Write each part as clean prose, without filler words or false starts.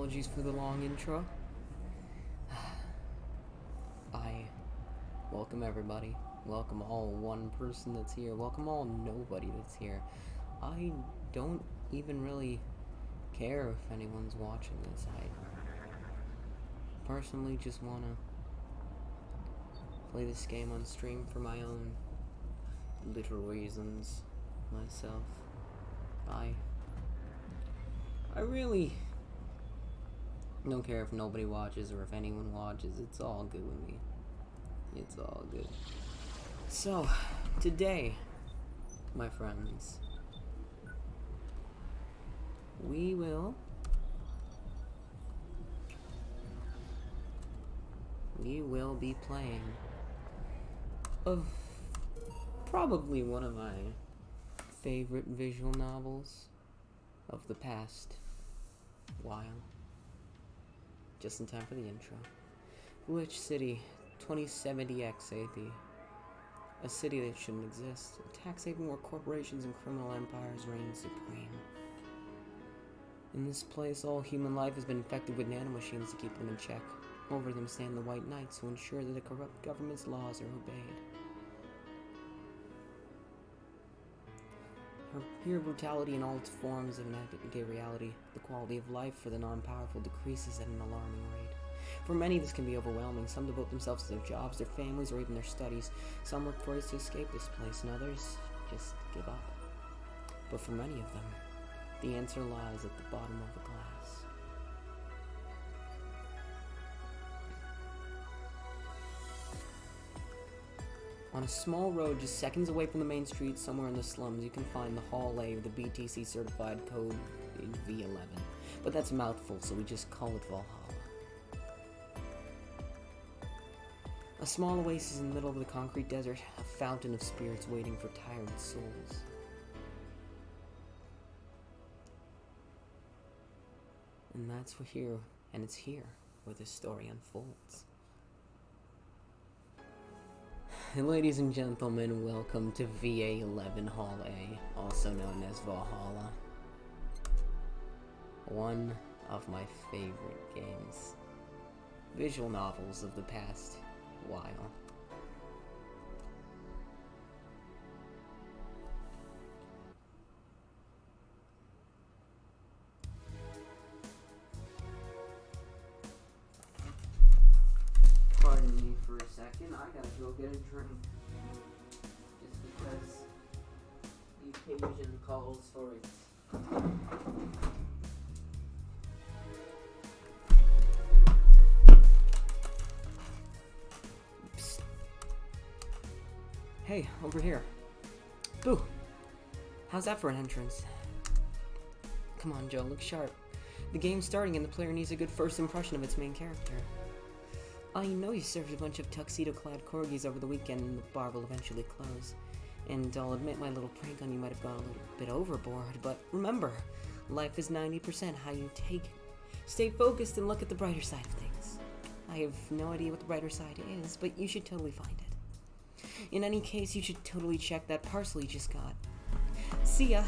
Apologies for the long intro. I welcome everybody. Welcome all one person that's here. Welcome all nobody that's here. I don't even really care if anyone's watching this. I personally just want to play this game on stream for my own little reasons myself. I really don't care if nobody watches or if anyone watches. It's all good with me. It's all good. So, today, my friends, we will be playing of probably one of my favorite visual novels of the past while. Just in time for the intro. Which city? 2070-HA11-A. A city that shouldn't exist. A tax haven where corporations and criminal empires reign supreme. In this place, all human life has been infected with nanomachines to keep them in check. Over them stand the White Knights who ensure that the corrupt government's laws are obeyed. Here, brutality in all its forms of an everyday reality. The quality of life for the non-powerful decreases at an alarming rate. For many, this can be overwhelming. Some devote themselves to their jobs, their families, or even their studies. Some work for ways to escape this place, and others just give up. But for many of them, the answer lies at the bottom of the glass. On a small road just seconds away from the main street, somewhere in the slums, you can find the Hall A of the BTC certified code in V11. But that's a mouthful, so we just call it Valhalla. A small oasis in the middle of the concrete desert, a fountain of spirits waiting for tired souls. And that's it's here where this story unfolds. Ladies and gentlemen, welcome to VA11-HA11-A, also known as Valhalla. One of my favorite games. Visual novels of the past while. Pardon me for a second, I gotta go get a drink. Just because the occasion calls for it. Psst. Hey, over here. Boo! How's that for an entrance? Come on, Joe, look sharp. The game's starting and the player needs a good first impression of its main character. I know you served a bunch of tuxedo-clad corgis over the weekend and the bar will eventually close. And I'll admit my little prank on you might have gone a little bit overboard, but remember, life is 90% how you take it. Stay focused and look at the brighter side of things. I have no idea what the brighter side is, but you should totally find it. In any case, you should totally check that parcel you just got. See ya!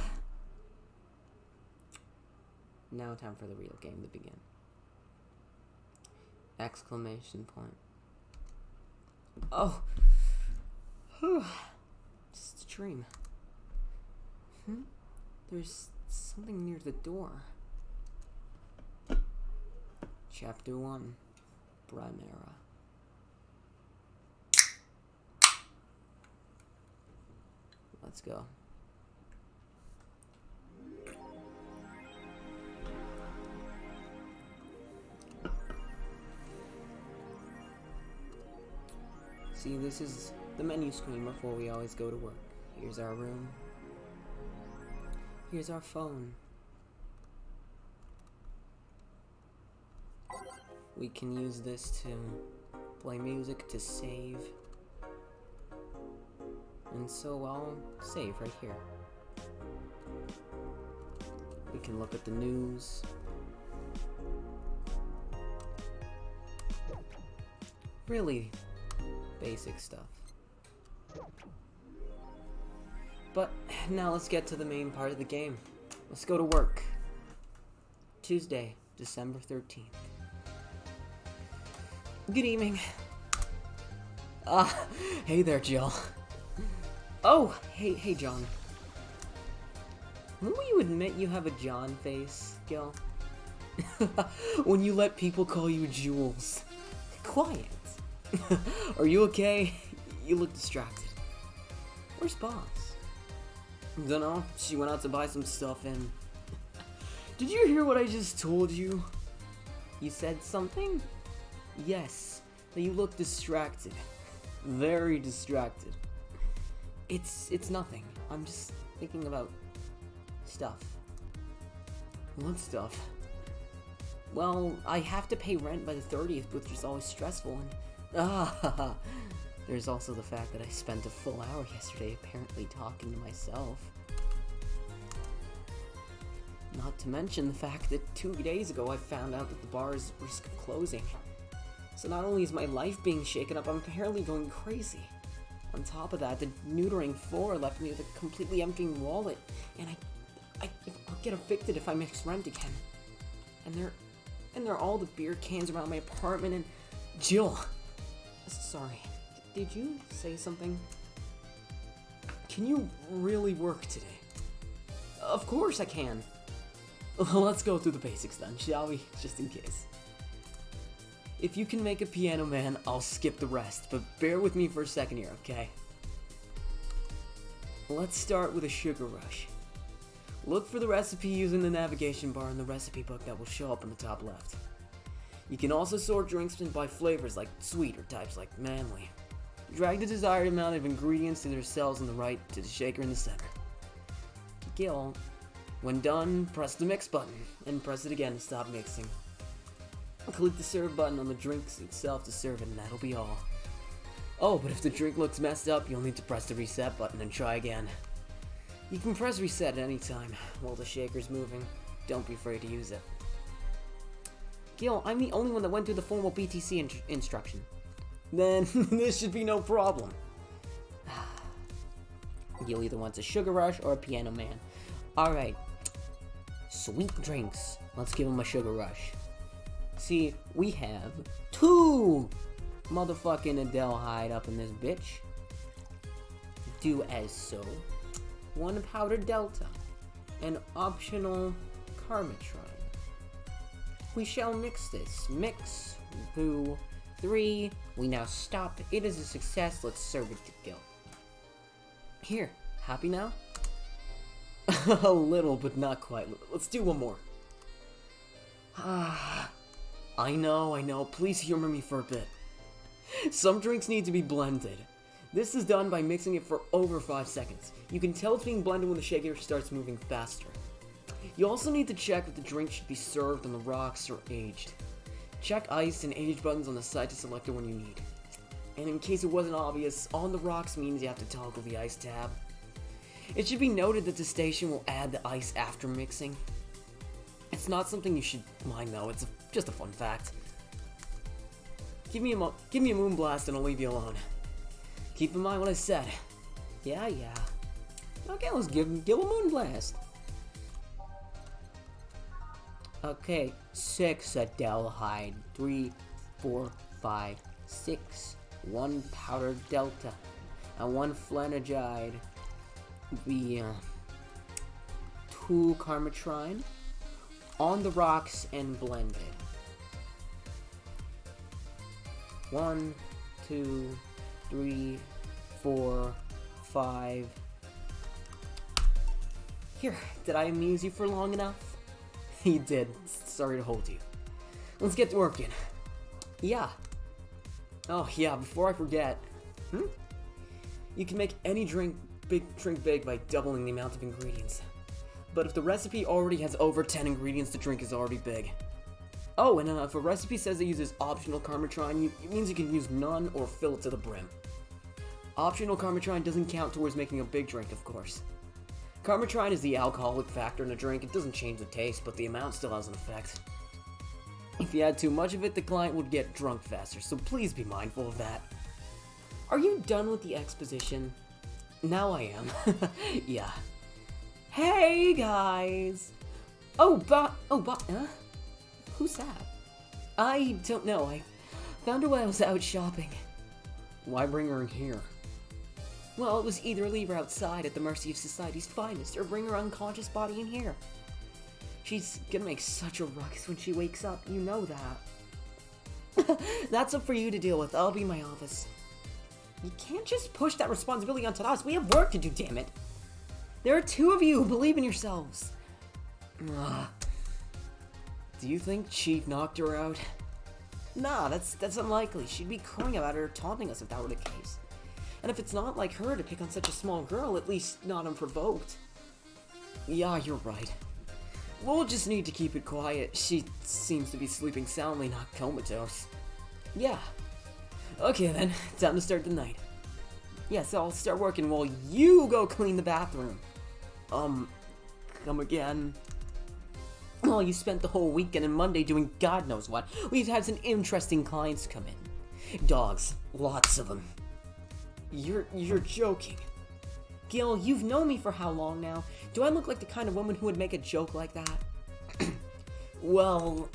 Now time for the real game to begin. Exclamation point. Oh! Just a dream. There's something near the door. Chapter 1. Primera. Let's go. See, this is the menu screen before we always go to work. Here's our room. Here's our phone. We can use this to play music, to save. And so I'll save right here. We can look at the news. Really basic stuff. But now let's get to the main part of the game. Let's go to work. Tuesday, December 13th. Good evening. Hey there, Jill. Oh, hey, John. When will you admit you have a John face, Gil? When you let people call you Jules. Quiet. Are you okay? You look distracted. Where's Boss? Dunno, she went out to buy some stuff and... Did you hear what I just told you? You said something? Yes, that you look distracted. Very distracted. It's nothing. I'm just thinking about stuff. What stuff? Well, I have to pay rent by the 30th, which is always stressful, and... There's also the fact that I spent a full hour yesterday apparently talking to myself. Not to mention the fact that 2 days ago I found out that the bar is at risk of closing. So not only is my life being shaken up, I'm apparently going crazy. On top of that, the neutering floor left me with a completely empty wallet, and I'll get evicted if I mix rent again. And there are all the beer cans around my apartment, and... Jill! Sorry, did you say something? Can you really work today? Of course I can. Let's go through the basics then, shall we? Just in case. If you can make a Piano Man, I'll skip the rest, but bear with me for a second here, okay? Let's start with a sugar rush. Look for the recipe using the navigation bar in the recipe book that will show up on the top left. You can also sort drinks by flavors like sweet or types like manly. Drag the desired amount of ingredients to their cells on the right to the shaker in the center. Gil, when done, press the mix button, and press it again to stop mixing. Click the serve button on the drinks itself to serve it, and that'll be all. Oh, but if the drink looks messed up, you'll need to press the reset button and try again. You can press reset at any time while the shaker's moving. Don't be afraid to use it. Gil, I'm the only one that went through the formal BTC instruction. Then this should be no problem. Gil either wants a sugar rush or a Piano Man. Alright. Sweet drinks. Let's give him a sugar rush. See, we have 2 motherfucking Adelhyde up in this bitch. Do as so. 1 powdered Delta. An optional Carmitron. We shall mix this. Mix. 2, 3. We now stop. It is a success. Let's serve it to Gil. Here. Happy now? A little, but not quite. Let's do one more. I know. Please humor me for a bit. Some drinks need to be blended. This is done by mixing it for over 5 seconds. You can tell it's being blended when the shaker starts moving faster. You also need to check if the drink should be served on the rocks or aged. Check ice and age buttons on the side to select the one you need. And in case it wasn't obvious, on the rocks means you have to toggle the ice tab. It should be noted that the station will add the ice after mixing. It's not something you should mind though, it's just a fun fact. Give me a Moonblast and I'll leave you alone. Keep in mind what I said. Yeah. Okay, let's give Gil a Moonblast. Okay, 6 Adelhyde, 3, 4, 5, 6, 1 powdered Delta, and 1 Flanagide, the 2 Carmitrine, on the rocks and blended. 1, 2, 3, 4, 5. Here, did I amuse you for long enough? You did. Sorry to hold you. Let's get to working. Yeah. Oh yeah, before I forget. You can make any drink big by doubling the amount of ingredients. But if the recipe already has over 10 ingredients, the drink is already big. Oh, and if a recipe says it uses optional Carmitrine, it means you can use none or fill it to the brim. Optional Carmitrine doesn't count towards making a big drink, of course. Carmitrine is the alcoholic factor in a drink. It doesn't change the taste, but the amount still has an effect. If you add too much of it, the client would get drunk faster, so please be mindful of that. Are you done with the exposition? Now I am. Yeah. Hey, guys! Who's that? I don't know. I found her while I was out shopping. Why bring her in here? Well, it was either leave her outside at the mercy of society's finest, or bring her unconscious body in here. She's gonna make such a ruckus when she wakes up, you know that. That's up for you to deal with. I'll be in my office. You can't just push that responsibility onto us. We have work to do, damn it. There are two of you. Believe in yourselves. Ugh. Do you think Chief knocked her out? Nah, that's unlikely. She'd be crying about it or taunting us if that were the case. And if it's not like her to pick on such a small girl, at least not unprovoked. Yeah, you're right. We'll just need to keep it quiet. She seems to be sleeping soundly, not comatose. Yeah. Okay then, time to start the night. Yeah, so I'll start working while you go clean the bathroom. Come again? Well, you spent the whole weekend and Monday doing God knows what. We've had some interesting clients come in. Dogs. Lots of them. You're joking. Gil, you've known me for how long now? Do I look like the kind of woman who would make a joke like that? Well...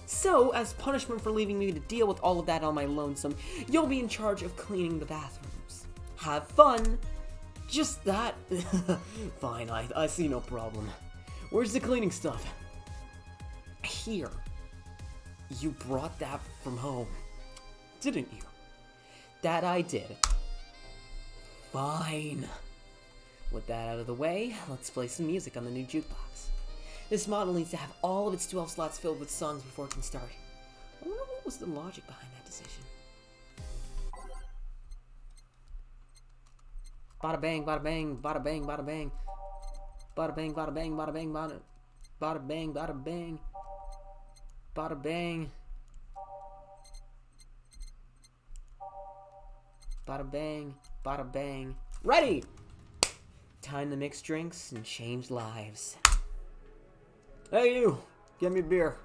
So, as punishment for leaving me to deal with all of that on my lonesome, you'll be in charge of cleaning the bathrooms. Have fun! Just that? Fine, I see no problem. Where's the cleaning stuff? Here. You brought that from home, didn't you? That I did. Fine. With that out of the way, let's play some music on the new jukebox. This model needs to have all of its 12 slots filled with songs before it can start. I wonder what was the logic behind that decision. Bada bang, bada bang, bada bang, bada bang. Bada bang, bada bang, bada bang, bada bang, bada bang. Bada bang. Bada bang, bada bang. Ready! Time to mix drinks and change lives. Hey you! Get me a beer.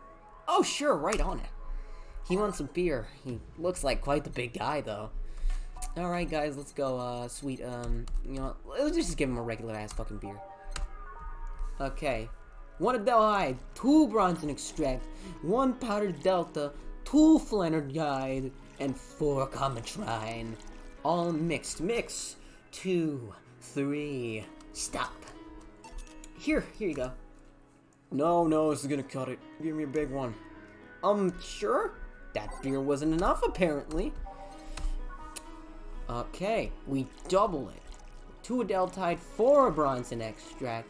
Oh sure, right on it. He wants some beer. He looks like quite the big guy though. Alright guys, let's go, sweet, you know, let's just give him a regular ass fucking beer. Okay. 1 Adelhyde, 2 Bronson Extract, 1 Powdered Delta, 2 Flanneryide, and 4 Cometrine. All mixed. Mix. 2, 3, stop. Here you go. No, this is gonna cut it. Give me a big one. Sure? That beer wasn't enough, apparently. Okay, we double it. 2 Adeltide, 4 Bronson Extract,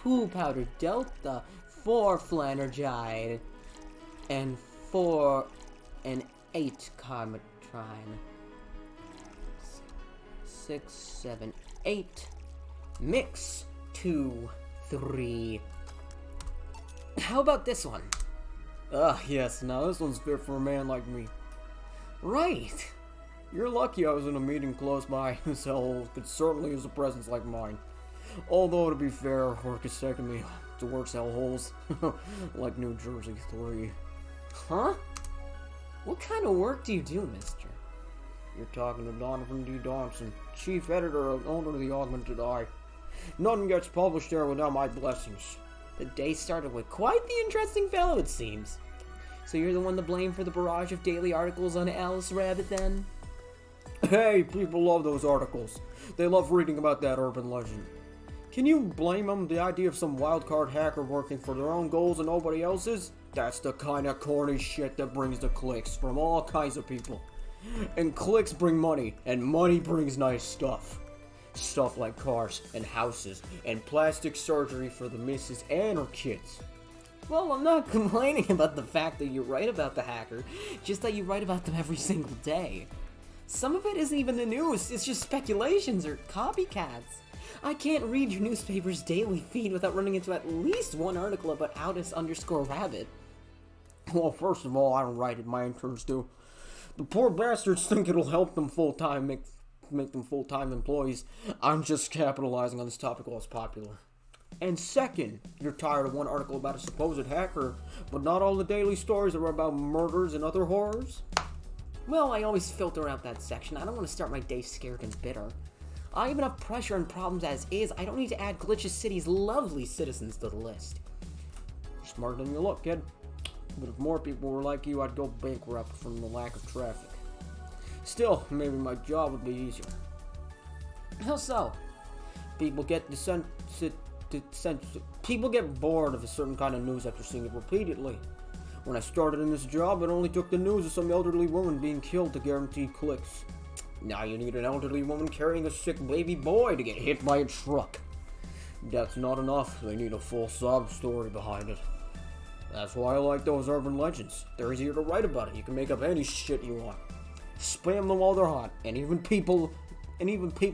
2 Powdered Delta, 4 Flanneryide, and 8 Cometrine. 6, 7, 8. Mix. 2, 3. How about this one? Yes, now this one's fit for a man like me. Right. You're lucky I was in a meeting close by. This hellhole could certainly use a presence like mine. Although, to be fair, work has taken me to worse hellholes. Like New Jersey 3. Huh? What kind of work do you do, mister? You're talking to Donovan D. Donson, chief editor and owner of the Augmented Eye. Nothing gets published there without my blessings. The day started with quite the interesting fellow, it seems. So you're the one to blame for the barrage of daily articles on Alice Rabbit, then? Hey, people love those articles. They love reading about that urban legend. Can you blame them? The idea of some wildcard hacker working for their own goals and nobody else's? That's the kind of corny shit that brings the clicks from all kinds of people. And clicks bring money, and money brings nice stuff. Stuff like cars, and houses, and plastic surgery for the missus and her kids. Well, I'm not complaining about the fact that you write about the hacker, just that you write about them every single day. Some of it isn't even the news, it's just speculations or copycats. I can't read your newspaper's daily feed without running into at least one article about Aldous_Rabbit. Well, first of all, I don't write it, my interns do. The poor bastards think it'll help them full-time, make them full-time employees. I'm just capitalizing on this topic while it's popular. And second, you're tired of one article about a supposed hacker, but not all the daily stories are about murders and other horrors? Well, I always filter out that section. I don't want to start my day scared and bitter. I have enough pressure and problems as is. I don't need to add Glitches City's lovely citizens to the list. You're smarter than you look, kid. But if more people were like you, I'd go bankrupt from the lack of traffic. Still, maybe my job would be easier. How so? People get people get bored of a certain kind of news after seeing it repeatedly. When I started in this job, it only took the news of some elderly woman being killed to guarantee clicks. Now you need an elderly woman carrying a sick baby boy to get hit by a truck. That's not enough. They need a full sob story behind it. That's why I like those urban legends. They're easier to write about it. You can make up any shit you want. Spam them while they're hot. And even people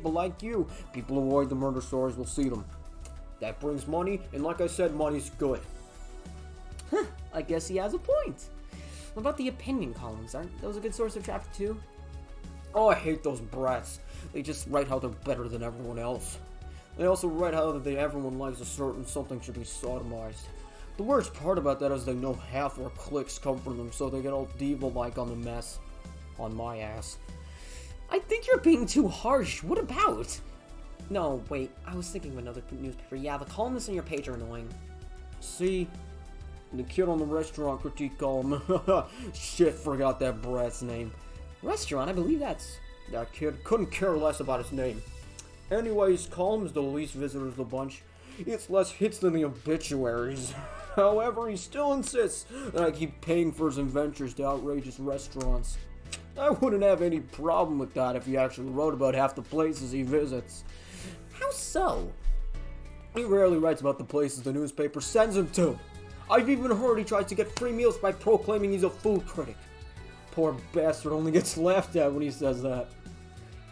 like you, people who avoid the murder stories will see them. That brings money, and like I said, money's good. Huh, I guess he has a point. What about the opinion columns? Aren't those a good source of traffic too? Oh, I hate those brats. They just write how they're better than everyone else. They also write how everyone likes a certain something should be sodomized. The worst part about that is they know half our clicks come from them, so they get all diva-like on the mess. On my ass. I think you're being too harsh. What about? No, wait. I was thinking of another newspaper. Yeah, the columnists on your page are annoying. See? The kid on the restaurant critique column. Shit, forgot that brat's name. Restaurant? I believe that's... That kid couldn't care less about his name. Anyways, column's the least visitors of the bunch. It's less hits than the obituaries. However, he still insists that I keep paying for his adventures to outrageous restaurants. I wouldn't have any problem with that if he actually wrote about half the places he visits. How so? He rarely writes about the places the newspaper sends him to. I've even heard he tries to get free meals by proclaiming he's a food critic. Poor bastard only gets laughed at when he says that.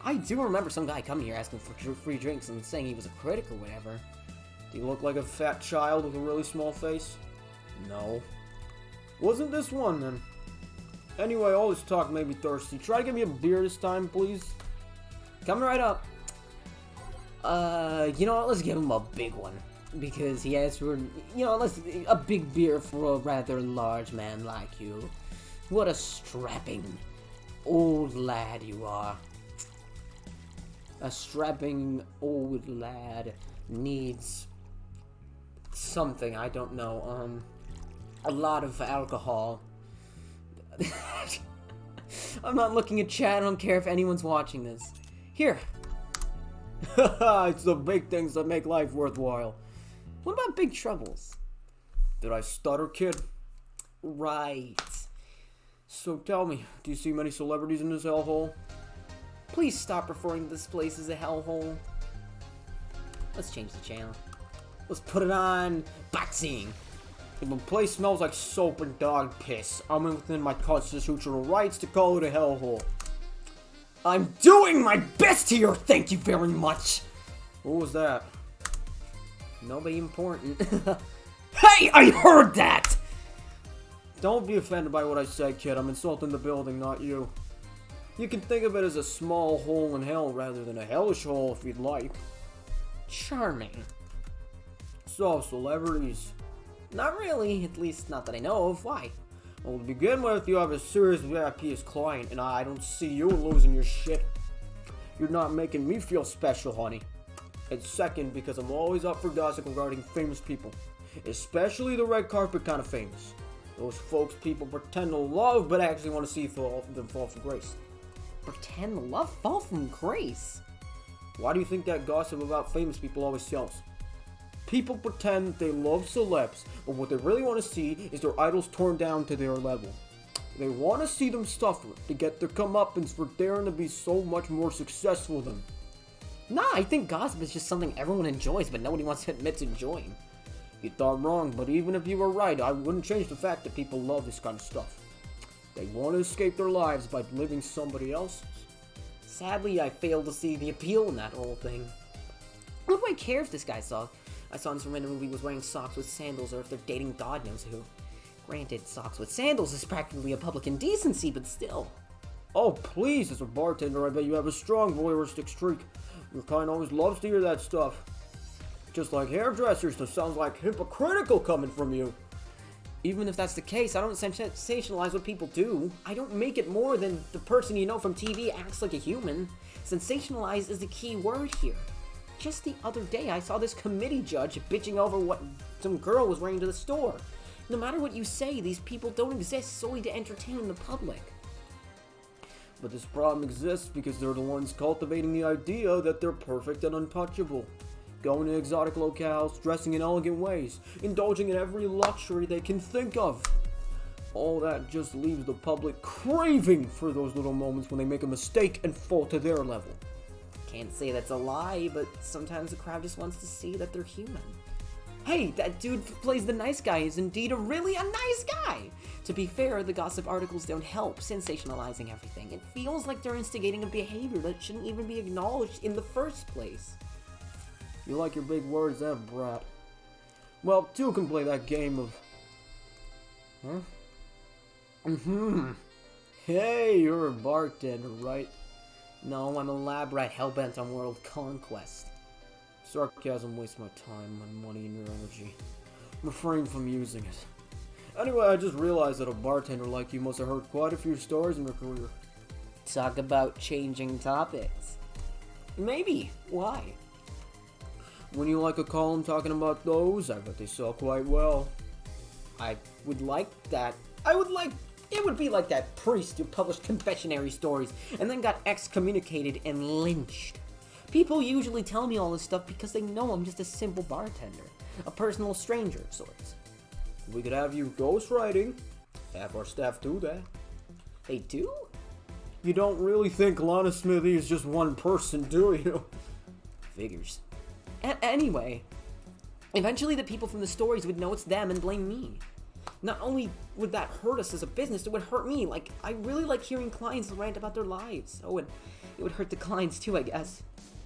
I do remember some guy coming here asking for free drinks and saying he was a critic or whatever. Do you look like a fat child with a really small face? No. Wasn't this one then? Anyway, all this talk made me thirsty. Try to get me a beer this time, please. Coming right up. You know what? Let's give him a big one. Because he asked for, a big beer for a rather large man like you. What a strapping old lad you are. A strapping old lad needs something, I don't know, a lot of alcohol. I'm not looking at chat, I don't care if anyone's watching this. Here. It's the big things that make life worthwhile. What about big troubles? Did I stutter, kid? Right. So tell me, do you see many celebrities in this hellhole? Please stop referring to this place as a hellhole. Let's change the channel. Let's put it on boxing. If the place smells like soap and dog piss, I'm within my constitutional rights to call it a hellhole. I'm doing my best here, thank you very much. What was that? Nobody important. Hey, I heard that! Don't be offended by what I said, kid. I'm insulting the building, not you. You can think of it as a small hole in hell rather than a hellish hole if you'd like. Charming. So, celebrities. Not really, at least not that I know of. Why? Well, to begin with, you have a serious VIP as client, and I don't see you losing your shit. You're not making me feel special, honey. And second, because I'm always up for gossip regarding famous people. Especially the red carpet kind of famous. Those folks people pretend to love, but actually want to see them fall from grace. Pretend to love fall from grace? Why do you think that gossip about famous people always sells? People pretend they love celebs, but what they really want to see is their idols torn down to their level. They want to see them suffer, to get their comeuppance for daring to be so much more successful than them. Nah, I think gossip is just something everyone enjoys, but nobody wants to admit to enjoying. You thought wrong, but even if you were right, I wouldn't change the fact that people love this kind of stuff. They want to escape their lives by living somebody else's. Sadly, I failed to see the appeal in that whole thing. What do I care if this guy I saw in some random movie was wearing socks with sandals, or if they're dating God knows who. Granted, socks with sandals is practically a public indecency, but still. Oh, please, as a bartender, I bet you have a strong voyeuristic streak. Your kind always loves to hear that stuff. Just like hairdressers, that sounds like hypocritical coming from you. Even if that's the case, I don't sensationalize what people do. I don't make it more than the person you know from TV acts like a human. Sensationalize is the key word here. Just the other day, I saw this committee judge bitching over what some girl was wearing to the store. No matter what you say, these people don't exist solely to entertain the public. But this problem exists because they're the ones cultivating the idea that they're perfect and untouchable. Going to exotic locales, dressing in elegant ways, indulging in every luxury they can think of. All that just leaves the public craving for those little moments when they make a mistake and fall to their level. Can't say that's a lie, but sometimes the crowd just wants to see that they're human. Hey, that dude who plays the nice guy is indeed really a nice guy! To be fair, the gossip articles don't help sensationalizing everything. It feels like they're instigating a behavior that shouldn't even be acknowledged in the first place. You like your big words, eh, brat? Well, two can play that game of... Huh? Hey, you're a bartender, right? No, I'm a lab rat hellbent on world conquest. Sarcasm wastes my time, my money, and your energy. Refrain from using it. Anyway, I just realized that a bartender like you must have heard quite a few stories in your career. Talk about changing topics. Maybe. Why? When you like a column talking about those, I bet they sell quite well. I would like that. It would be like that priest who published confessionary stories and then got excommunicated and lynched. People usually tell me all this stuff because they know I'm just a simple bartender. A personal stranger of sorts. We could have you ghostwriting. Have our staff do that. They do? You don't really think Lana Smithy is just one person, do you? Figures. Anyway, eventually the people from the stories would know it's them and blame me. Not only would that hurt us as a business, it would hurt me. Like, I really like hearing clients rant about their lives. Oh, and it would hurt the clients too, I guess.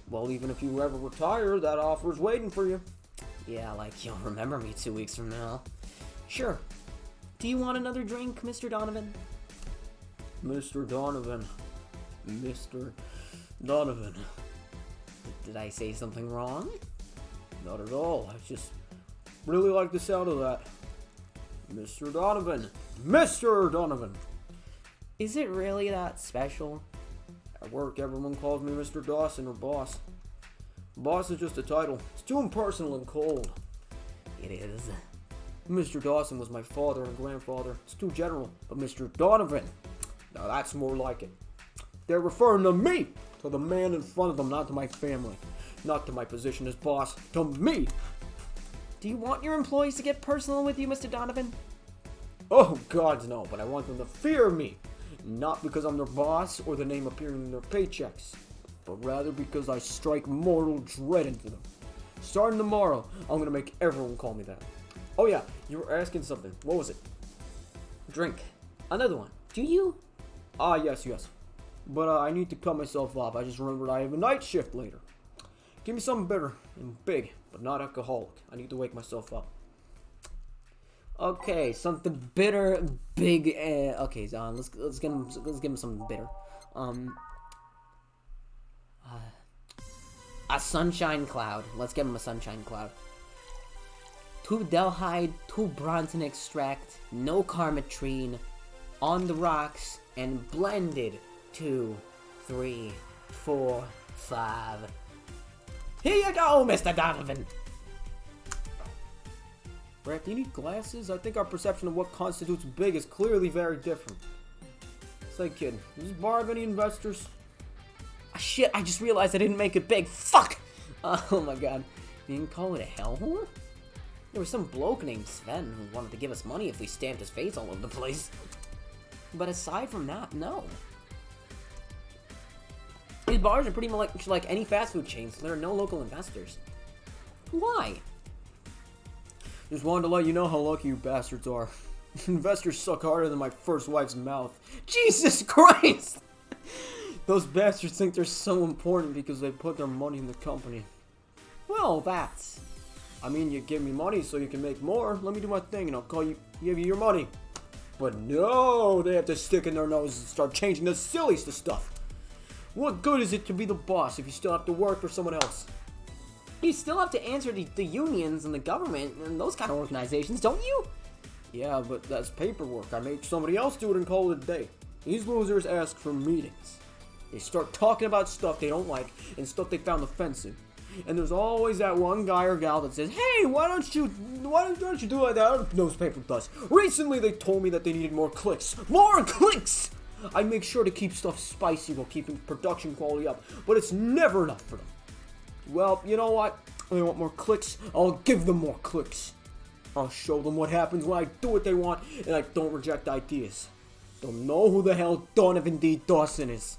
Well, even if you ever retire, that offer's waiting for you. Yeah, like, you'll remember me 2 weeks from now. Sure. Do you want another drink, Mr. Donovan? Mr. Donovan. Mr. Donovan. Did I say something wrong? Not at all. I just really like the sound of that. Mr. Donovan. Mr. Donovan. Is it really that special? At work, everyone calls me Mr. Dawson or Boss. Boss is just a title. It's too impersonal and cold. It is. Mr. Dawson was my father and grandfather. It's too general. But Mr. Donovan, now that's more like it. They're referring to me, to the man in front of them, not to my family. Not to my position as boss, to me. Do you want your employees to get personal with you, Mr. Donovan? Oh, God, no, but I want them to fear me. Not because I'm their boss or the name appearing in their paychecks, but rather because I strike mortal dread into them. Starting tomorrow, I'm gonna make everyone call me that. Oh yeah, you were asking something. What was it? Drink. Another one. Do you? Ah, yes. But I need to cut myself off. I just remembered I have a night shift later. Give me something bitter and big, but not alcoholic. I need to wake myself up. Okay, something bitter, big. Okay, let's give him something bitter. A sunshine cloud. Let's give him a sunshine cloud. 2 delhide, 2 bronzan extract, no carmetrine, on the rocks, and blended. 2, 3, 4, 5. Here you go, Mr. Donovan. Brett, do you need glasses? I think our perception of what constitutes big is clearly very different. Say, kid, does this bar have any investors? Shit, I just realized I didn't make it big. Fuck! Oh my god. You didn't call it a hellhole? There was some bloke named Sven who wanted to give us money if we stamped his face all over the place. But aside from that, no. These bars are pretty much like any fast food chains. There are no local investors. Why? Just wanted to let you know how lucky you bastards are. Investors suck harder than my first wife's mouth. Jesus Christ! Those bastards think they're so important because they put their money in the company. Well, that's... I mean, you give me money so you can make more. Let me do my thing and I'll give you your money. But no, they have to stick in their nose and start changing the silliest of stuff. What good is it to be the boss if you still have to work for someone else? You still have to answer to the unions and the government and those kind of organizations, don't you? Yeah, but that's paperwork. I make somebody else do it and call it a day. These losers ask for meetings. They start talking about stuff they don't like and stuff they found offensive. And there's always that one guy or gal that says, "Hey, why don't you do like that other newspaper does?" Recently, they told me that they needed more clicks. More clicks! I make sure to keep stuff spicy while keeping production quality up, but it's never enough for them. Well, you know what? They want more clicks, I'll give them more clicks. I'll show them what happens when I do what they want and I don't reject ideas. They'll know who the hell Donovan D. Dawson is.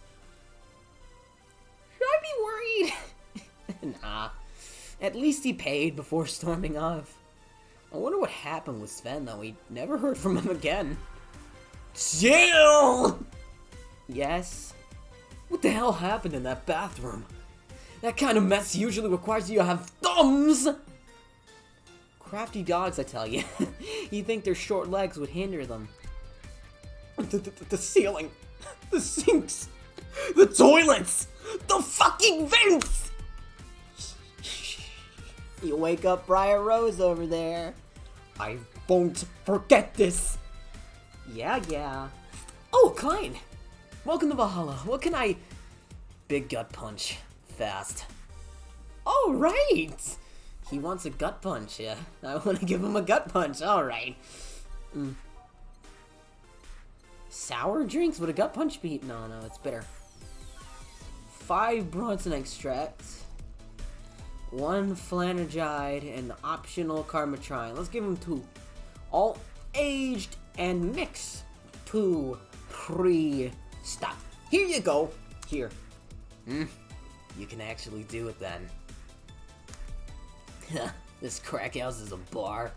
Should I be worried? Nah. At least he paid before storming off. I wonder what happened with Sven, though. We never heard from him again. Jill! Yes? What the hell happened in that bathroom? That kind of mess usually requires you to have thumbs! Crafty dogs, I tell you. You think their short legs would hinder them. The ceiling, the sinks, the toilets, the fucking vents! You wake up Briar Rose over there. I won't forget this. Yeah. Oh, Klein! Welcome to Valhalla. What can I... Big gut punch. Fast. Oh, right! He wants a gut punch, yeah. I want to give him a gut punch, alright. Sour drinks? Would a gut punch be? No, it's bitter. 5 Bronson extracts. 1 Flanergide, and optional Karmatrine. Let's give him 2. All aged and mix. 2, 3, stop. Here you go. Here. You can actually do it then. This crack house is a bar.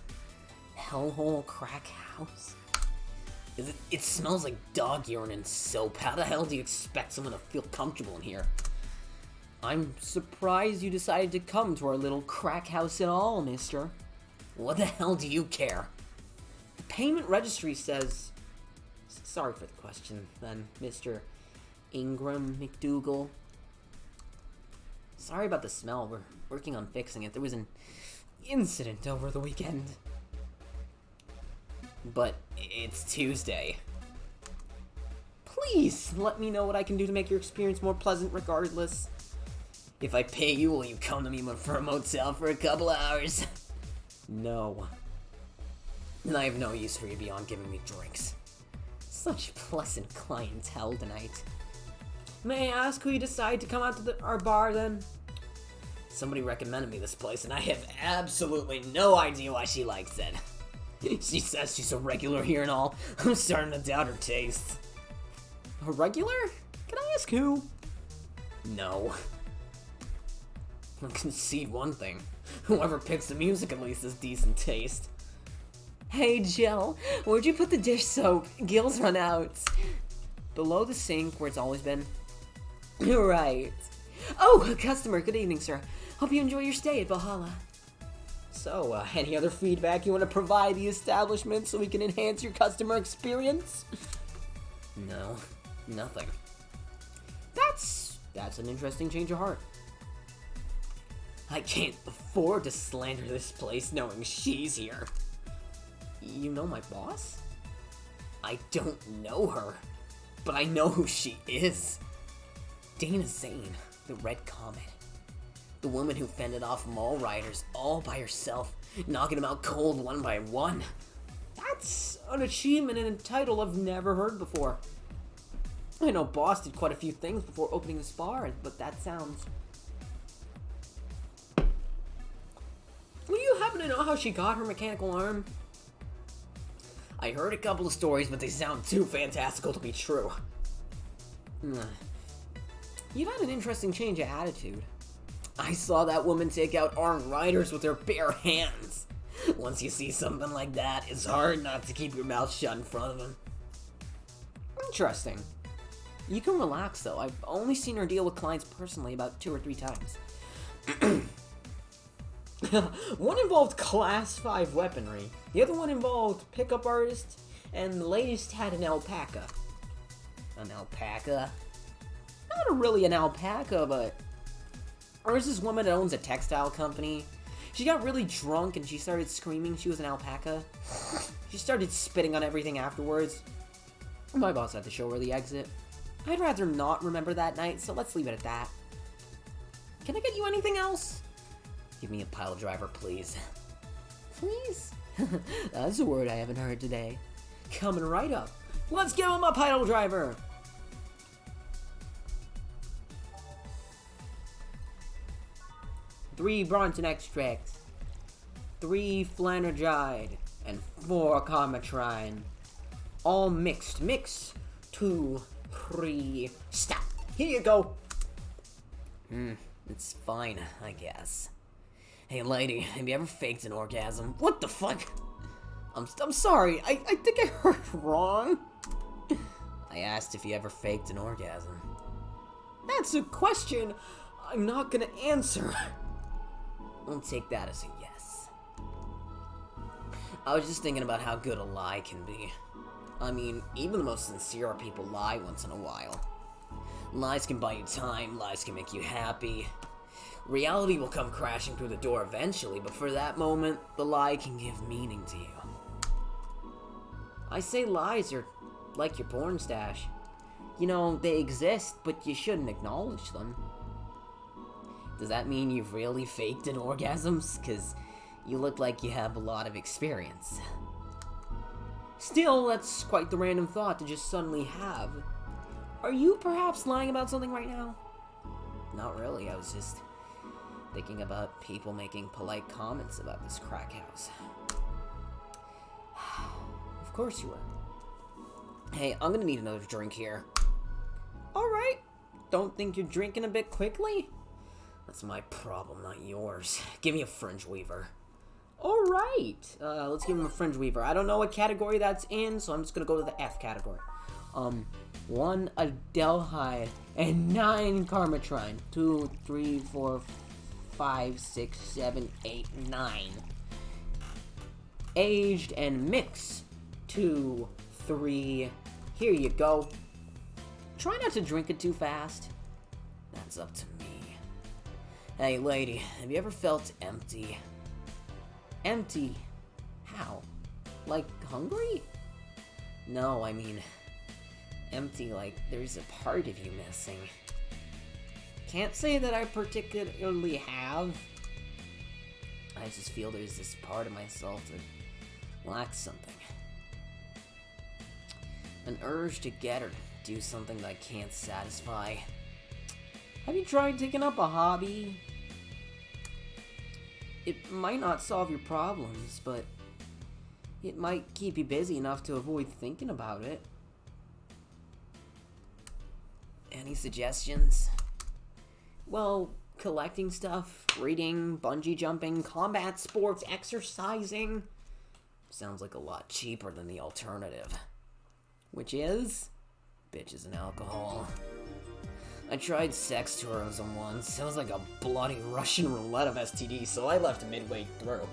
Hellhole crack house? It smells like dog urine and soap. How the hell do you expect someone to feel comfortable in here? I'm surprised you decided to come to our little crack house at all, mister. What the hell do you care? The payment registry says... Sorry for the question, then, Mr. Ingram McDougal. Sorry about the smell. We're working on fixing it. There was an incident over the weekend. But it's Tuesday. Please let me know what I can do to make your experience more pleasant regardless. If I pay you, will you come to me for a motel for a couple hours? No. Then I have no use for you beyond giving me drinks. Such pleasant clientele tonight. May I ask who you decided to come out to our bar then? Somebody recommended me this place and I have absolutely no idea why she likes it. She says she's a regular here and all. I'm starting to doubt her taste. A regular? Can I ask who? No. I'll concede one thing. Whoever picks the music at least has decent taste. Hey Jill, where'd you put the dish soap? Gil's run out. Below the sink where it's always been. Right. Oh, a customer. Good evening, sir. Hope you enjoy your stay at Valhalla. So, any other feedback you want to provide the establishment so we can enhance your customer experience? No, nothing. That's an interesting change of heart. I can't afford to slander this place knowing she's here. You know my boss? I don't know her, but I know who she is. Dana Zane, the Red Comet. The woman who fended off mall riders all by herself, knocking them out cold one by one. That's an achievement and a title I've never heard before. I know Boss did quite a few things before opening this bar, but that sounds... Do you happen to know how she got her mechanical arm? I heard a couple of stories, but they sound too fantastical to be true. You've had an interesting change of attitude. I saw that woman take out armed riders with her bare hands. Once you see something like that, it's hard not to keep your mouth shut in front of them. Interesting. You can relax, though. I've only seen her deal with clients personally about 2 or 3 times. One involved Class 5 weaponry. The other one involved pickup artists, and the latest had an alpaca. An alpaca? Not really an alpaca, but... There's this woman that owns a textile company. She got really drunk and she started screaming she was an alpaca. She started spitting on everything afterwards. My boss had to show her the exit. I'd rather not remember that night, so let's leave it at that. Can I get you anything else? Give me a pile driver, please. Please? That's a word I haven't heard today. Coming right up. Let's give him a pile driver! 3 Bronson extracts, 3 Flanergide, and 4 Carmatrine. All mixed. Mix. 2, 3, stop. Here you go. It's fine, I guess. Hey, lady, have you ever faked an orgasm? What the fuck? I'm sorry, I think I heard wrong. I asked if you ever faked an orgasm. That's a question I'm not gonna answer. I'll take that as a yes. I was just thinking about how good a lie can be. I mean, even the most sincere people lie once in a while. Lies can buy you time, lies can make you happy. Reality will come crashing through the door eventually, but for that moment, the lie can give meaning to you. I say lies are like your porn stash. You know, they exist, but you shouldn't acknowledge them. Does that mean you've really faked an orgasms? 'Cause you look like you have a lot of experience. Still, that's quite the random thought to just suddenly have. Are you perhaps lying about something right now? Not really, I was just thinking about people making polite comments about this crack house. Of course you were. Hey, I'm gonna need another drink here. Alright. Don't think you're drinking a bit quickly? That's my problem, not yours. Give me a fringe weaver. Alright. Let's give him a fringe weaver. I don't know what category that's in, so I'm just gonna go to the F category. 1 Adelhyde and 9 Carmatrine. 2, 3, 4, 5, 6, 7, 8, 9. Aged and mix. 2, 3. Here you go. Try not to drink it too fast. That's up to me. Hey, lady, have you ever felt empty? Empty? How? Like hungry? No, I mean empty like there's a part of you missing. Can't say that I particularly have. I just feel there's this part of myself that lacks something. An urge to get or do something that I can't satisfy. Have you tried taking up a hobby? It might not solve your problems, but it might keep you busy enough to avoid thinking about it. Any suggestions? Well, collecting stuff, reading, bungee jumping, combat sports, exercising. Sounds like a lot cheaper than the alternative. Which is bitches and alcohol. I tried sex tourism once. It was like a bloody Russian roulette of STDs, so I left midway through.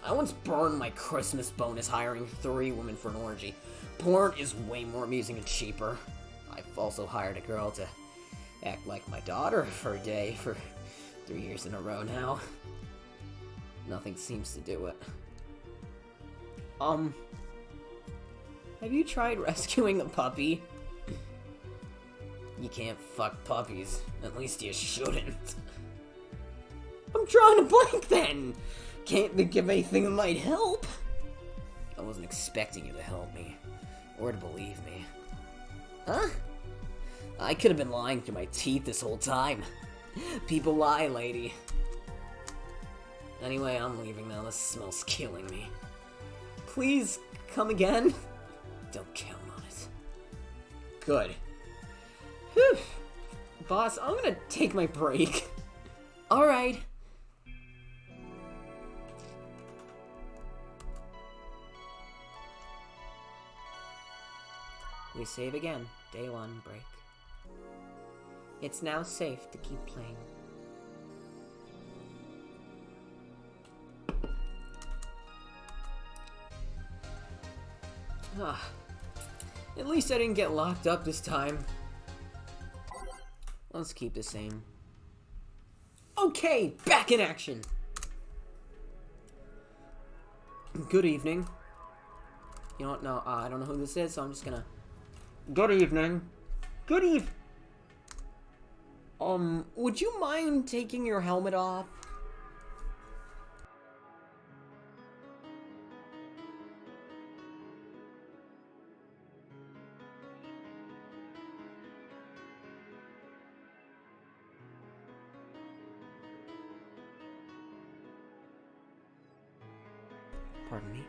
I once burned my Christmas bonus hiring 3 women for an orgy. Porn is way more amusing and cheaper. I've also hired a girl to act like my daughter for a day for 3 years in a row now. Nothing seems to do it. Have you tried rescuing a puppy? You can't fuck puppies. At least you shouldn't. I'm drawing a blank then! Can't think of anything that might help. I wasn't expecting you to help me. Or to believe me. Huh? I could have been lying through my teeth this whole time. People lie, lady. Anyway, I'm leaving now. This smells killing me. Please, come again? Don't count on it. Good. Whew. Boss, I'm gonna take my break. Alright. We save again. Day 1, break. It's now safe to keep playing. At least I didn't get locked up this time. Let's keep the same. Okay, back in action! Good evening. You don't know, I don't know who this is, so I'm just gonna... Good evening. Good eve... would you mind taking your helmet off? Pardon me.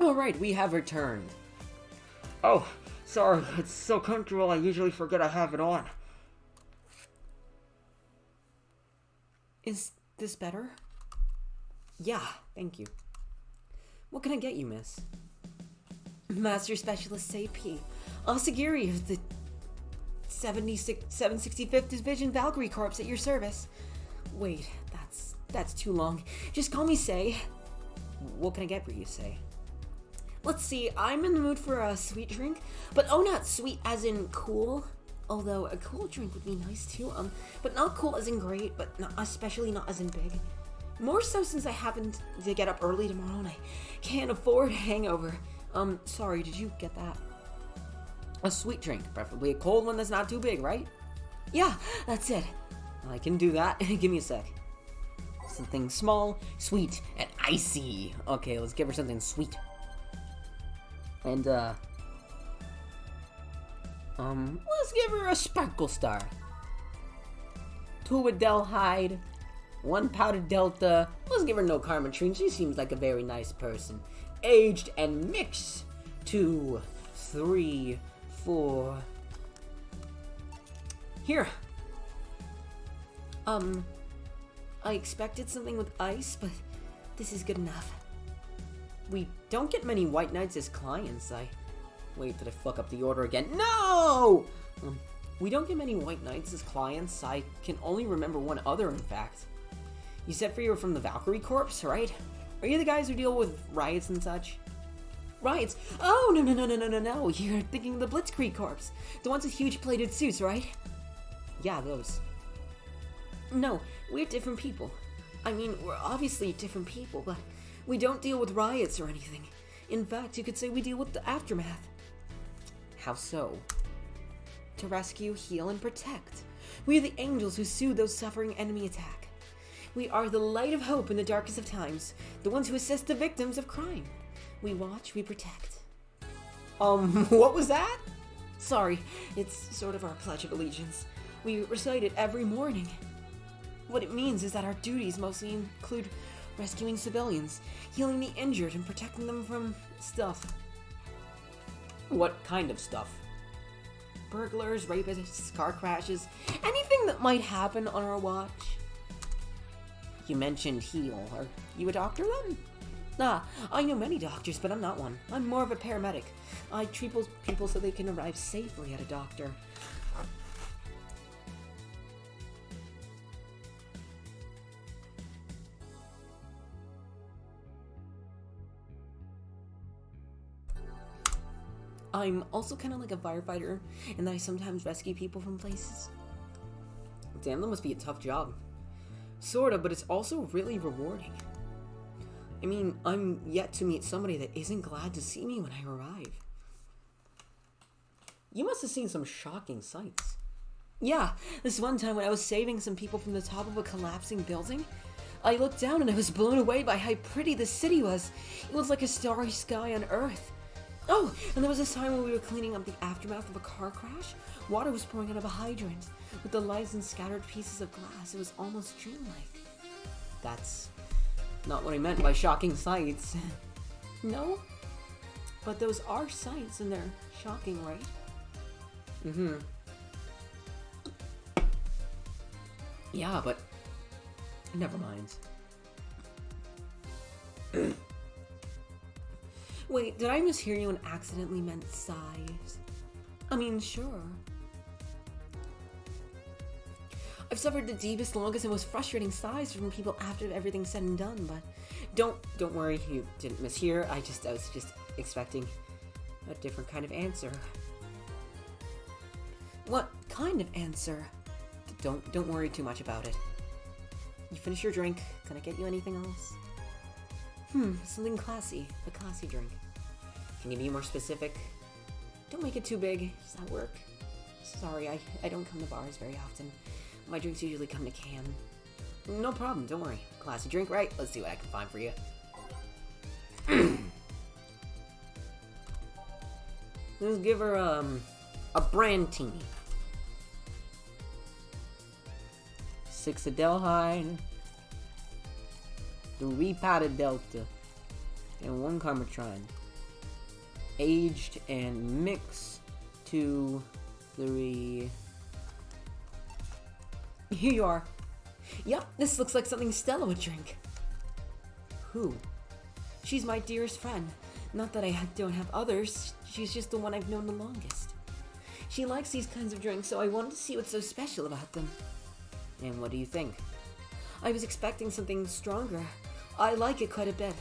Alright, we have returned. Oh, sorry, it's so comfortable I usually forget I have it on. Is this better? Yeah, thank you. What can I get you, miss? Master Specialist AP, Asagiri of the 765th Division Valkyrie Corps at your service. Wait, that's too long. Just call me Say. What can I get for you, Say? Let's see, I'm in the mood for a sweet drink, but oh, not sweet as in cool. Although a cool drink would be nice too, but not cool as in great, but not, especially not as in big. More so since I happen to get up early tomorrow and I can't afford a hangover. Sorry, did you get that? A sweet drink, preferably a cold one that's not too big, right? Yeah, that's it. I can do that. Give me a sec. Something small, sweet, and icy. Okay, let's give her something sweet. And, let's give her a Sparkle Star. 2 Adelhyde, 1 Powdered Delta. Let's give her no Carmetrine. She seems like a very nice person. Aged and mix. 2, 3, 4. Here. I expected something with ice, but this is good enough. We don't get many White Knights as clients. Wait, did I fuck up the order again? No! We don't get many White Knights as clients. I can only remember one other, in fact. You said you were from the Valkyrie Corps, right? Are you the guys who deal with riots and such? Riots? Oh, no. You're thinking of the Blitzkrieg Corps. The ones with huge plated suits, right? Yeah, those. No, we're different people. I mean, we're obviously different people, but we don't deal with riots or anything. In fact, you could say we deal with the aftermath. How so? To rescue, heal, and protect. We are the angels who soothe those suffering enemy attack. We are the light of hope in the darkest of times, the ones who assist the victims of crime. We watch, we protect. What was that? Sorry, it's sort of our Pledge of Allegiance. We recite it every morning. What it means is that our duties mostly include rescuing civilians, healing the injured, and protecting them from stuff. What kind of stuff? Burglars, rapists, car crashes, anything that might happen on our watch. You mentioned heal. Are you a doctor then? Nah, I know many doctors, but I'm not one. I'm more of a paramedic. I treat people so they can arrive safely at a doctor. I'm also kind of like a firefighter, in that I sometimes rescue people from places. Damn, that must be a tough job. Sorta, but it's also really rewarding. I mean, I'm yet to meet somebody that isn't glad to see me when I arrive. You must have seen some shocking sights. Yeah, this one time when I was saving some people from the top of a collapsing building, I looked down and I was blown away by how pretty the city was. It was like a starry sky on Earth. Oh, and there was this time when we were cleaning up the aftermath of a car crash. Water was pouring out of a hydrant. With the lights and scattered pieces of glass, it was almost dreamlike. That's not what I meant by shocking sights. No? But those are sights and they're shocking, right? Mm-hmm. Yeah, but never mind. Wait, did I mishear you and accidentally meant sighs? I mean, sure. I've suffered the deepest, longest, and most frustrating sighs from people after everything's said and done, but don't worry, you didn't mishear. I was just expecting a different kind of answer. What kind of answer? Don't worry too much about it. You finish your drink. Can I get you anything else? Something classy. A classy drink. Can you be more specific? Don't make it too big. Does that work? Sorry, I don't come to bars very often. My drinks usually come in a can. No problem, don't worry. Classy drink, right? Let's see what I can find for you. Let's give her, a Brandtini. 6 Adelhyde, 3 Pata Delta, and 1 Carmatron. Aged and mixed 2, 3. Here you are. Yep, this looks like something Stella would drink. Who? She's my dearest friend. Not that I don't have others, she's just the one I've known the longest. She likes these kinds of drinks, so I wanted to see what's so special about them. And what do you think? I was expecting something stronger. I like it quite a bit.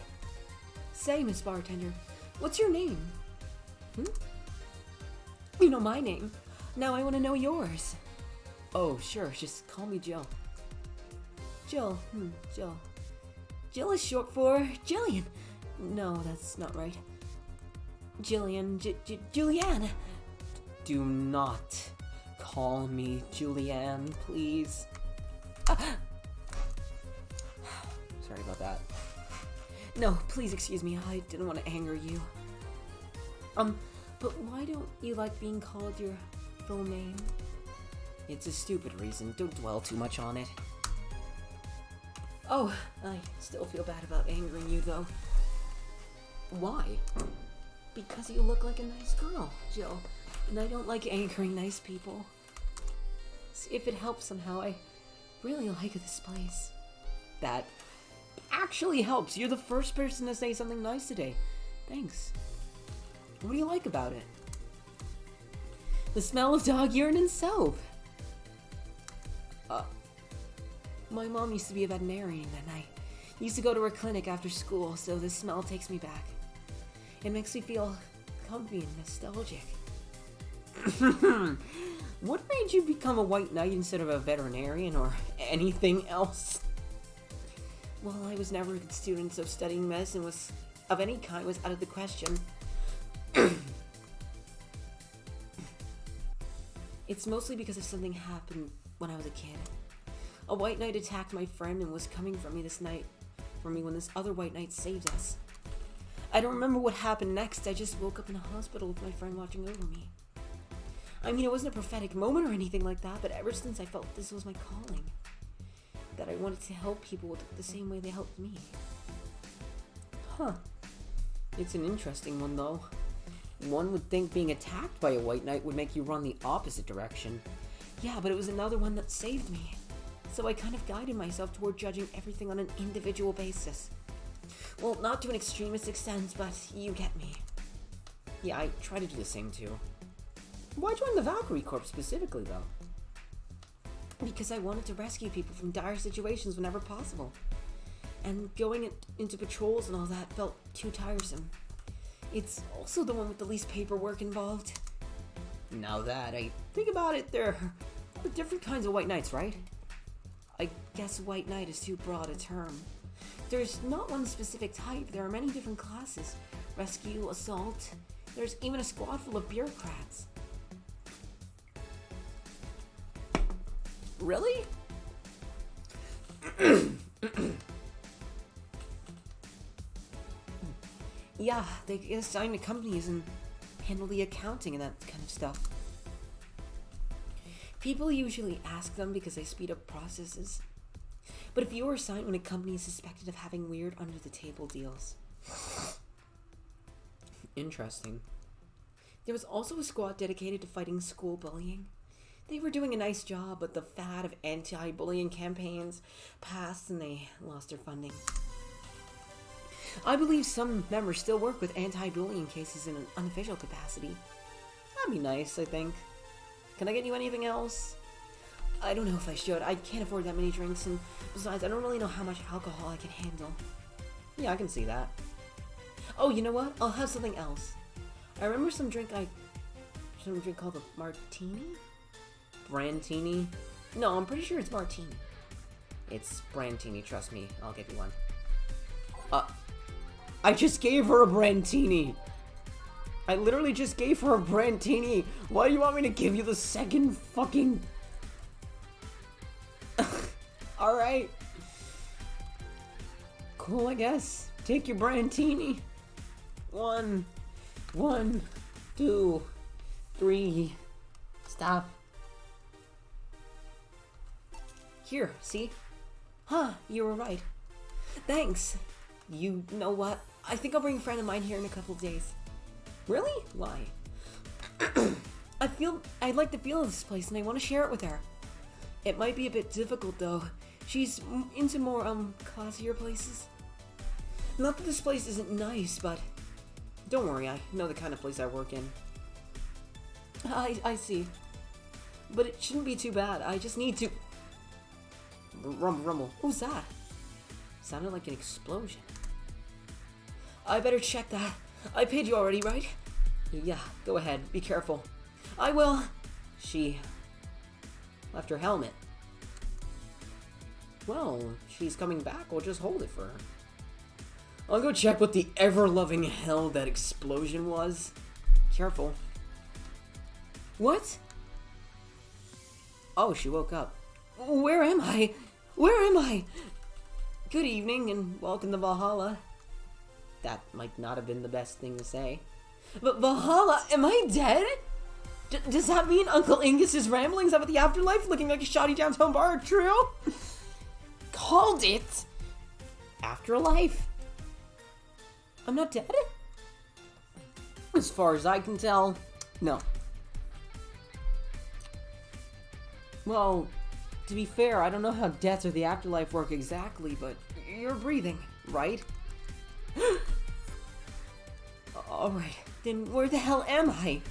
Say, Miss Bartender, what's your name? You know my name. Now I want to know yours. Oh, sure, just call me Jill. Jill, Jill. Jill is short for Jillian. No, that's not right. Jillian, Julianne. Do not call me Julianne, please. Sorry about that. No, please excuse me, I didn't want to anger you. But why don't you like being called your full name? It's a stupid reason, don't dwell too much on it. Oh, I still feel bad about angering you though. Why? Because you look like a nice girl, Jill, and I don't like angering nice people. See if it helps somehow, I really like this place. That actually helps. You're the first person to say something nice today. Thanks. What do you like about it? The smell of dog urine and soap. My mom used to be a veterinarian, and I used to go to her clinic after school, so the smell takes me back. It makes me feel comfy and nostalgic. What made you become a white knight instead of a veterinarian or anything else? Well, I was never a good student, so studying medicine of any kind was out of the question. It's mostly because of something happened when I was a kid. A white knight attacked my friend and was coming for me when this other white knight saved us. I don't remember what happened next. I just woke up in a hospital with my friend watching over me. I mean, it wasn't a prophetic moment or anything like that, but ever since I felt this was my calling. That I wanted to help people the same way they helped me. Huh. It's an interesting one, though. One would think being attacked by a white knight would make you run the opposite direction. Yeah, but it was another one that saved me. So I kind of guided myself toward judging everything on an individual basis. Well, not to an extremist extent, but you get me. Yeah, I try to do the same too. Why join the Valkyrie Corps specifically, though? Because I wanted to rescue people from dire situations whenever possible. And going into patrols and all that felt too tiresome. It's also the one with the least paperwork involved. Now that I think about it, there are different kinds of white knights, right? I guess white knight is too broad a term. There's not one specific type, there are many different classes. Rescue, assault, there's even a squad full of bureaucrats. Really? Yeah, they get assigned to companies and handle the accounting and that kind of stuff. People usually ask them because they speed up processes. But if you were assigned when a company is suspected of having weird under-the-table deals. Interesting. There was also a squad dedicated to fighting school bullying. They were doing a nice job, but the fad of anti-bullying campaigns passed and they lost their funding. I believe some members still work with anti-bullying cases in an unofficial capacity. That'd be nice, I think. Can I get you anything else? I don't know if I should. I can't afford that many drinks, and besides, I don't really know how much alcohol I can handle. Yeah, I can see that. Oh, you know what? I'll have something else. I remember some drink called a martini? Brandtini? No, I'm pretty sure it's martini. It's Brandtini, trust me. I'll give you one. I just gave her a Brandtini. I literally just gave her a Brandtini. Why do you want me to give you the second fucking... Alright. Cool, I guess. Take your Brandtini. 1, 2, 3. Stop. Here, see? Huh, you were right. Thanks. You know what? I think I'll bring a friend of mine here in a couple of days. Really? Why? I'd like the feel of this place and I want to share it with her. It might be a bit difficult though. She's into more, classier places. Not that this place isn't nice, but don't worry, I know the kind of place I work in. I see. But it shouldn't be too bad. I just need to... Rumble. Who's that? Sounded like an explosion. I better check that. I paid you already, right? Yeah, go ahead. Be careful. I will. She left her helmet. Well, she's coming back. We'll just hold it for her. I'll go check what the ever-loving hell that explosion was. Careful. What? Oh, she woke up. Where am I? Where am I? Good evening and welcome to Valhalla. That might not have been the best thing to say. But Valhalla, am I dead? Does that mean Uncle Angus's ramblings about the afterlife looking like a shoddy downtown bar are true? Called it! Afterlife? I'm not dead? As far as I can tell, no. Well, to be fair, I don't know how death or the afterlife work exactly, but you're breathing, right? Alright, then where the hell am I?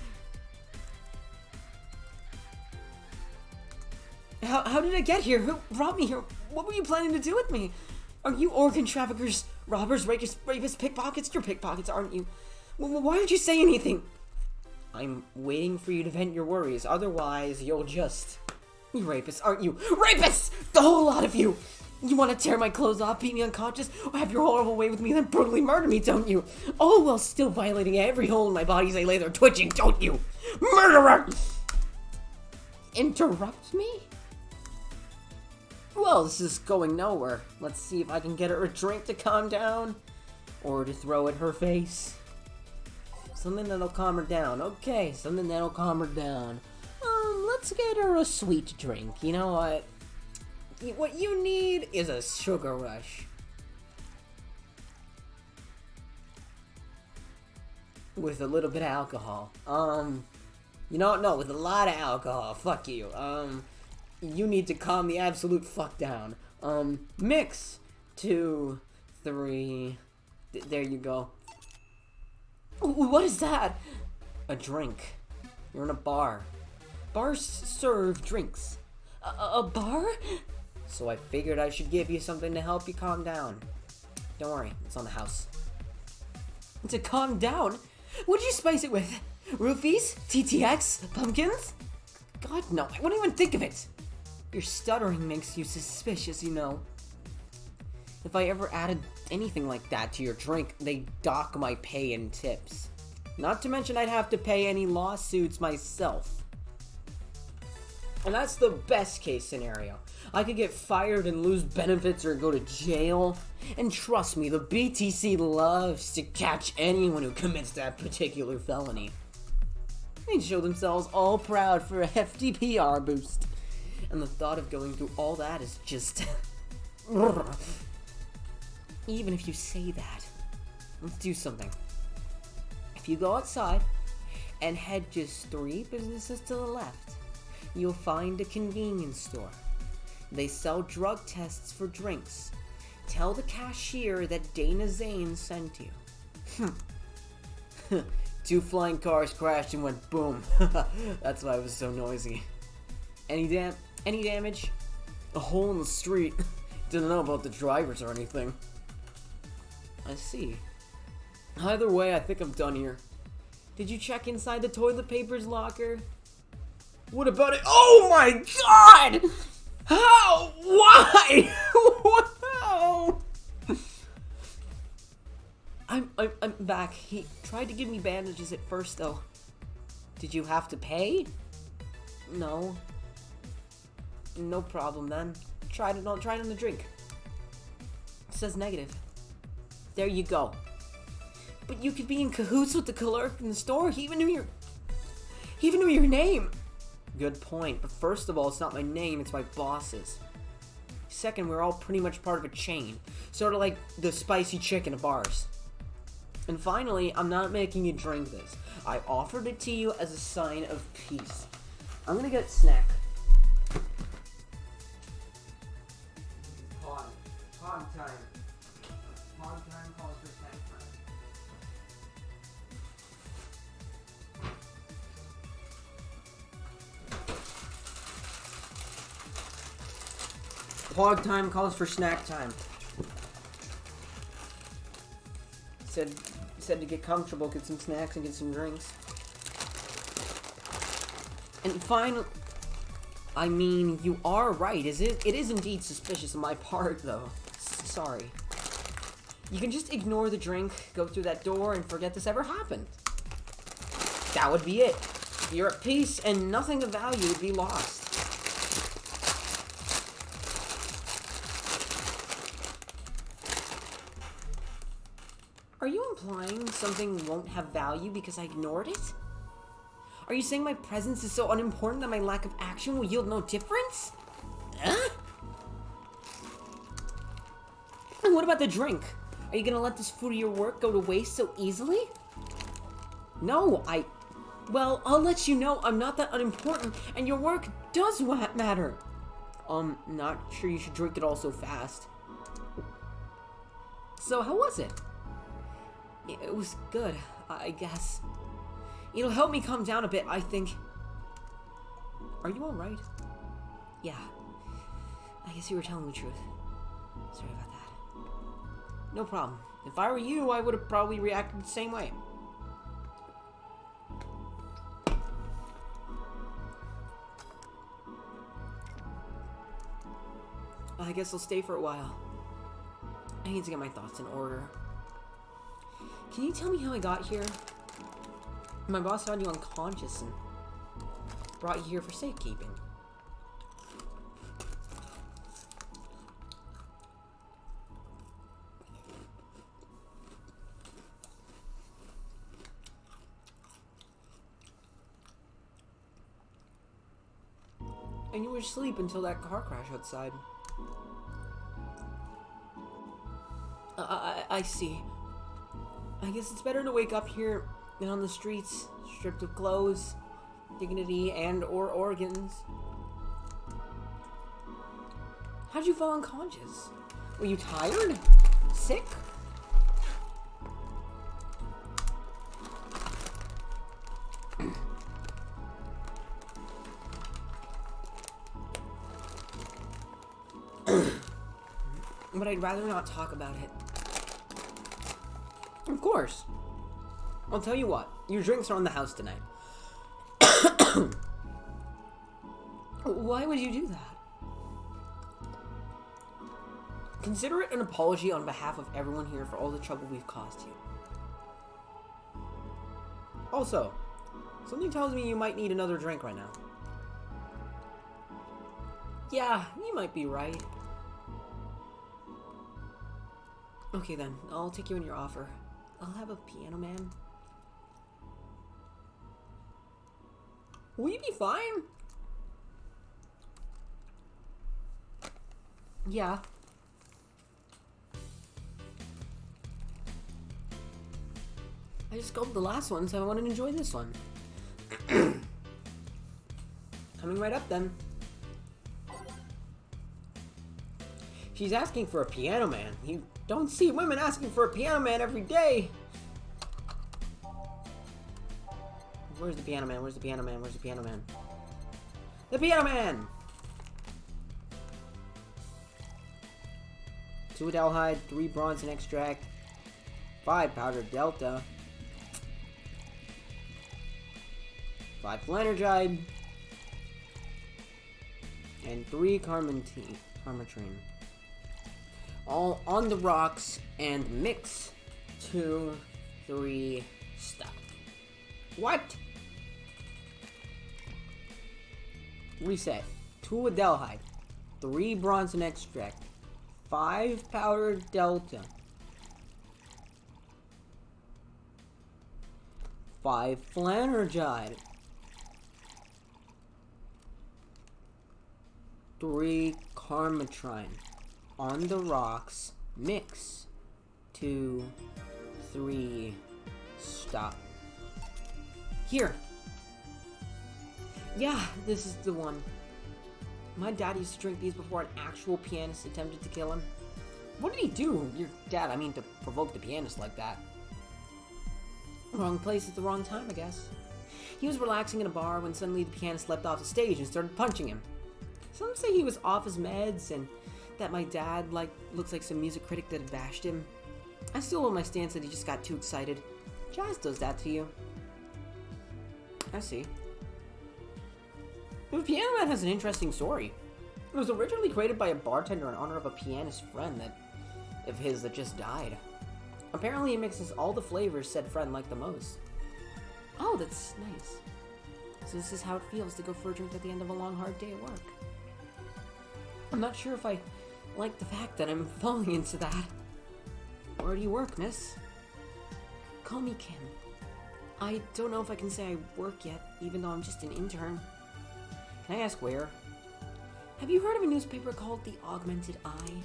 How did I get here? Who brought me here? What were you planning to do with me? Are you organ traffickers, robbers, rapists, pickpockets? You're pickpockets, aren't you? Why didn't you say anything? I'm waiting for you to vent your worries, otherwise you'll just... You rapists, aren't you? Rapists! The whole lot of you! You want to tear my clothes off, beat me unconscious, or have your horrible way with me, then brutally murder me, don't you? All while still violating every hole in my body as I lay there twitching, don't you? Murderer! Interrupt me? Well, this is going nowhere. Let's see if I can get her a drink to calm down, or to throw at her face. Something that'll calm her down. Okay, something that'll calm her down. Let's get her a sweet drink. You know what? What you need is a sugar rush. With a little bit of alcohol. You know, no, with a lot of alcohol. Fuck you. You need to calm the absolute fuck down. Mix. 2, 3. There you go. What is that? A drink. You're in a bar. Bars serve drinks. A bar? So I figured I should give you something to help you calm down. Don't worry, it's on the house. To calm down? What'd you spice it with? Roofies? TTX? Pumpkins? God, no, I wouldn't even think of it. Your stuttering makes you suspicious, you know. If I ever added anything like that to your drink, they'd dock my pay and tips. Not to mention I'd have to pay any lawsuits myself. And that's the best case scenario. I could get fired and lose benefits or go to jail. And trust me, the BTC loves to catch anyone who commits that particular felony. They show themselves all proud for a hefty PR boost. And the thought of going through all that is just... Even if you say that, let's do something. If you go outside and head just 3 businesses to the left, you'll find a convenience store. They sell drug tests for drinks. Tell the cashier that Dana Zane sent you. 2 flying cars crashed and went boom. That's why it was so noisy. Any damage? A hole in the street. Didn't know about the drivers or anything. I see. Either way, I think I'm done here. Did you check inside the toilet paper's locker? What about it? Oh my god! How? Why? Wow! I'm back. He tried to give me bandages at first, though. Did you have to pay? No. No problem then. Try it on the drink. It says negative. There you go. But you could be in cahoots with the clerk in the store. He even knew your name. Good point. But first of all, it's not my name, it's my boss's. Second, we're all pretty much part of a chain. Sort of like the spicy chicken of bars. And finally, I'm not making you drink this. I offered it to you as a sign of peace. I'm gonna get a snack. Pog time. Pog time calls for snack time. Pog time calls for snack time. Said to get comfortable, get some snacks and get some drinks. And finally, I mean, you are right. It is indeed suspicious on my part, though. Sorry. You can just ignore the drink, go through that door, and forget this ever happened. That would be it. You're at peace, and nothing of value would be lost. Are you implying something won't have value because I ignored it? Are you saying my presence is so unimportant that my lack of action will yield no difference? Huh? And what about the drink? Are you gonna let this fruit of your work go to waste so easily? No, well, I'll let you know I'm not that unimportant, and your work does matter. Not sure you should drink it all so fast. So, how was it? It was good, I guess. It'll help me calm down a bit, I think. Are you alright? Yeah. I guess you were telling the truth. Sorry about that. No problem. If I were you, I would have probably reacted the same way. I guess I'll stay for a while. I need to get my thoughts in order. Can you tell me how I got here? My boss found you unconscious and brought you here for safekeeping. And you were asleep until that car crash outside. I see. I guess it's better to wake up here than on the streets, stripped of clothes, dignity, and/or organs. How'd you fall unconscious? Were you tired? Sick? But I'd rather not talk about it. Of course. I'll tell you what. Your drinks are on the house tonight. Why would you do that? Consider it an apology on behalf of everyone here for all the trouble we've caused you. Also, something tells me you might need another drink right now. Yeah, you might be right. Okay then, I'll take you on your offer. I'll have a piano man. Will you be fine? Yeah. I just sculpted the last one, so I want to enjoy this one. Coming right up then. She's asking for a piano man. You don't see women asking for a piano man every day. Where's the piano man? Where's the piano man? Where's the piano man? The piano man! 2 Adelhide, 3 Bronze and Extract, 5 Powdered Delta, 5 Flanergide, and 3 Carmentrine. All on the rocks and mix 2, 3, stop. What? Reset. 2 Adelhide, 3 Bronze and Extract, 5 Powdered Delta, 5 Flanergide, 3 Carmentrine. On the rocks, mix 2, 3, stop. Here. Yeah, this is the one. My dad used to drink these before an actual pianist attempted to kill him. What did he do? Your dad, I mean, to provoke the pianist like that. Wrong place at the wrong time, I guess. He was relaxing in a bar when suddenly the pianist leapt off the stage and started punching him. Some say he was off his meds and that my dad, looks like some music critic that had bashed him. I still hold my stance that he just got too excited. Jazz does that to you. I see. The Piano Man has an interesting story. It was originally created by a bartender in honor of a pianist friend of his that just died. Apparently it mixes all the flavors said friend liked the most. Oh, that's nice. So this is how it feels to go for a drink at the end of a long, hard day at work. I'm not sure if I like the fact that I'm falling into that. Where do you work, miss? Call me Kim. I don't know if I can say I work yet, even though I'm just an intern. Can I ask where? Have you heard of a newspaper called The Augmented Eye?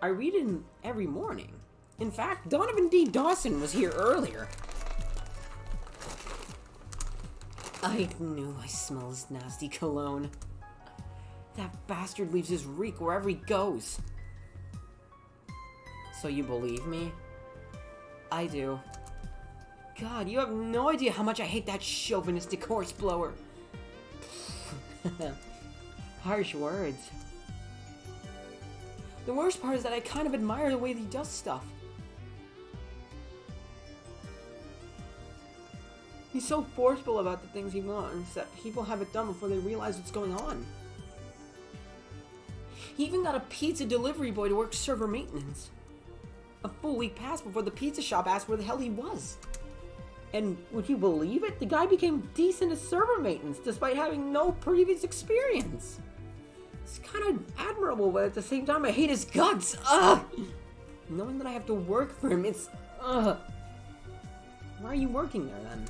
I read it every morning. In fact, Donovan D. Dawson was here earlier. I knew I smell his nasty cologne. That bastard leaves his reek wherever he goes. So you believe me? I do. God, you have no idea how much I hate that chauvinistic horse blower. Harsh words. The worst part is that I kind of admire the way that he does stuff. He's so forceful about the things he wants that people have it done before they realize what's going on. He even got a pizza delivery boy to work server maintenance. A full week passed before the pizza shop asked where the hell he was. And would you believe it? The guy became decent at server maintenance despite having no previous experience. It's kind of admirable, but at the same time I hate his guts. Ugh! Knowing that I have to work for him, it's... Ugh! Why are you working there then?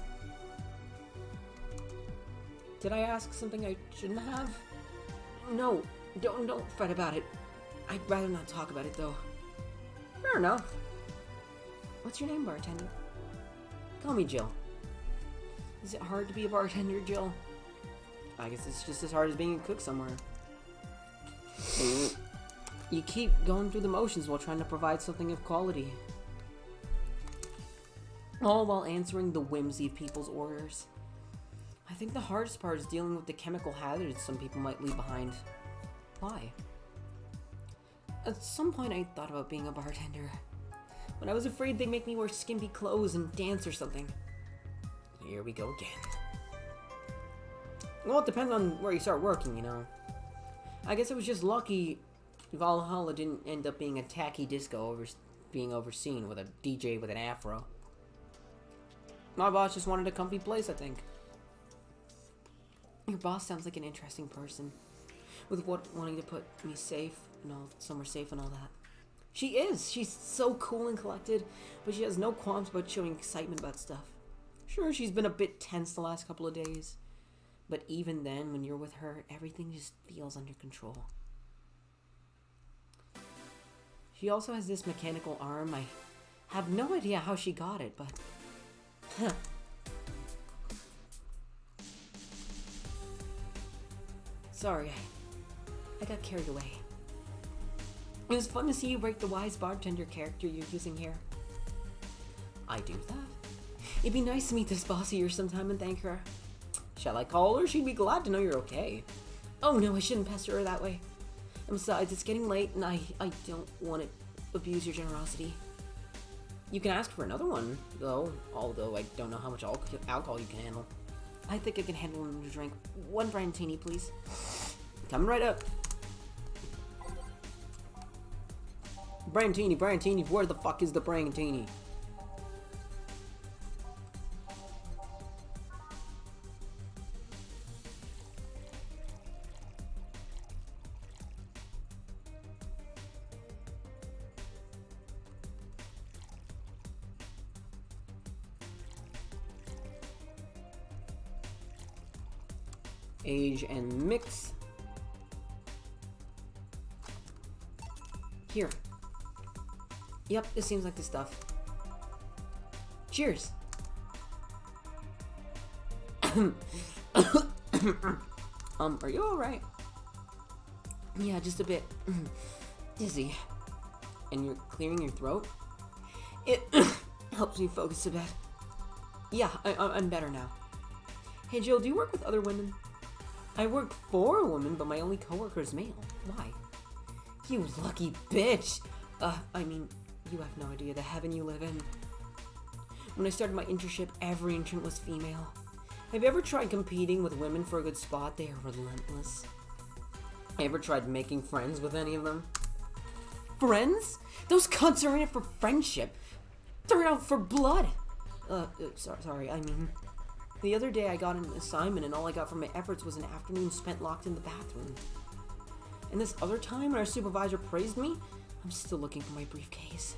Did I ask something I shouldn't have? No, don't fret about it. I'd rather not talk about it though. Fair enough. What's your name, bartender? Call me Jill. Is it hard to be a bartender, Jill? I guess it's just as hard as being a cook somewhere. You keep going through the motions while trying to provide something of quality. All while answering the whimsy of people's orders. I think the hardest part is dealing with the chemical hazards some people might leave behind. Why? At some point I thought about being a bartender, but I was afraid they'd make me wear skimpy clothes and dance or something. Here we go again. Well, it depends on where you start working, you know. I guess I was just lucky Valhalla didn't end up being a tacky disco being overseen with a DJ with an afro. My boss just wanted a comfy place, I think. Your boss sounds like an interesting person, with wanting to put me safe and all, somewhere safe and all that. She is. She's so cool and collected, but she has no qualms about showing excitement about stuff. Sure, she's been a bit tense the last couple of days, but even then, when you're with her, everything just feels under control. She also has this mechanical arm. I have no idea how she got it, but... Huh. Sorry, I got carried away. It was fun to see you break the wise bartender character you're using here. I do that. It'd be nice to meet this boss of yours sometime and thank her. Shall I call her? She'd be glad to know you're okay. Oh no, I shouldn't pester her that way. And besides, it's getting late and I don't want to abuse your generosity. You can ask for another one, though, although I don't know how much alcohol you can handle. I think I can handle another drink. One Brantini, please. Coming right up. Brantini, where the fuck is the Brantini? Age and mix. Here. Yep, this seems like the stuff. Cheers. Are you alright? Yeah, just a bit dizzy. And you're clearing your throat? It helps me focus a bit. Yeah, I'm better now. Hey Jill, do you work with other women? I work for a woman, but my only coworker is male. Why? You lucky bitch! I mean, you have no idea the heaven you live in. When I started my internship, every intern was female. Have you ever tried competing with women for a good spot? They are relentless. Ever tried making friends with any of them? Friends? Those cunts are in it for friendship. They're out for blood. Sorry, I mean... The other day I got an assignment and all I got from my efforts was an afternoon spent locked in the bathroom. And this other time when our supervisor praised me, I'm still looking for my briefcase.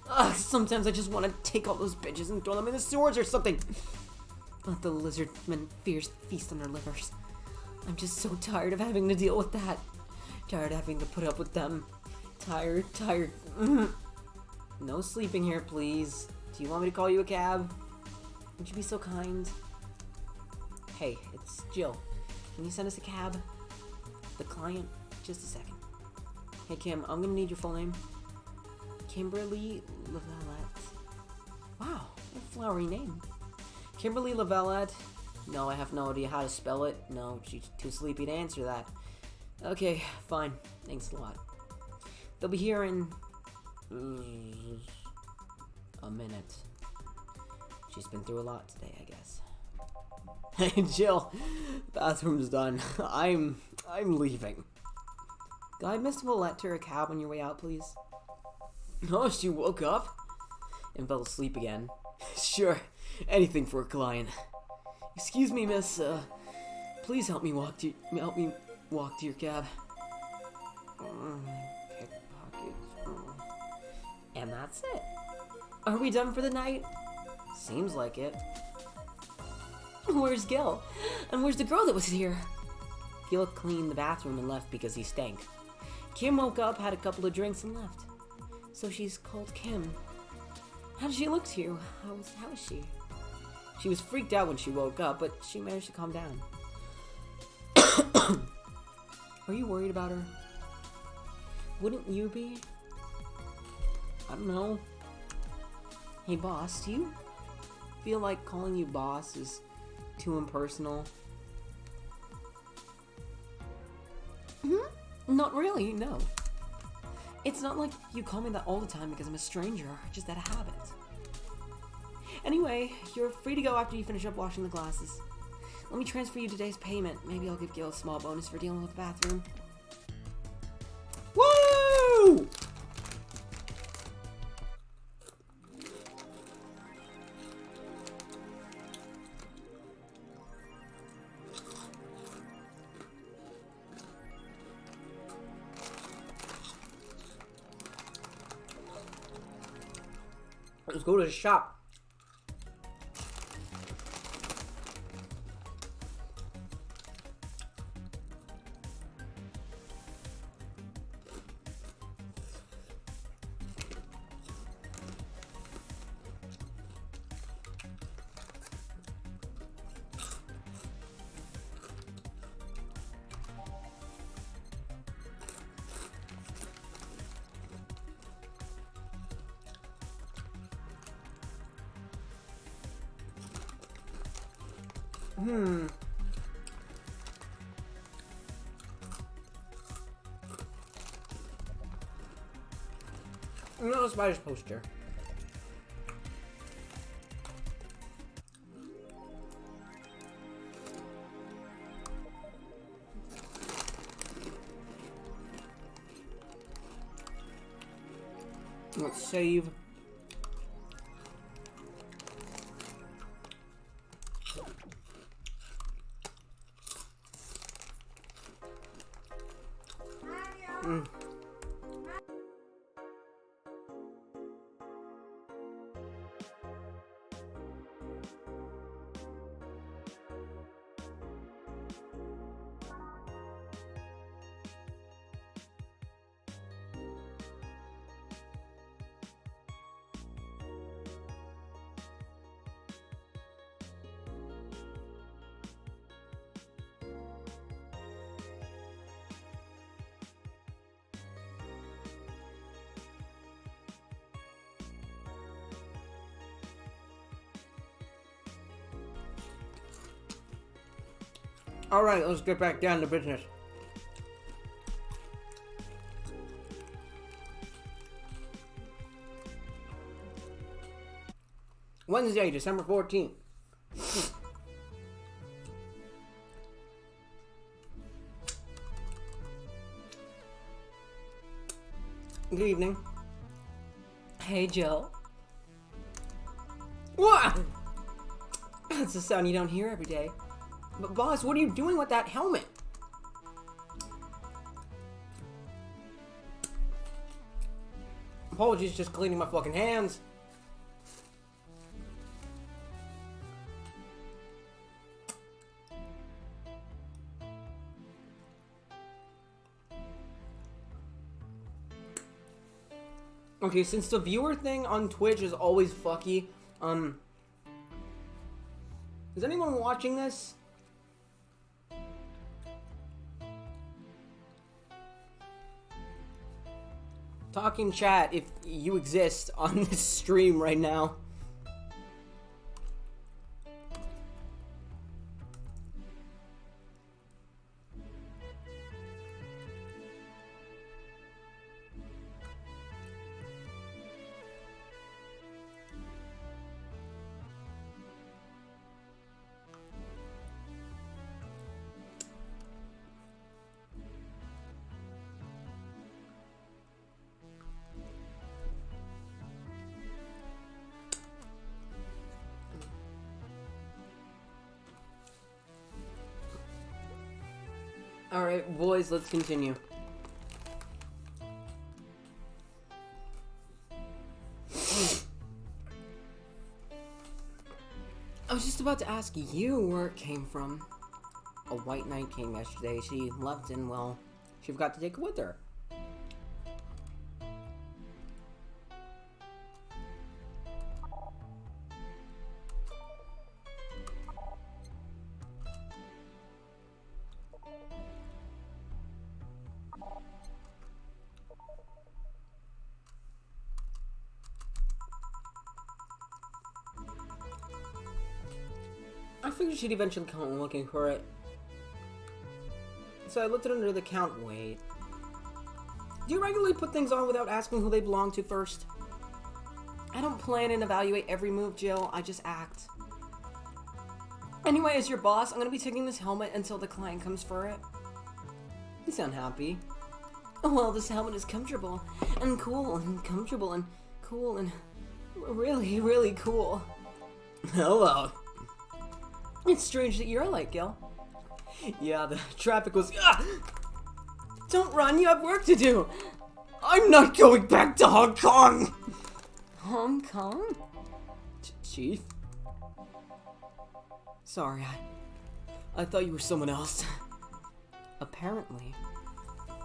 Ugh, sometimes I just want to take all those bitches and throw them in the sewers or something. Let the lizard men feast on their livers. I'm just so tired of having to deal with that. Tired of having to put up with them. Tired. No sleeping here, please. Do you want me to call you a cab? Would you be so kind? Hey, it's Jill. Can you send us a cab? The client? Just a second. Hey Kim, I'm gonna need your full name. Kimberly Lavalette. Wow, what a flowery name. Kimberly Lavalette. No, I have no idea how to spell it. No, she's too sleepy to answer that. Okay, fine. Thanks a lot. They'll be here in... a minute. She's been through a lot today, I guess. Hey, Jill. Bathroom's done. I'm leaving. Guy, Miss Willette her a cab on your way out, please? Oh, she woke up? And fell asleep again. Sure. Anything for a client. Excuse me, miss. Please help me walk to your cab. Pickpockets. And that's it. Are we done for the night? Seems like it. Where's Gil? And where's the girl that was here? Gil cleaned the bathroom and left because he stank. Kim woke up, had a couple of drinks, and left. So she's called Kim. How does she look to you? How is she? She was freaked out when she woke up, but she managed to calm down. Are you worried about her? Wouldn't you be? I don't know. Hey boss, do you feel like calling you boss is too impersonal? Not really, no. It's not like you call me that all the time because I'm a stranger, just out of habit. Anyway, you're free to go after you finish up washing the glasses. Let me transfer you today's payment. Maybe I'll give Gil a small bonus for dealing with the bathroom. Woo! Let's go to the shop. No Spider's poster. Let's save. Alright, let's get back down to business. Wednesday, December 14th. Good evening. Hey, Jill. What? That's a sound you don't hear every day. But boss, what are you doing with that helmet? Apologies, just cleaning my fucking hands. Okay, since the viewer thing on Twitch is always fucky, is anyone watching this? Talking chat if you exist on this stream right now. Alright, boys, let's continue. I was just about to ask you where it came from. A white knight came yesterday. She left and, well, she forgot to take it with her. I figured she'd eventually come looking for it. So I looked it under the count. Wait. Do you regularly put things on without asking who they belong to first? I don't plan and evaluate every move, Jill. I just act. Anyway, as your boss, I'm gonna be taking this helmet until the client comes for it. You sound happy. Well, this helmet is comfortable and cool and comfortable and cool and really, really cool. Hello. It's strange that you're late, Gil. Yeah, the traffic was... Don't run, you have work to do. I'm not going back to Hong Kong. Hong Kong? Chief? Sorry, I thought you were someone else. Apparently.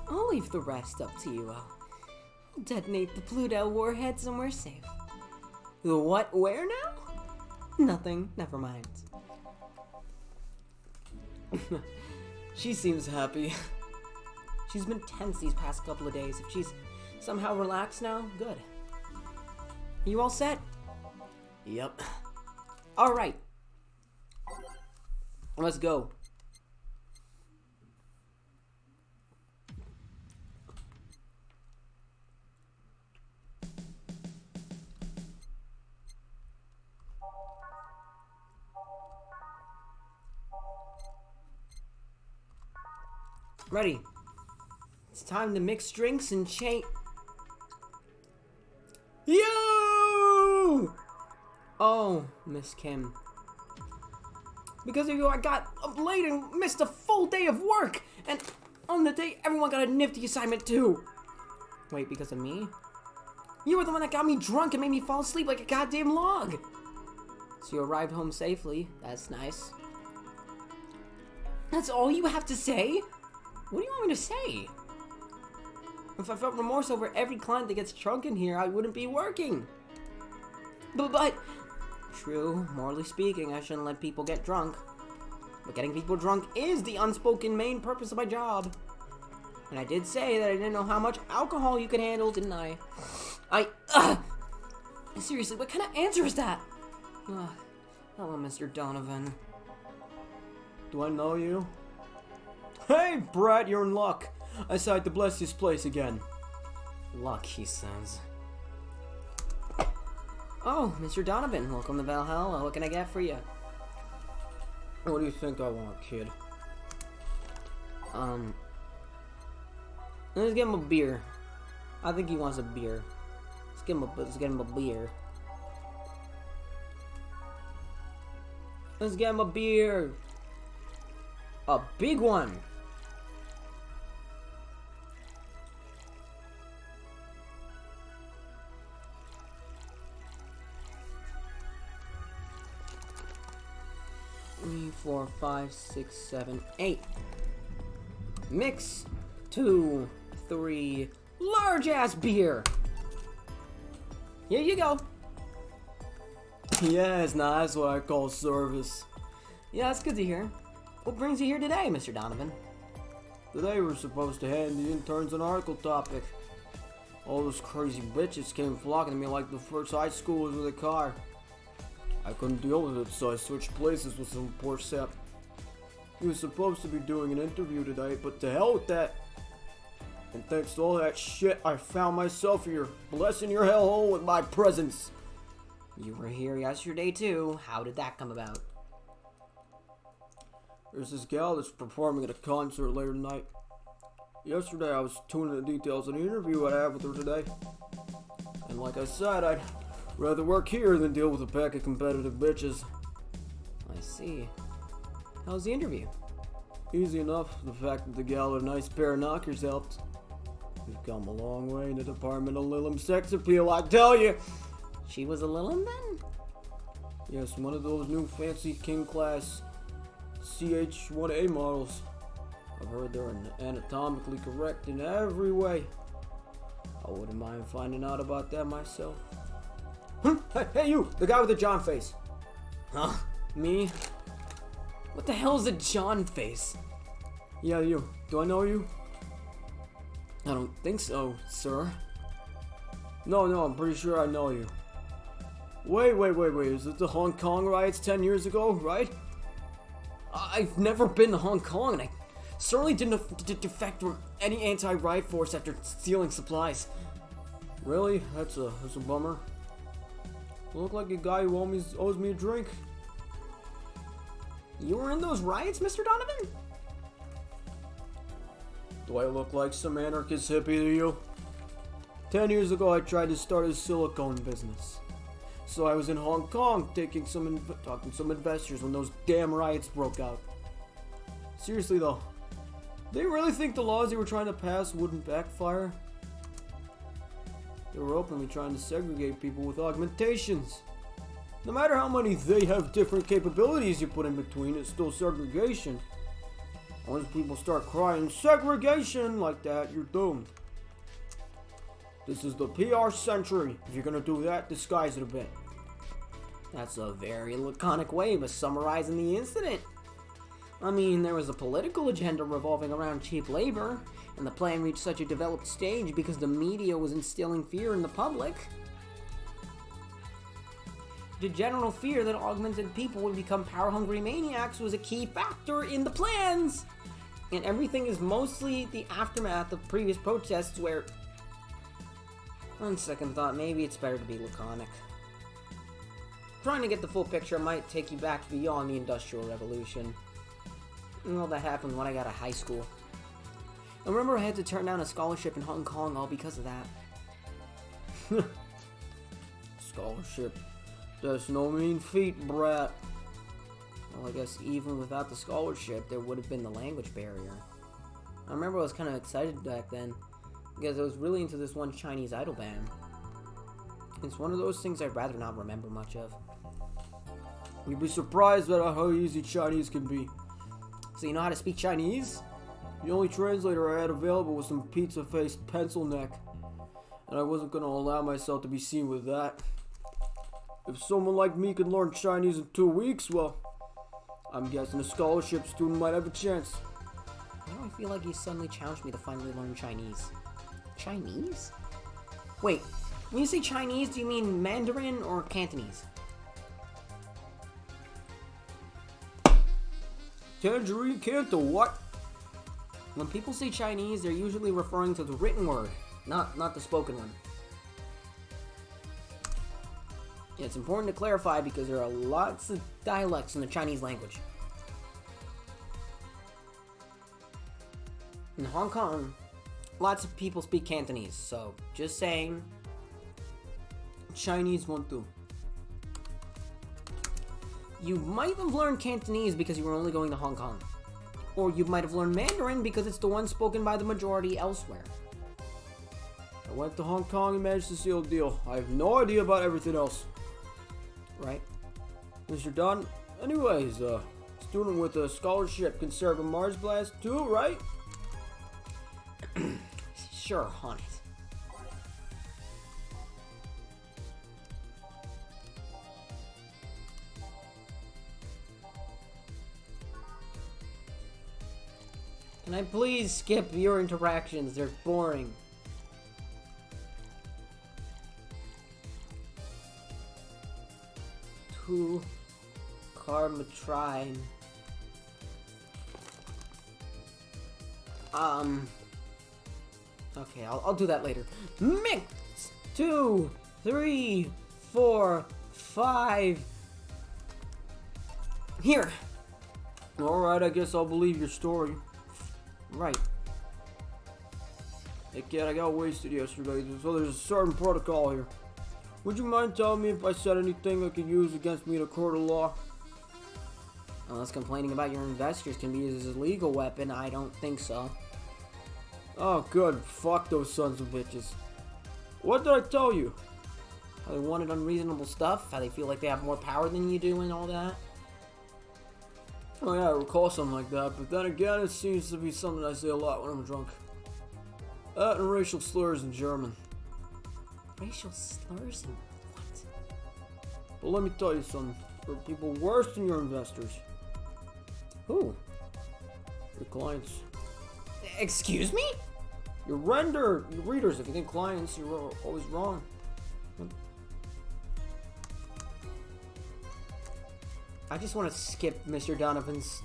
I'll leave the rest up to you. I'll detonate the Pluto warhead somewhere safe. The what? Where now? Nothing. Never mind. She seems happy. She's been tense these past couple of days. If she's somehow relaxed now, good. You all set? Yep. Alright. Let's go. Ready. It's time to mix drinks and change. Yo! Oh, Miss Kim. Because of you, I got up late and missed a full day of work. And on the day, everyone got a nifty assignment too. Wait, because of me? You were the one that got me drunk and made me fall asleep like a goddamn log. So you arrived home safely. That's nice. That's all you have to say? What do you want me to say? If I felt remorse over every client that gets drunk in here, I wouldn't be working. But true, morally speaking, I shouldn't let people get drunk. But getting people drunk is the unspoken main purpose of my job. And I did say that I didn't know how much alcohol you could handle, didn't I? Seriously, what kind of answer is that? Hello, Mr. Donovan. Do I know you? Hey, Brad, you're in luck. I decided to bless this place again. Luck, he says. Oh, Mr. Donovan, welcome to Valhalla. What can I get for you? What do you think I want, kid? Let's get him a beer. I think he wants a beer. Let's get him a beer. Let's get him a beer. A big one. Three, 4, 5, 6, 7, 8. Mix 2, 3, large ass beer. Here you go. Yes, now that's what I call service. Yeah, that's good to hear. What brings you here today, Mr. Donovan? Today we're supposed to hand the interns an article topic. All those crazy bitches came flocking to me like the first high school was with a car. I couldn't deal with it, so I switched places with some poor sap. He was supposed to be doing an interview today, but to hell with that. And thanks to all that shit, I found myself here, blessing your hellhole with my presence. You were here yesterday too. How did that come about? There's this gal that's performing at a concert later tonight. Yesterday I was tuning the details of the interview I had with her today. And like I said, I'd rather work here than deal with a pack of competitive bitches. I see. How's the interview? Easy enough. The fact that the gal with a nice pair of knockers helped. We've come a long way in the department of Lilum sex appeal, I tell you! She was a Lilum then? Yes, one of those new fancy king class VA11-HA11-A models. I've heard they're anatomically correct in every way. I wouldn't mind finding out about that myself. Hey you! The guy with the John face! Huh? Me? What the hell is a John face? Yeah, you. Do I know you? I don't think so, sir. No, I'm pretty sure I know you. Wait. Is it the Hong Kong riots 10 years ago, right? I've never been to Hong Kong, and I certainly didn't defect from any anti-riot force after stealing supplies. Really? That's a bummer. You look like a guy who owes me a drink. You were in those riots, Mr. Donovan? Do I look like some anarchist hippie to you? 10 years ago, I tried to start a silicone business. So I was in Hong Kong talking to some investors when those damn riots broke out. Seriously though, they really think the laws they were trying to pass wouldn't backfire? They were openly trying to segregate people with augmentations. No matter how many they have different capabilities you put in between, it's still segregation. Once people start crying segregation like that, you're doomed. This is the PR century. If you're gonna do that, disguise it a bit. That's a very laconic way of summarizing the incident. I mean, there was a political agenda revolving around cheap labor, and the plan reached such a developed stage because the media was instilling fear in the public. The general fear that augmented people would become power-hungry maniacs was a key factor in the plans! And everything is mostly the aftermath of previous protests where... On second thought, maybe it's better to be laconic. Trying to get the full picture might take you back beyond the Industrial Revolution. Well, that happened when I got to high school. I remember I had to turn down a scholarship in Hong Kong all because of that. Scholarship. That's no mean feat, brat. Well, I guess even without the scholarship, there would have been the language barrier. I remember I was kind of excited back then, because I was really into this one Chinese idol band. It's one of those things I'd rather not remember much of. You'd be surprised at how easy Chinese can be. So you know how to speak Chinese? The only translator I had available was some pizza-faced pencil neck, and I wasn't going to allow myself to be seen with that. If someone like me could learn Chinese in 2 weeks, well, I'm guessing a scholarship student might have a chance. Now I feel like you suddenly challenged me to finally learn Chinese. Chinese? Wait, when you say Chinese, do you mean Mandarin or Cantonese? Tangerine Canto, what? When people say Chinese, they're usually referring to the written word, not the spoken one. It's important to clarify because there are lots of dialects in the Chinese language. In Hong Kong, lots of people speak Cantonese, so just saying. Chinese one too. You might have learned Cantonese because you were only going to Hong Kong. Or you might have learned Mandarin because it's the one spoken by the majority elsewhere. I went to Hong Kong and managed to seal the deal. I have no idea about everything else. Right? Mr. Dunn, anyways, student with a scholarship can serve a Mars blast too, right? Sure, on it. Can I please skip your interactions? They're boring. Two Carmatrine. Okay, I'll do that later. Mix 2, 3, 4, 5. Here. Alright, I guess I'll believe your story. Right. Hey kid, I got wasted yesterday, so there's a certain protocol here. Would you mind telling me if I said anything that could use against me in a court of law? Unless complaining about your investors can be used as a legal weapon, I don't think so. Oh good, fuck those sons of bitches. What did I tell you? How they wanted unreasonable stuff, how they feel like they have more power than you do and all that. Oh yeah, I recall something like that, but then again, it seems to be something I say a lot when I'm drunk. That and racial slurs in German. Racial slurs and what? But let me tell you something. There are people worse than your investors. Who? Your clients. Excuse me? Your readers. If you think clients, you're always wrong. I just want to skip Mr. Donovan's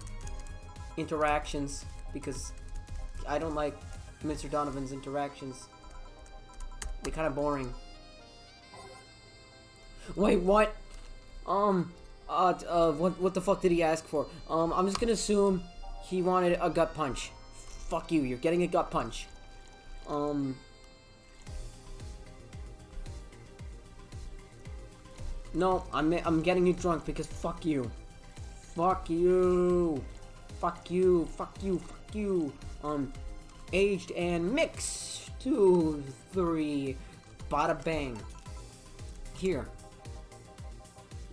interactions because I don't like Mr. Donovan's interactions. They're kind of boring. Wait, what? What the fuck did he ask for? I'm just gonna assume he wanted a gut punch. Fuck you, you're getting a gut punch. No, I'm getting you drunk because fuck you. Fuck you. Fuck you. Fuck you. Fuck you. Aged and mix. 2, 3. Bada bang. Here.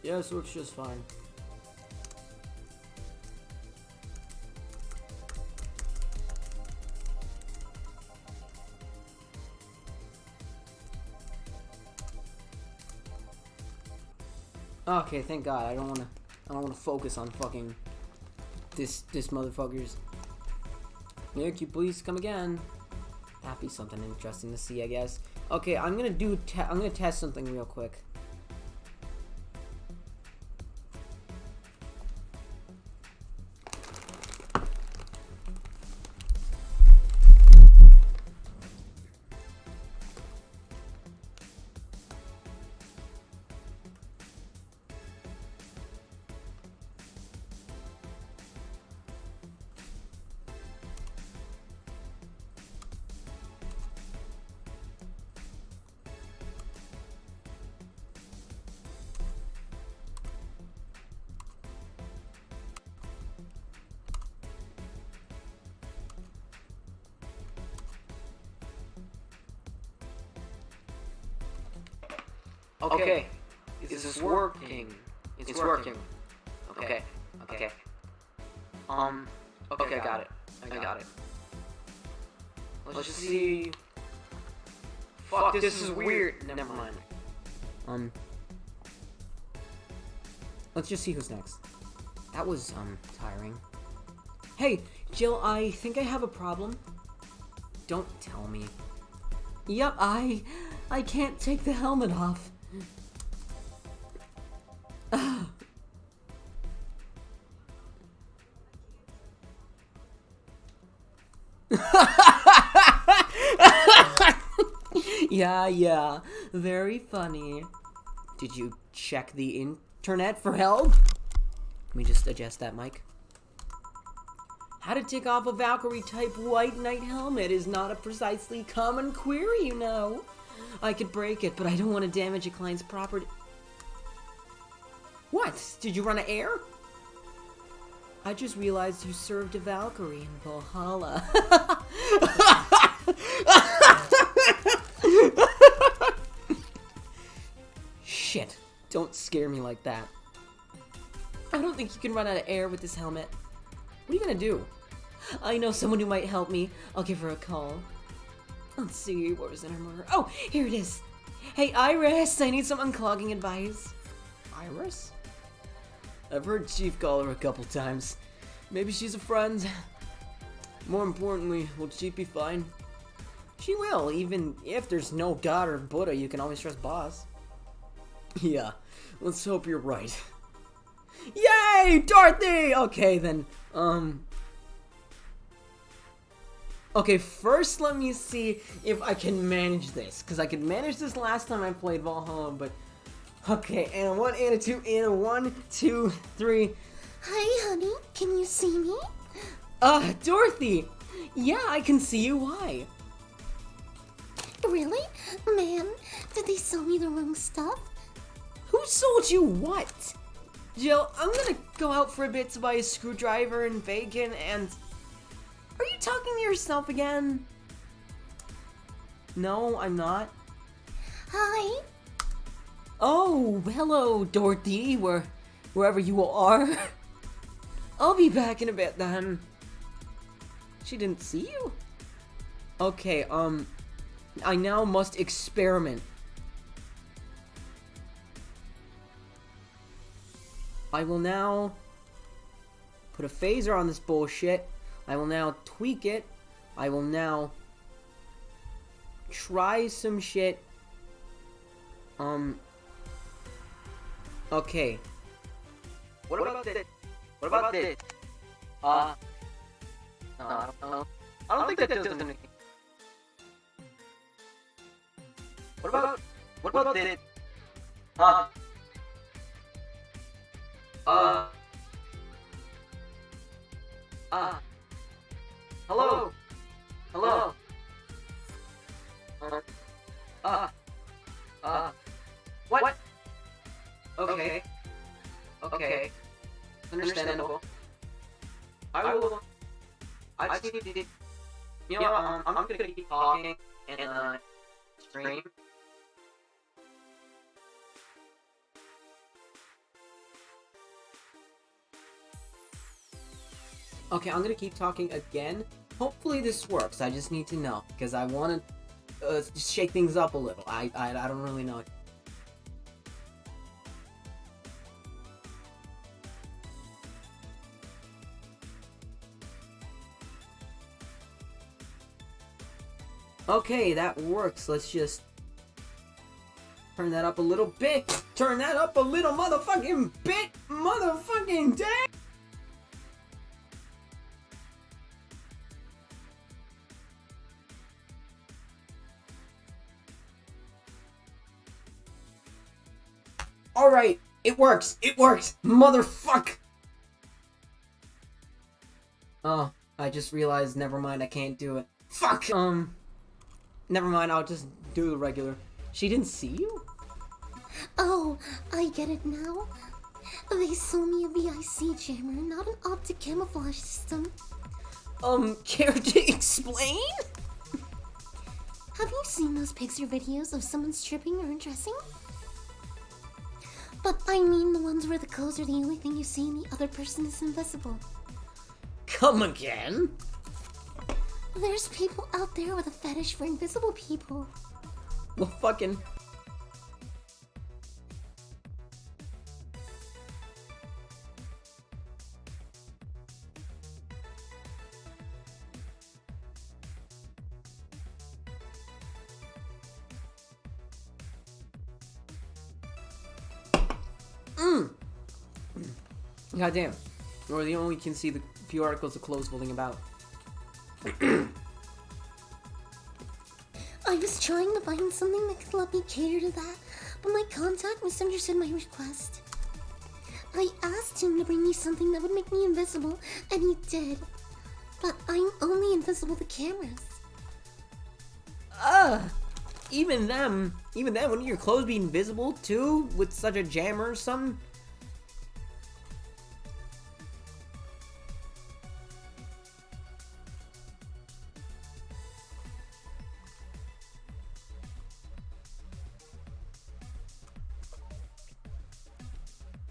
Yeah, this works just fine. Okay, thank God. I don't wanna focus on fucking this motherfuckers. Nick, you please come again. That'd be something interesting to see, I guess. Okay, I'm gonna test something real quick. Okay, is this working? It's working. Okay. Okay, I got it. I got it. Let's just see. Fuck, this is weird. Never mind. Let's just see who's next. That was, tiring. Hey, Jill, I think I have a problem. Don't tell me. Yep, I can't take the helmet off. Yeah, very funny. Did you check the internet for help? Let me just adjust that mic. How to take off a Valkyrie-type white knight helmet is not a precisely common query, you know. I could break it, but I don't want to damage a client's property. What? Did you run out of air? I just realized you served a Valkyrie in Valhalla. Shit, don't scare me like that. I don't think you can run out of air with this helmet. What are you gonna do? I know someone who might help me. I'll give her a call. Let's see, what was in her motor? Oh, here it is. Hey, Iris, I need some unclogging advice. Iris? I've heard Chief call her a couple times. Maybe she's a friend. More importantly, will Chief be fine? She will, even if there's no God or Buddha, you can always trust Boss. Yeah, let's hope you're right. Yay, Dorothy! Okay, then, okay, first let me see if I can manage this, because I could manage this last time I played Valhalla, but... Okay, and a 1, and a 2, and a 1, 2, 3... Hi, honey. Can you see me? Dorothy! Yeah, I can see you. Why? Really? Man, did they sell me the wrong stuff? Who sold you what? Jill, I'm gonna go out for a bit to buy a screwdriver and bacon and... Are you talking to yourself again? No, I'm not. Hi. Oh, hello, Dorothy, wherever you are. I'll be back in a bit then. She didn't see you? Okay, I now must experiment. I will now put a phaser on this bullshit. I will now tweak it. I will now try some shit. Okay. What about this? What about this? No, I don't know. I don't think that does anything. What about this? Hello? Hello? What? Okay. Okay. Understandable. I will... I just need to... You know what, I'm gonna keep talking and, stream. Okay, I'm gonna keep talking again. Hopefully this works. I just need to know because I want to just shake things up a little. I don't really know. Okay, that works. Let's just turn that up a little bit. Turn that up a little motherfucking bit. Motherfucking dang. Alright, it works. It works. Motherfuck. Oh, I just realized, never mind, I can't do it. Fuck! Never mind, I'll just do the regular. She didn't see you? Oh, I get it now. They sold me a VIC jammer, not an optic camouflage system. Care to explain? Have you seen those picture videos of someone stripping or undressing? But I mean the ones where the clothes are the only thing you see and the other person is invisible. Come again? There's people out there with a fetish for invisible people. Well, fucking... Goddamn. Or the only can see the few articles of clothes floating about. I was trying to find something that could let me cater to that, but my contact misunderstood my request. I asked him to bring me something that would make me invisible, and he did. But I'm only invisible to cameras. Even then, wouldn't your clothes be invisible too, with such a jammer or something?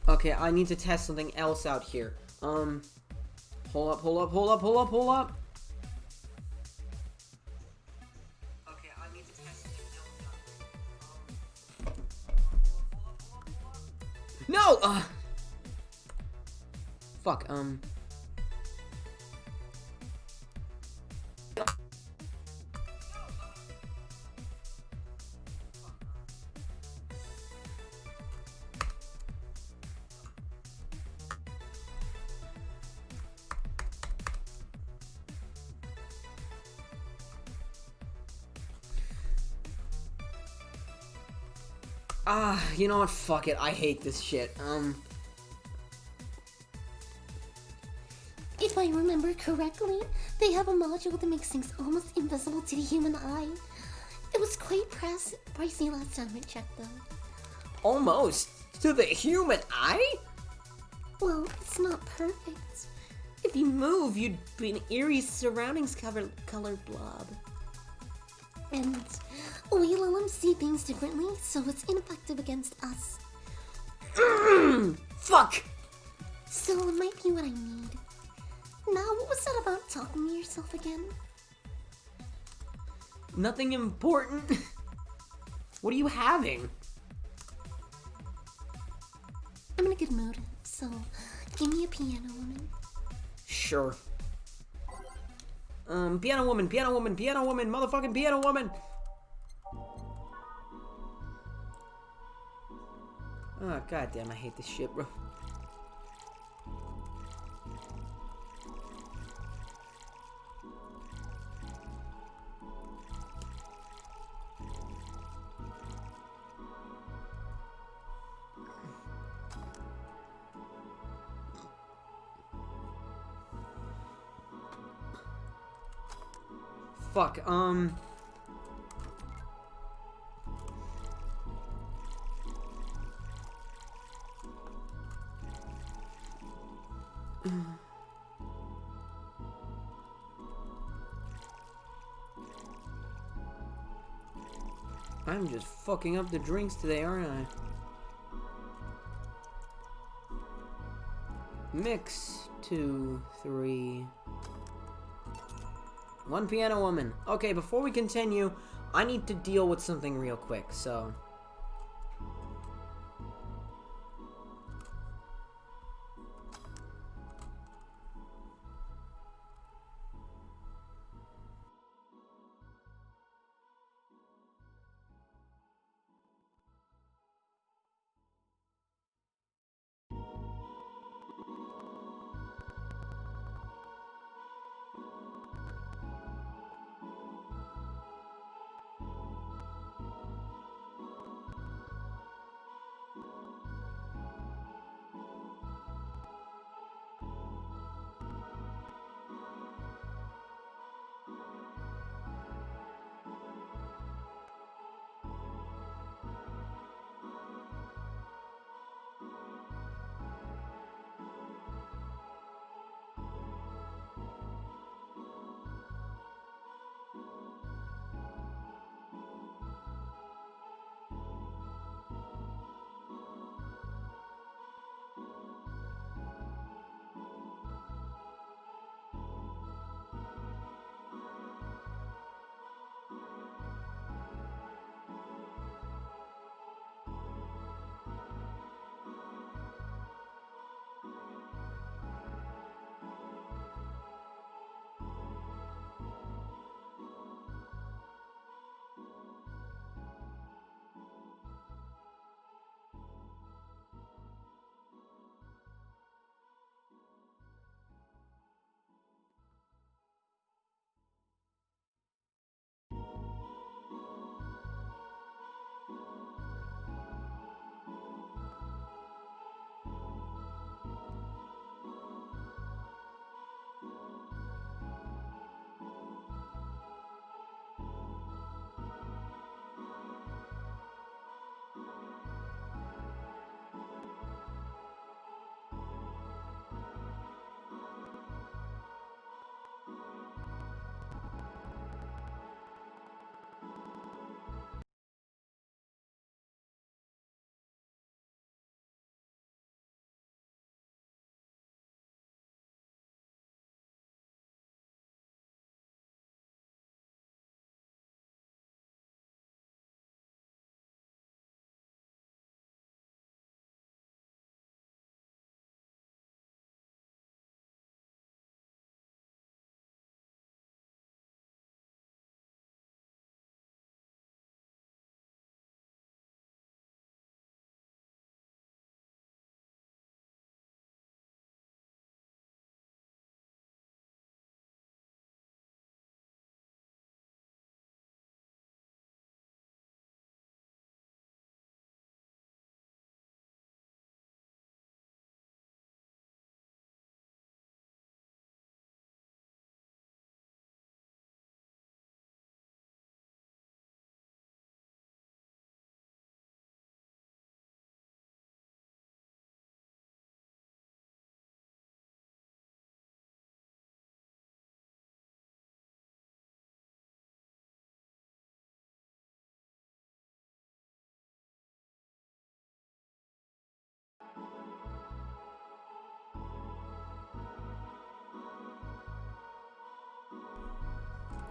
Okay, I need to test something else out here. Hold up. Okay, I need to test something else out here. No! Fuck, you know what? Fuck it. I hate this shit. If I remember correctly, they have a module that makes things almost invisible to the human eye. It was quite pricey last time I checked though. Almost. To the human eye? Well, it's not perfect. If you move, you'd be an eerie surroundings colored blob. And we let them see things differently, so it's ineffective against us. Fuck! So it might be what I need. Now, what was that about talking to yourself again? Nothing important? What are you having? I'm in a good mood, so give me a piano woman. Sure. Piano woman, motherfucking piano woman! Oh, goddamn, I hate this shit, bro. Fuck, I'm just fucking up the drinks today, aren't I? Mix 2, 3. One piano woman. Okay, before we continue, I need to deal with something real quick, so.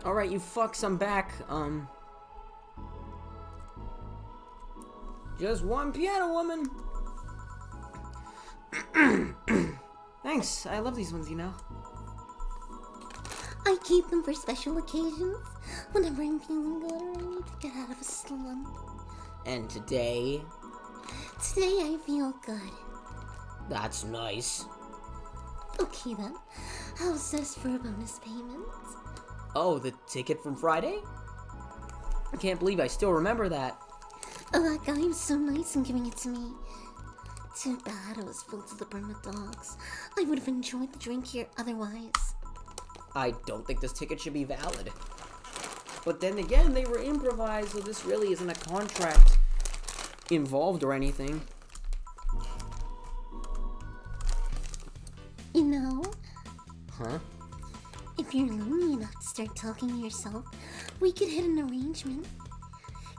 Alright, you fucks, I'm back. Just one piano woman. Thanks, I love these ones, you know. I keep them for special occasions, whenever I'm feeling good or I need to get out of a slump. And today? Today I feel good. That's nice. Okay then, how's this for a bonus payment? Oh, the ticket from Friday? I can't believe I still remember that. Oh, that guy was so nice in giving it to me. Too bad it was filled to the brim with dogs. I would have enjoyed the drink here otherwise. I don't think this ticket should be valid. But then again, they were improvised, so this really isn't a contract involved or anything. You know, Huh? if you're lonely enough to start talking to yourself, we could hit an arrangement.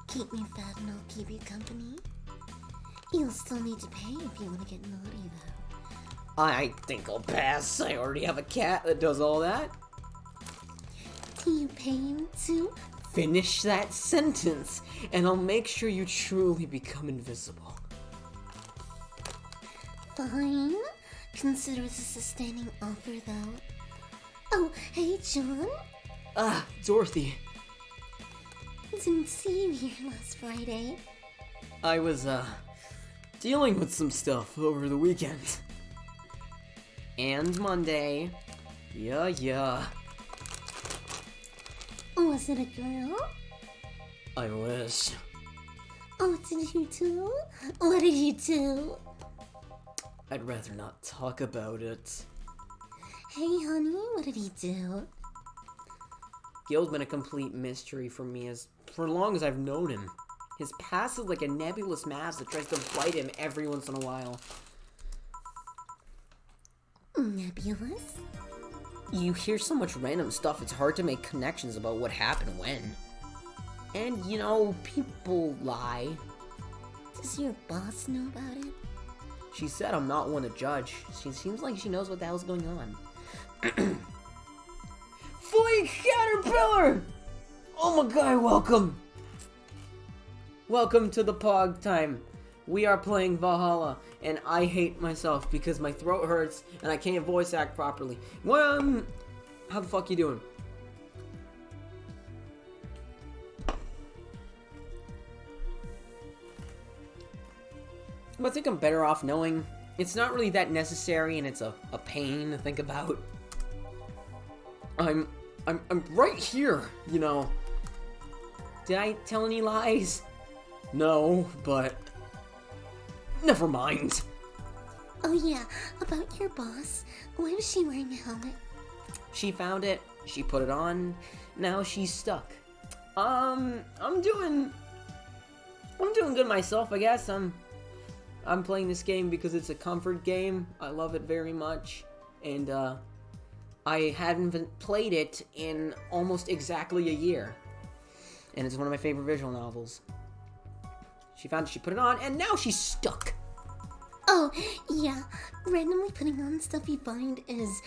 Keep me fed and I'll keep you company. You'll still need to pay if you want to get naughty, though. I think I'll pass. I already have a cat that does all that. Do you pay him to? Finish that sentence, and I'll make sure you truly become invisible. Fine. Consider this a standing offer, though. Oh, hey, John. Ah, Dorothy. Didn't see you here last Friday. I was, dealing with some stuff over the weekend. And Monday. Yeah. Was it a girl? I wish. Oh, did you do? What did you do? I'd rather not talk about it. Hey, honey, what did he do? Gil's been a complete mystery for me for as long as I've known him. His past is like a nebulous mass that tries to bite him every once in a while. Nebulous? You hear so much random stuff, it's hard to make connections about what happened when. And, you know, people lie. Does your boss know about it? She said I'm not one to judge. She seems like she knows what the hell's going on. Fleek Caterpillar! Oh my god, welcome! Welcome to the Pog time. We are playing Valhalla, and I hate myself because my throat hurts and I can't voice act properly. Well, how the fuck you doing? I think I'm better off knowing it's not really that necessary and it's a pain to think about. I'm right here, you know. Did I tell any lies? No, but never mind. Oh yeah, about your boss. Why was she wearing a helmet? She found it, she put it on, now she's stuck. I'm doing good myself, I guess. I'm playing this game because it's a comfort game. I love it very much, and I haven't played it in almost exactly a year. And it's one of my favorite visual novels. She found it, she put it on, and now she's stuck. Oh, yeah. Randomly putting on stuff you find is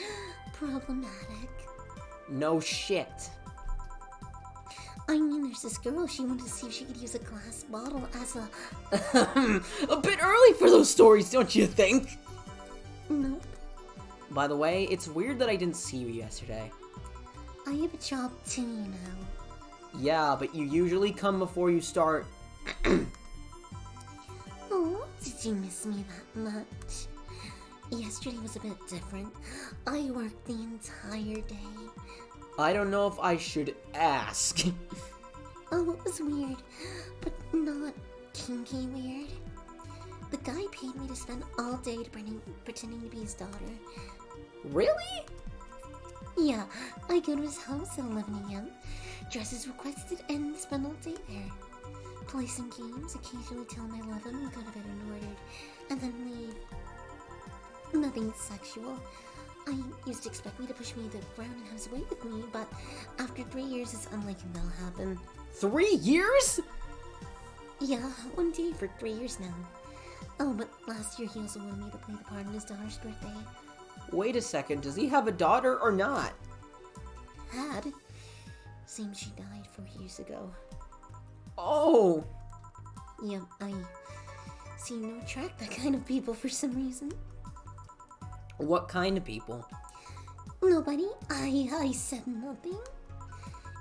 problematic. No shit. I mean, there's this girl, she wanted to see if she could use a glass bottle as a... A bit early for those stories, don't you think? Nope. By the way, it's weird that I didn't see you yesterday. I have a job too, you know. Yeah, but you usually come before you start. Oh, did you miss me that much? Yesterday was a bit different. I worked the entire day. I don't know if I should ask. Oh, it was weird, but not kinky weird. The guy paid me to spend all day pretending to be his daughter. Really? Yeah, I go to his house at 11 a.m., dress as requested, and spend all day there. Play some games, occasionally tell him I love him, go to bed unordered, and then leave. Nothing sexual. I used to expect me to push me to the ground and have his way with me, but after 3 years, it's unlikely that'll happen. 3 years? Yeah, one day for 3 years now. Oh, but last year he also wanted me to play the part on his daughter's birthday. Wait a second, does he have a daughter or not? Had. Seems she died 4 years ago. Oh! Yeah, I seem to attract that kind of people for some reason. What kind of people? Nobody. I said nothing.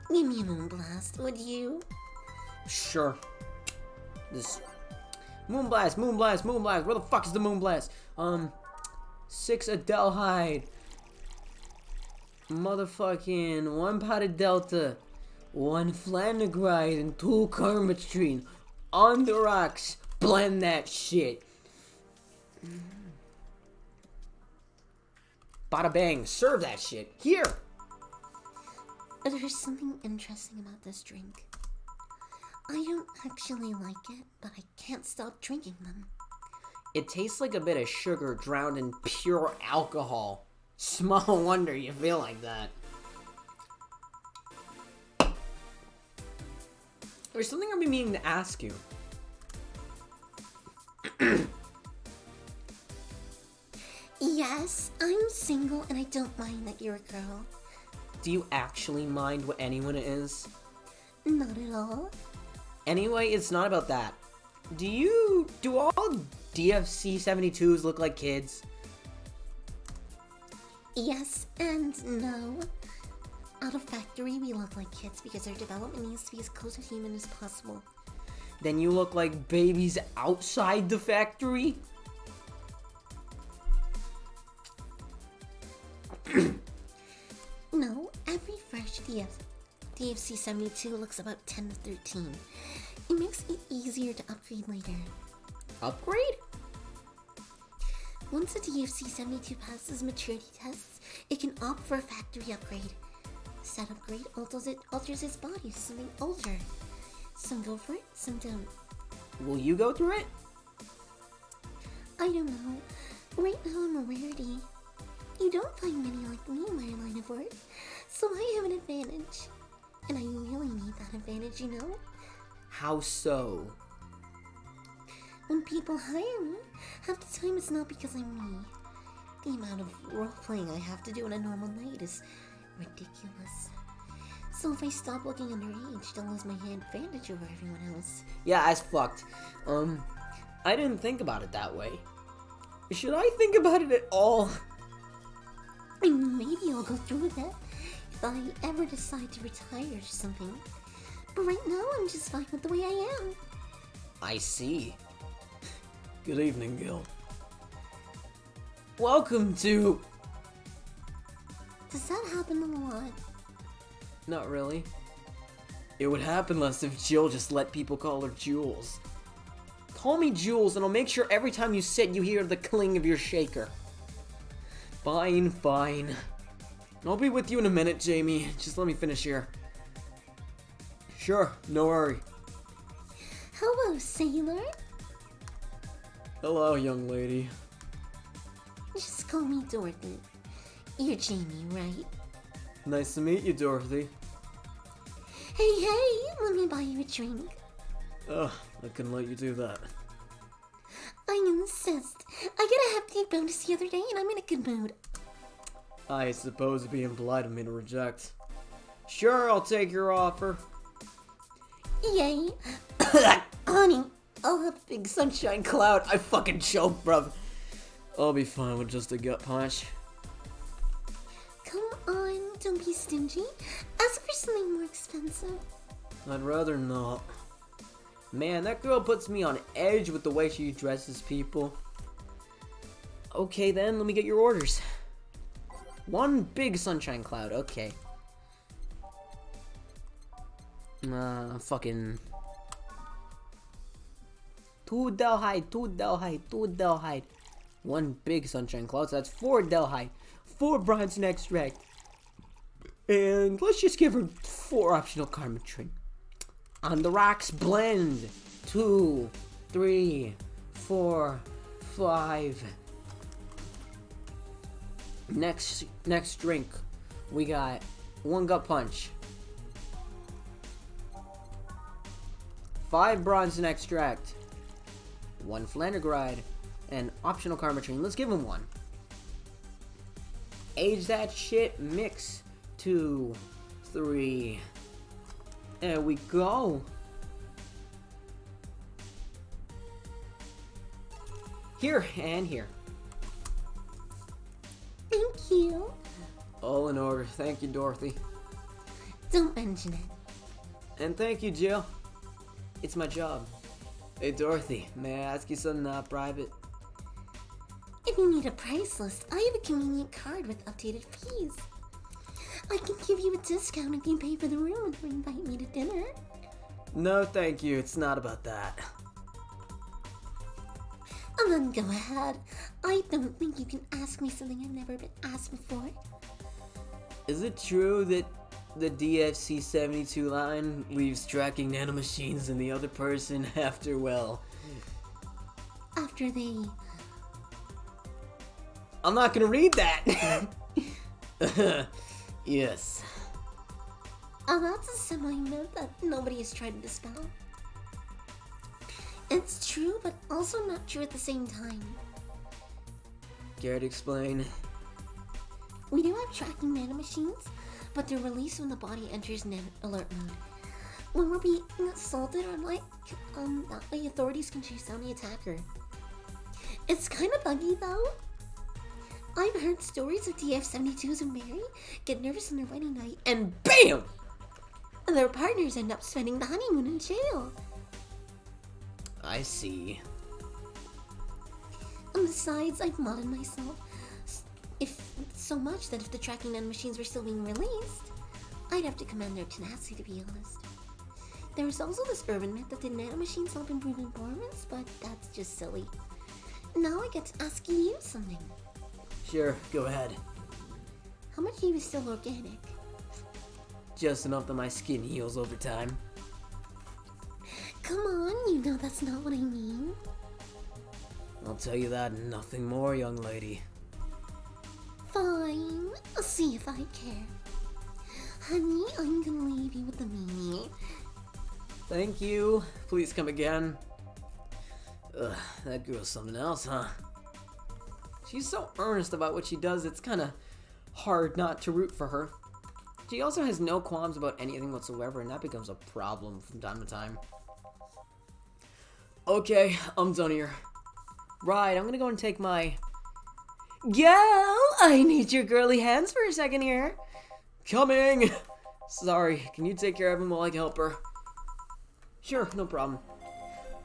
Give me a moonblast, would you? Sure. This moonblast. Where the fuck is the moonblast? 6 Adelhyde. Motherfucking 1 potted delta, 1 flanegride, and 2 carmetrine. On the rocks. Blend that shit. Bada bang. Serve that shit. Here. There's something interesting about this drink. I don't actually like it, but I can't stop drinking them. It tastes like a bit of sugar drowned in pure alcohol. Small wonder you feel like that. There's something I've been meaning to ask you. Yes, I'm single and I don't mind that you're a girl. Do you actually mind what anyone is? Not at all. Anyway, it's not about that. Do all DFC 72s look like kids? Yes and no. Out of factory, we look like kids because our development needs to be as close to human as possible. Then you look like babies outside the factory? No, every fresh DFC 72 looks about 10 to 13. It makes it easier to upgrade later. Upgrade? Once a DFC 72 passes maturity tests, it can opt for a factory upgrade. Said upgrade alters its body to something older. Some go for it, some don't. Will you go through it? I don't know. Right now I'm a rarity. You don't find many like me in my line of work, so I have an advantage. And I really need that advantage, you know? How so? When people hire me, half the time it's not because I'm me. The amount of role-playing I have to do on a normal night is ridiculous. So if I stop looking underage, they'll lose my advantage over everyone else. Yeah, as fucked. I didn't think about it that way. Should I think about it at all? And maybe I'll go through with it if I ever decide to retire or something. But right now, I'm just fine with the way I am. I see. Good evening, Gil. Welcome to... Does that happen a lot? Not really. It would happen less if Jill just let people call her Jules. Call me Jules and I'll make sure every time you sit you hear the cling of your shaker. Fine, fine. I'll be with you in a minute, Jamie. Just let me finish here. Sure, no worry. Hello, sailor. Hello, young lady. Just call me Dorothy. You're Jamie, right? Nice to meet you, Dorothy. Hey, let me buy you a drink. Ugh, I couldn't let you do that. I insist. I got a hefty bonus the other day and I'm in a good mood. I suppose it'd be impolite of me to reject. Sure, I'll take your offer. Yay. Honey, I'll have a big sunshine cloud. I fucking choked, bruv. I'll be fine with just a gut punch. Come on, don't be stingy. Ask for something more expensive. I'd rather not. Man, that girl puts me on edge with the way she dresses people. Okay then, let me get your orders. One big sunshine cloud, okay. Fucking... Two Delhide. One big sunshine cloud, so that's 4 Delhide. 4 Bronze extract. And let's just give her 4 optional karma train. On the rocks blend. 2, 3, 4, 5. Next drink, we got 1 gut punch, 5 bronze extract, 1 Flandergride, and optional karma train. Let's give him 1. Age that shit. Mix. 2, 3. There we go. Here and here. Thank you. All in order. Thank you, Dorothy. Don't mention it. And thank you, Jill. It's my job. Hey, Dorothy, may I ask you something private? If you need a price list, I have a convenient card with updated fees. I can give you a discount if you pay for the room or invite me to dinner. No, thank you. It's not about that. And then go ahead. I don't think you can ask me something I've never been asked before. Is it true that the DFC 72 line leaves tracking nanomachines in the other person after, well... After they... I'm not gonna read that! Yes. Oh, that's a semi-myth that nobody has tried to dispel. It's true, but also not true at the same time. Care to explain? We do have tracking nanomachines, but they're released when the body enters alert mode. When we're being assaulted or that way authorities can chase down the attacker. It's kind of buggy though. I've heard stories of TF-72s and Mary get nervous on their wedding night and BAM! Their partners end up spending the honeymoon in jail. I see. And besides, I've modded myself so much that if the tracking nanomachines were still being released, I'd have to commend their tenacity, to be honest. There is also this urban myth that the nanomachines help improve performance, but that's just silly. Now I get to ask you something. Sure, go ahead. How much of you is still organic? Just enough that my skin heals over time. Come on, you know that's not what I mean. I'll tell you that and nothing more, young lady. Fine, I'll see if I care. Honey, I'm gonna leave you with the meanie. Thank you. Please come again. Ugh, that girl's something else, huh? She's so earnest about what she does, it's kinda hard not to root for her. She also has no qualms about anything whatsoever, and that becomes a problem from time to time. Okay, I'm done here. Right, I'm gonna go and take my... Gal, I need your girly hands for a second here. Coming! Sorry, can you take care of him while I help her? Sure, no problem.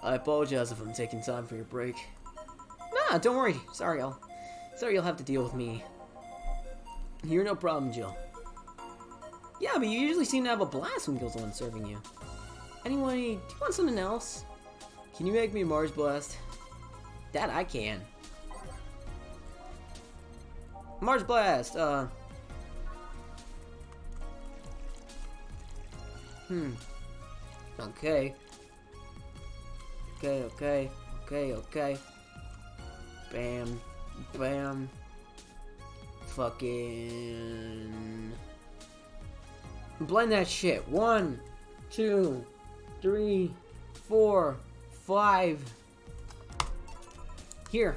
I apologize if I'm taking time for your break. Nah, don't worry. Sorry you'll have to deal with me. You're no problem, Jill. Yeah, but you usually seem to have a blast when Gil's the one serving you. Anyway, do you want something else? Can you make me Mars Blast? That I can. Mars Blast, Okay. Okay. Bam. Bam. Fucking... Blend that shit. 1, 2, 3, 4, 5. Here.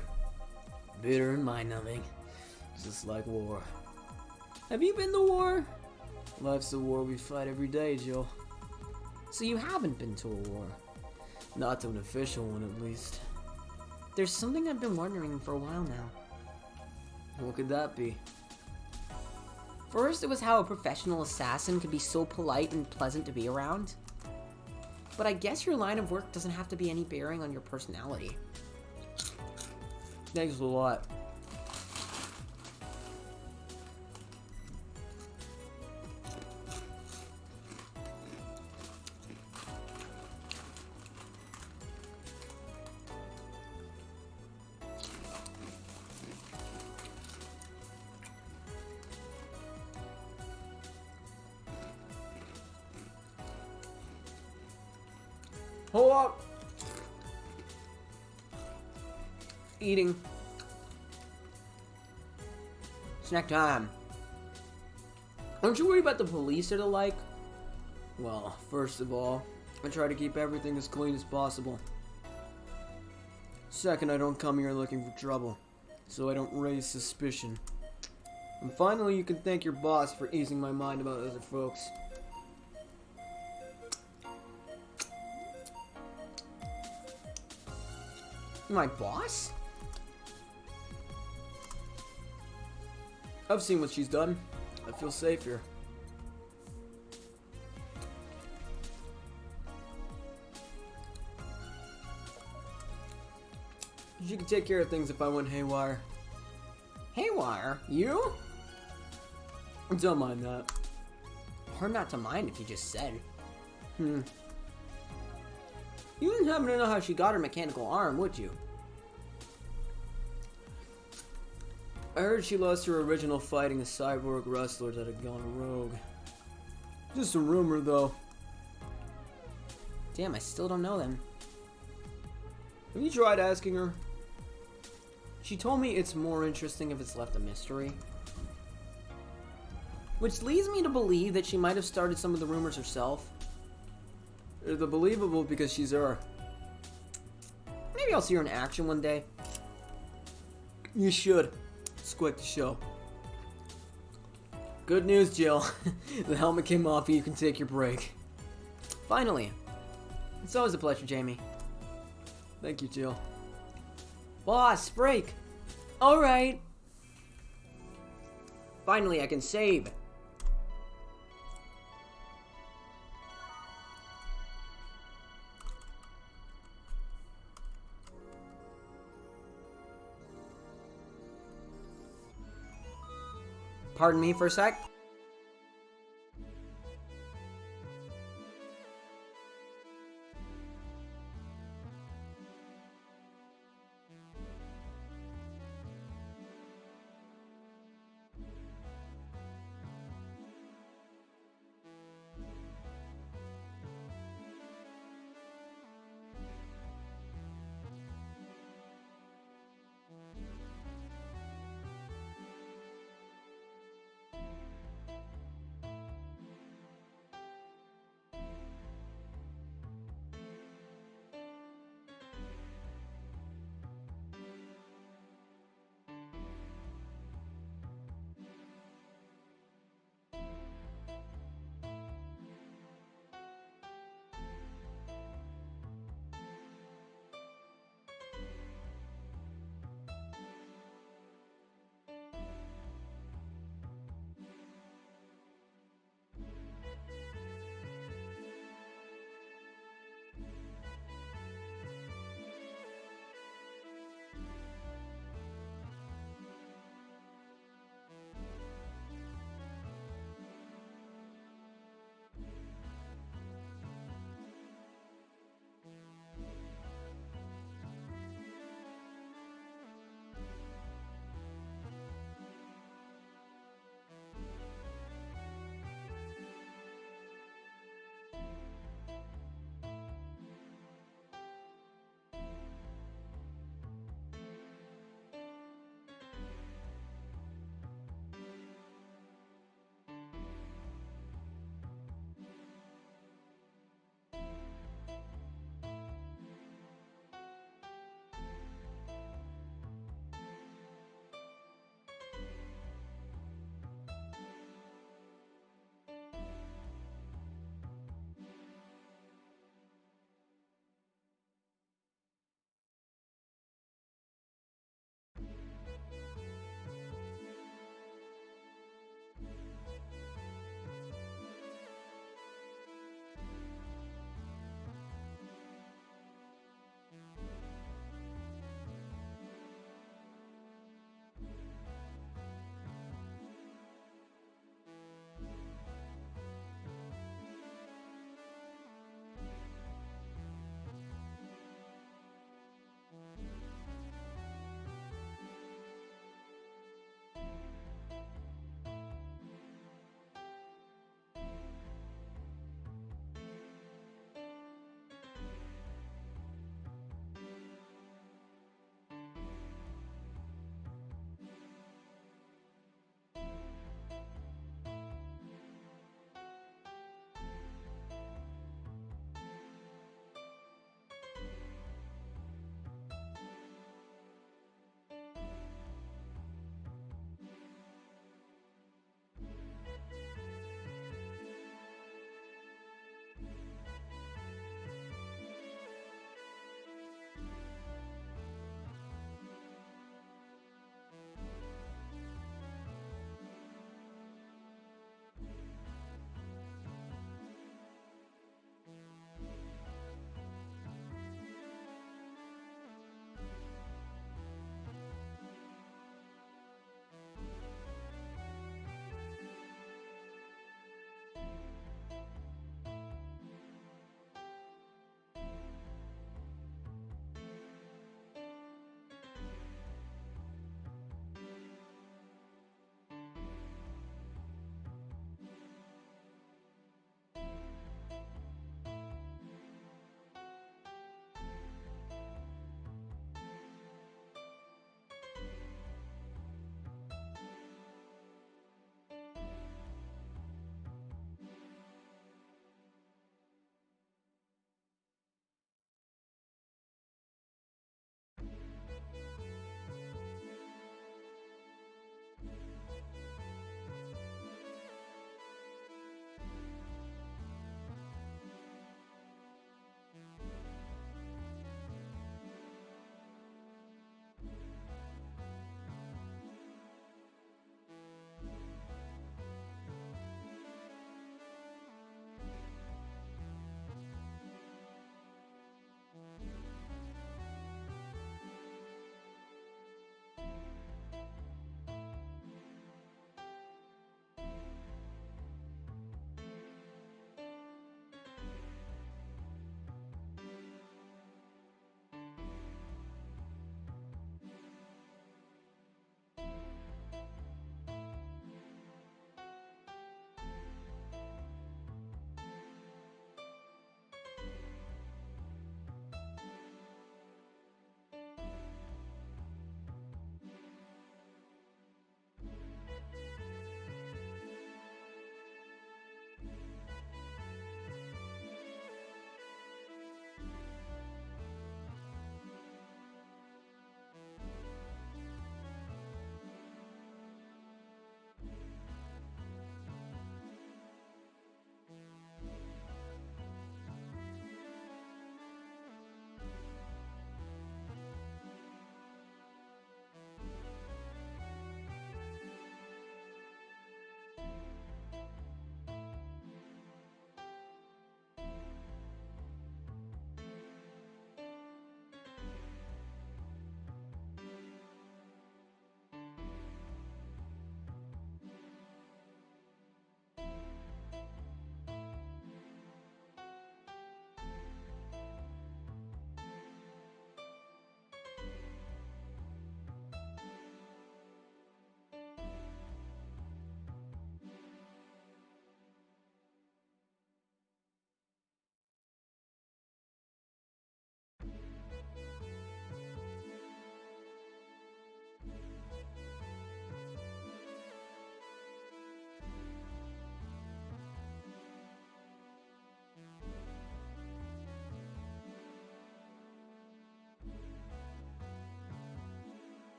Bitter and mind-numbing. Just like war. Have you been to war? Life's a war we fight every day, Jill. So you haven't been to a war. Not to an official one, at least. There's something I've been wondering for a while now. What could that be? First, it was how a professional assassin could be so polite and pleasant to be around. But I guess your line of work doesn't have to be any bearing on your personality. Thanks a lot. Hold up! Eating. Snack time. Aren't you worried about the police or the like? Well, first of all, I try to keep everything as clean as possible. Second, I don't come here looking for trouble, so I don't raise suspicion. And finally, you can thank your boss for easing my mind about other folks. My boss? I've seen what she's done. I feel safe here. She could take care of things if I went haywire. Haywire? You? Don't mind that. Hard not to mind if you just said. You wouldn't happen to know how she got her mechanical arm, would you? I heard she lost her original fighting a cyborg wrestler that had gone rogue. Just a rumor, though. Damn, I still don't know then. Have you tried asking her? She told me it's more interesting if it's left a mystery. Which leads me to believe that she might have started some of the rumors herself. They're believable because she's her. Maybe I'll see her in action one day. You should. Let's quit the show. Good news, Jill. The helmet came off and you can take your break. Finally. It's always a pleasure, Jamie. Thank you, Jill. Boss, break. Alright. Finally, I can save. Pardon me for a sec.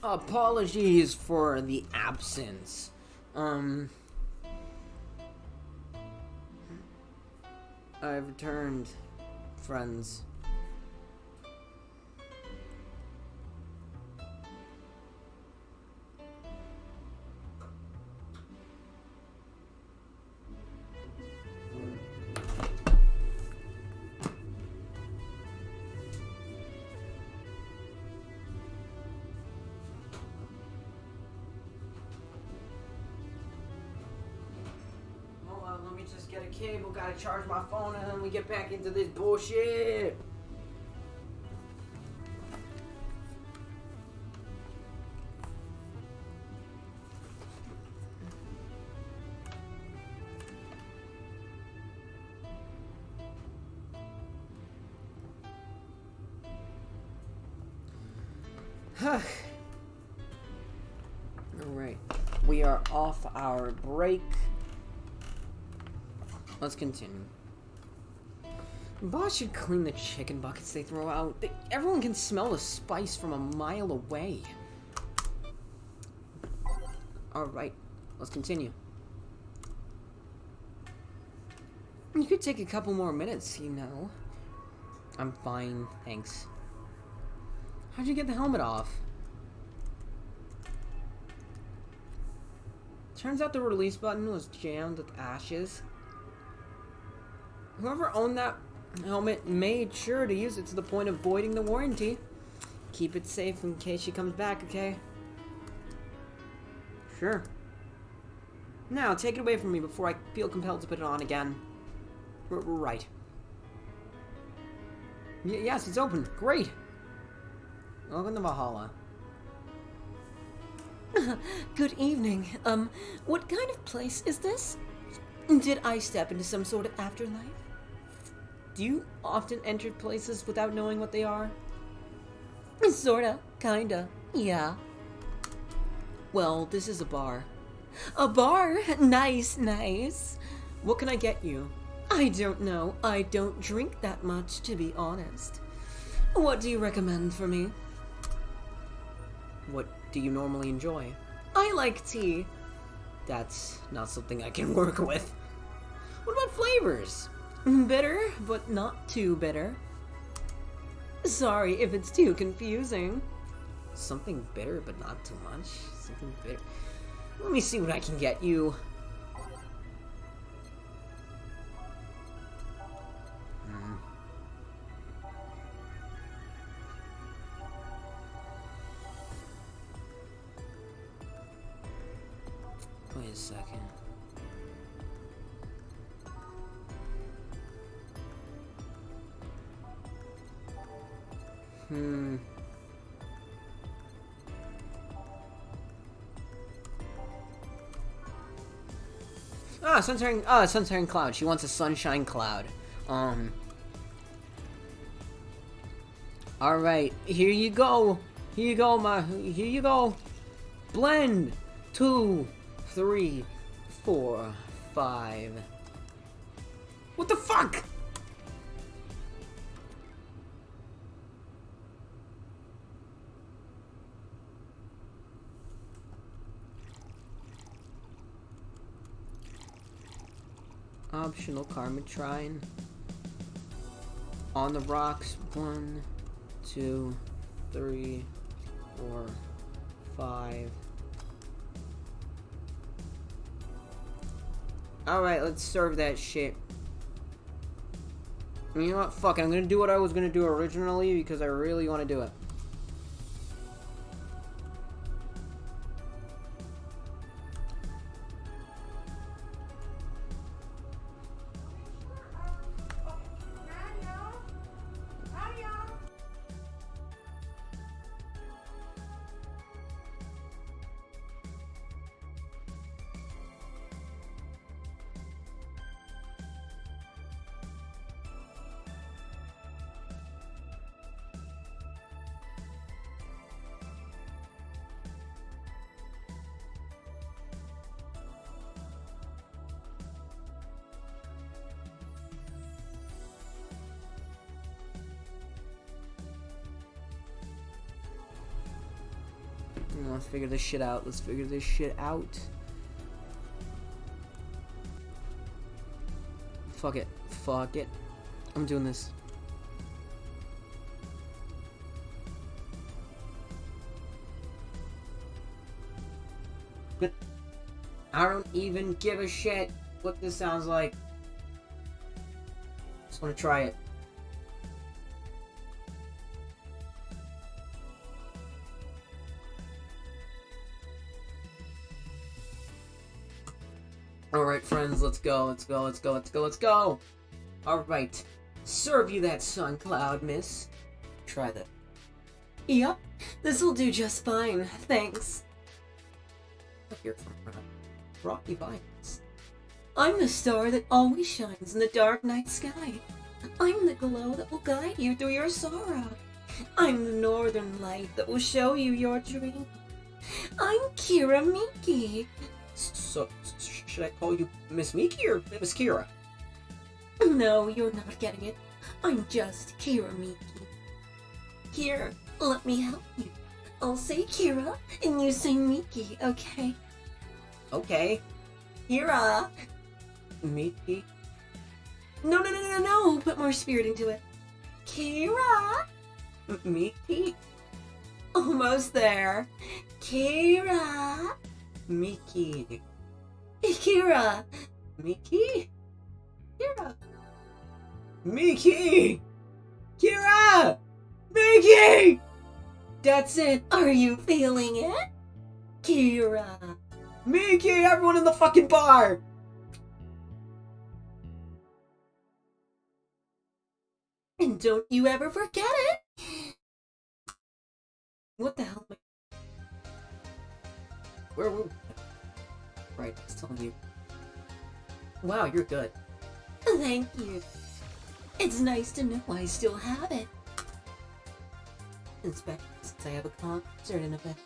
Apologies for the absence. I've returned, friends. Let me just get a cable, gotta charge my phone, and then we get back into this bullshit. Alright, we are off our break. Let's continue. Boss should clean the chicken buckets they throw out. Everyone can smell the spice from a mile away. Alright, let's continue. You could take a couple more minutes, you know. I'm fine, thanks. How'd you get the helmet off? Turns out the release button was jammed with ashes. Whoever owned that helmet made sure to use it to the point of voiding the warranty. Keep it safe in case she comes back, okay? Sure. Now, take it away from me before I feel compelled to put it on again. Right. Yes, it's open. Great. Welcome to Valhalla. Good evening. What kind of place is this? Did I step into some sort of afterlife? Do you often enter places without knowing what they are? Sorta. Kinda. Yeah. Well, this is a bar. A bar? Nice, nice. What can I get you? I don't know. I don't drink that much, to be honest. What do you recommend for me? What do you normally enjoy? I like tea. That's not something I can work with. What about flavors? Bitter, but not too bitter. Sorry if it's too confusing. Something bitter, but not too much? Something bitter. Let me see what I can get you. Wait a second. Sunshine Cloud. She wants a Sunshine Cloud. Alright, here you go. Here you go. Blend. 2, 3, 4, 5. What the fuck? Optional Karmatrine. On the rocks. 1, 2, 3, 4, 5. Alright, let's serve that shit. You know what? Fuck it. I'm gonna do what I was gonna do originally because I really want to do it. Let's figure this shit out. Let's figure this shit out. Fuck it. Fuck it. I'm doing this. I don't even give a shit what this sounds like. Just want to try it. Alright, friends, let's go, let's go, let's go, let's go, let's go! Alright. Serve you that sun cloud, miss. Try that. Yep, this'll do just fine, thanks. Here from Rocky Vines. I'm the star that always shines in the dark night sky. I'm the glow that will guide you through your sorrow. I'm the northern light that will show you your dream. I'm Kira Miki. So, should I call you Miss Miki or Miss Kira? No, you're not getting it. I'm just Kira Miki. Here, let me help you. I'll say Kira, and you say Miki, okay? Okay. Kira! Miki? No, put more spirit into it. Kira! Miki? Almost there. Kira! Miki. Kira! Miki? Kira! Miki! Kira! Miki! That's it! Are you feeling it? Kira! Miki! Everyone in the fucking bar! And don't you ever forget it! What the hell am I... Where were we? Right, I was telling you. Wow, you're good. Thank you. It's nice to know I still have it. Especially since I have a concert in a bit.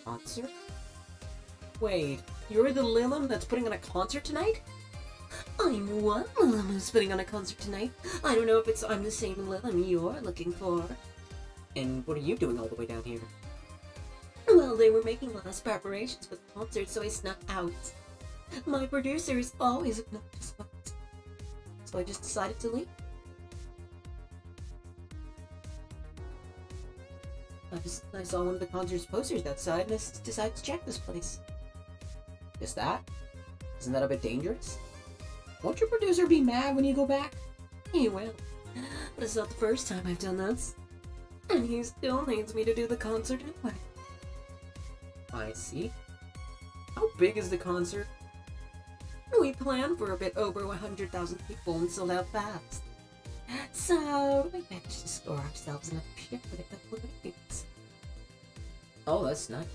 Concert? Wait, you're the Lilim that's putting on a concert tonight? I'm one Lilim who's putting on a concert tonight. I don't know if I'm the same Lilim you're looking for. And what are you doing all the way down here? Well, they were making last preparations for the concert, so I snuck out. My producer is always obnoxious, so I just decided to leave. I saw one of the concert's posters outside and I decided to check this place. Just that? Isn't that a bit dangerous? Won't your producer be mad when you go back? He will. But it's not the first time I've done this. And he still needs me to do the concert anyway. I see. How big is the concert? We planned for a bit over 100,000 people and sold out fast. So, we managed to score ourselves enough shit with a couple of weeks. Oh, that's nice.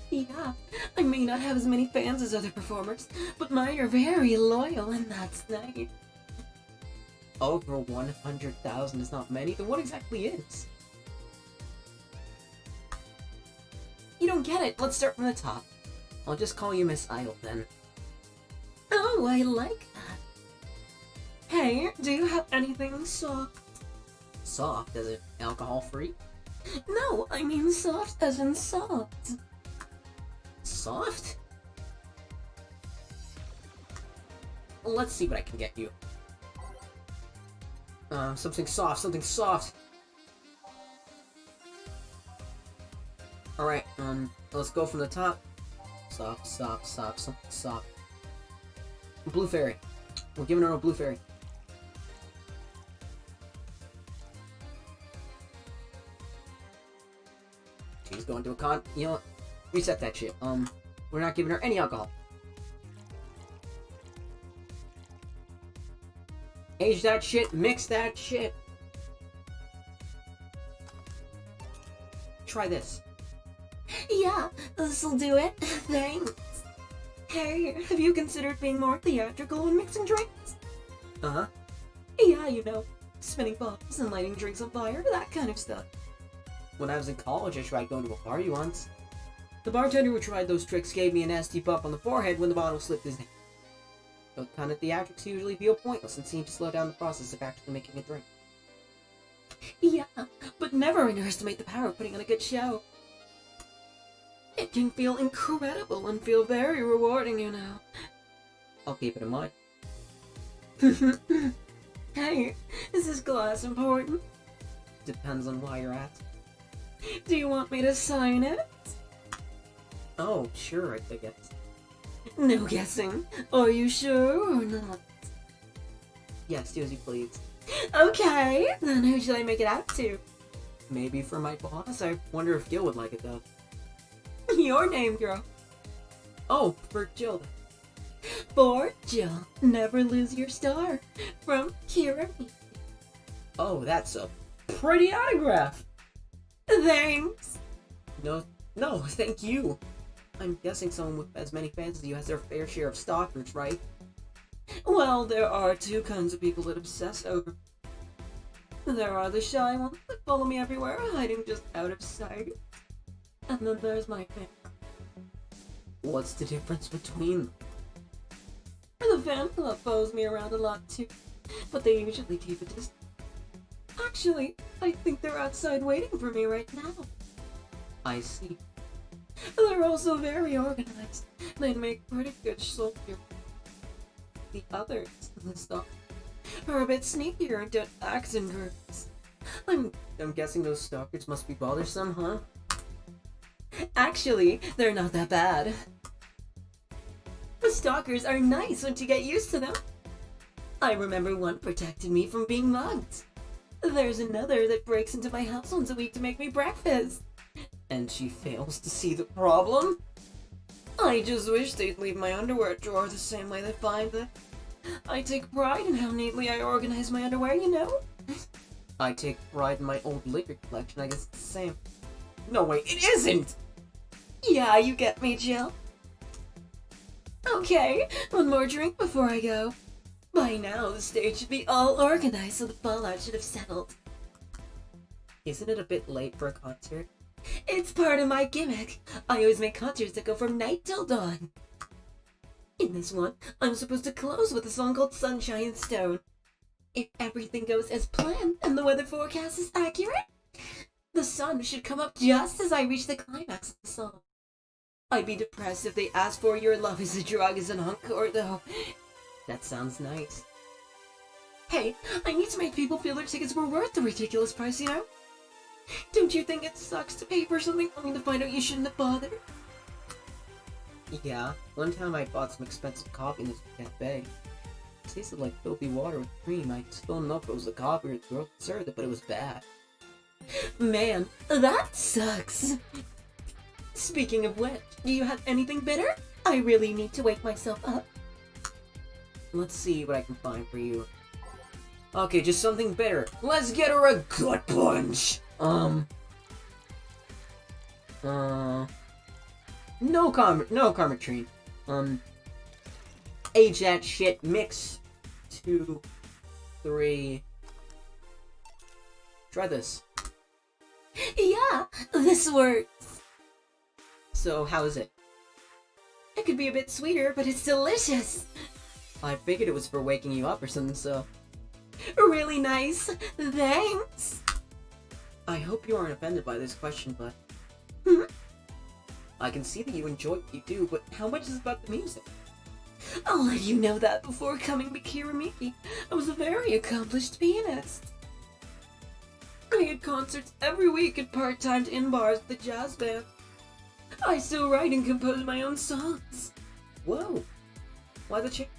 Yeah, I may not have as many fans as other performers, but mine are very loyal, and that's nice. Over 100,000 is not many, then what exactly is? You don't get it. Let's start from the top. I'll just call you Miss Idol then. Oh, I like that. Hey, do you have anything soft? Soft? Is it alcohol-free? No, I mean soft as in soft. Soft? Let's see what I can get you. Something soft, something soft. Alright, let's go from the top. Soft, something soft. Blue fairy. We're giving her a blue fairy. She's going to a con. You know what? Reset that shit. We're not giving her any alcohol. Age that shit, mix that shit. Try this. Yeah, this'll do it. Thanks. Hey, have you considered being more theatrical when mixing drinks? Uh-huh. Yeah, you know, spinning bottles and lighting drinks on fire, that kind of stuff. When I was in college, I tried going to a party once. The bartender who tried those tricks gave me a nasty bump on the forehead when the bottle slipped his hand. Those kind of theatrics usually feel pointless and seem to slow down the process of actually making a drink. Yeah, but never underestimate the power of putting on a good show. It can feel incredible and feel very rewarding, you know. I'll keep it in mind. Hey, is this glass important? Depends on why you're asking. Do you want me to sign it? Oh, sure, I guess. No guessing. Are you sure or not? Yes, do as you please. Okay, then who should I make it out to? Maybe for my boss? I wonder if Gil would like it, though. Your name, girl. Oh, for Jill. For Jill. Never lose your star. From Kira. Oh, that's a pretty autograph! Thanks. No, thank you. I'm guessing someone with as many fans as you has their fair share of stalkers, right? Well, there are two kinds of people that obsess over. There are the shy ones that follow me everywhere, hiding just out of sight. And then there's my fan. What's the difference between them? The fan club follows me around a lot too, but they usually keep a distance. Actually, I think they're outside waiting for me right now. I see. They're also very organized. They make pretty good soldiers. The others, the stuff, are a bit sneakier and don't act in groups. I'm guessing those stalkers must be bothersome, huh? Actually, they're not that bad. The stalkers are nice once you get used to them. I remember one protected me from being mugged. There's another that breaks into my house once a week to make me breakfast. And she fails to see the problem? I just wish they'd leave my underwear drawer the same way they find it. I take pride in how neatly I organize my underwear, you know? I take pride in my old liquor collection. I guess it's the same. No, wait, it isn't! Yeah, you get me, Jill. Okay, one more drink before I go. By now, the stage should be all organized, so the fallout should have settled. Isn't it a bit late for a concert? It's part of my gimmick. I always make concerts that go from night till dawn. In this one, I'm supposed to close with a song called Sunshine and Stone. If everything goes as planned and the weather forecast is accurate, the sun should come up just as I reach the climax of the song. I'd be depressed if they asked for your love is a drug as an encore, though. That sounds nice. Hey, I need to make people feel their tickets were worth the ridiculous price, you know? Don't you think it sucks to pay for something only to find out you shouldn't have bothered? Yeah, one time I bought some expensive coffee in this cafe. It tasted like filthy water with cream. I still don't know if it was the coffee or the girl that served it, but it was bad. Man, that sucks. Speaking of which, do you have anything bitter? I really need to wake myself up. Let's see what I can find for you. Okay, just something bitter. Let's get her a gut punch! No Carmetrine. Age that shit, mix 2, 3. Try this. Yeah, this works. So, how is it? It could be a bit sweeter, but it's delicious. I figured it was for waking you up or something, so... Really nice. Thanks. I hope you aren't offended by this question, but... I can see that you enjoy what you do, but how much is about the music? I'll let you know that before coming to Kiramiki, I was a very accomplished pianist. I had concerts every week and part-timed in bars with the jazz band. I still write and compose my own songs. Whoa! Why the change?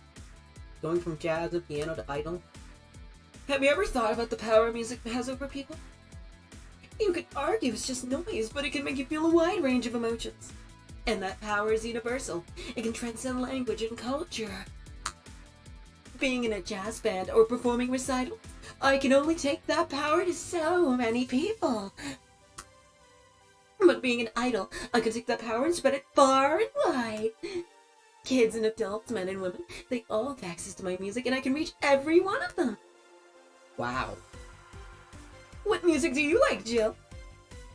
Going from jazz to piano to idol? Have you ever thought about the power music has over people? You could argue it's just noise, but it can make you feel a wide range of emotions. And that power is universal. It can transcend language and culture. Being in a jazz band or performing recitals, I can only take that power to so many people. But being an idol, I can take that power and spread it far and wide. Kids and adults, men and women, they all have access to my music and I can reach every one of them. Wow. What music do you like, Jill?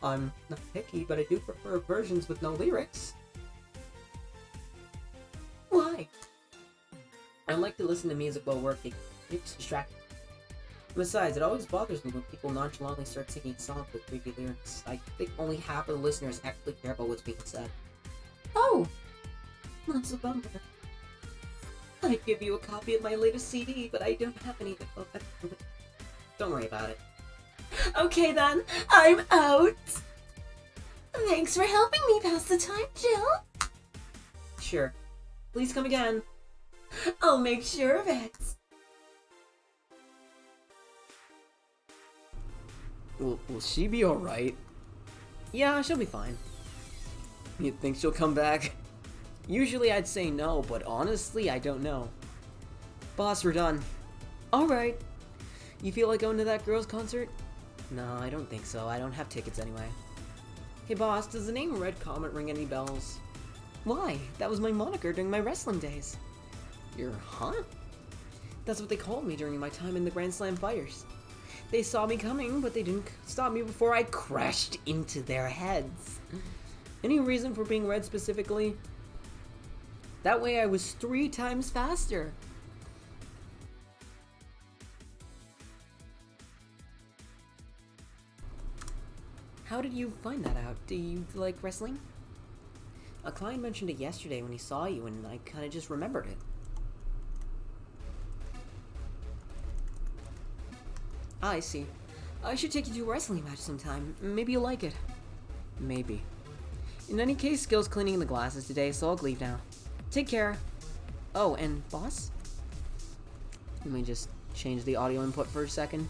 I'm not picky, but I do prefer versions with no lyrics. Why? I like to listen to music while working. It's distracting. Besides, it always bothers me when people nonchalantly start singing songs with creepy lyrics. I think only half of the listeners actually care about what's being said. Oh, that's a bummer. I'd give you a copy of my latest CD, but I don't have any. Oh, Don't worry about it. okay then, I'm out. Thanks for helping me pass the time, Jill. Sure. Please come again. I'll make sure of it. Will she be alright? Yeah, she'll be fine. You think she'll come back? Usually I'd say no, but honestly, I don't know. Boss, we're done. Alright. You feel like going to that girls' concert? No, I don't think so. I don't have tickets anyway. Hey boss, does the name Red Comet ring any bells? Why? That was my moniker during my wrestling days. Huh? That's what they called me during my time in the Grand Slam fighters. They saw me coming, but they didn't stop me before I crashed into their heads. Any reason for being red specifically? That way I was 3 times faster. How did you find that out? Do you like wrestling? A client mentioned it yesterday when he saw you, and I kinda just remembered it. I see. I should take you to a wrestling match sometime. Maybe you'll like it. Maybe. In any case, Skill's cleaning the glasses today, so I'll leave now. Take care. Oh, and boss? Let me just change the audio input for a second.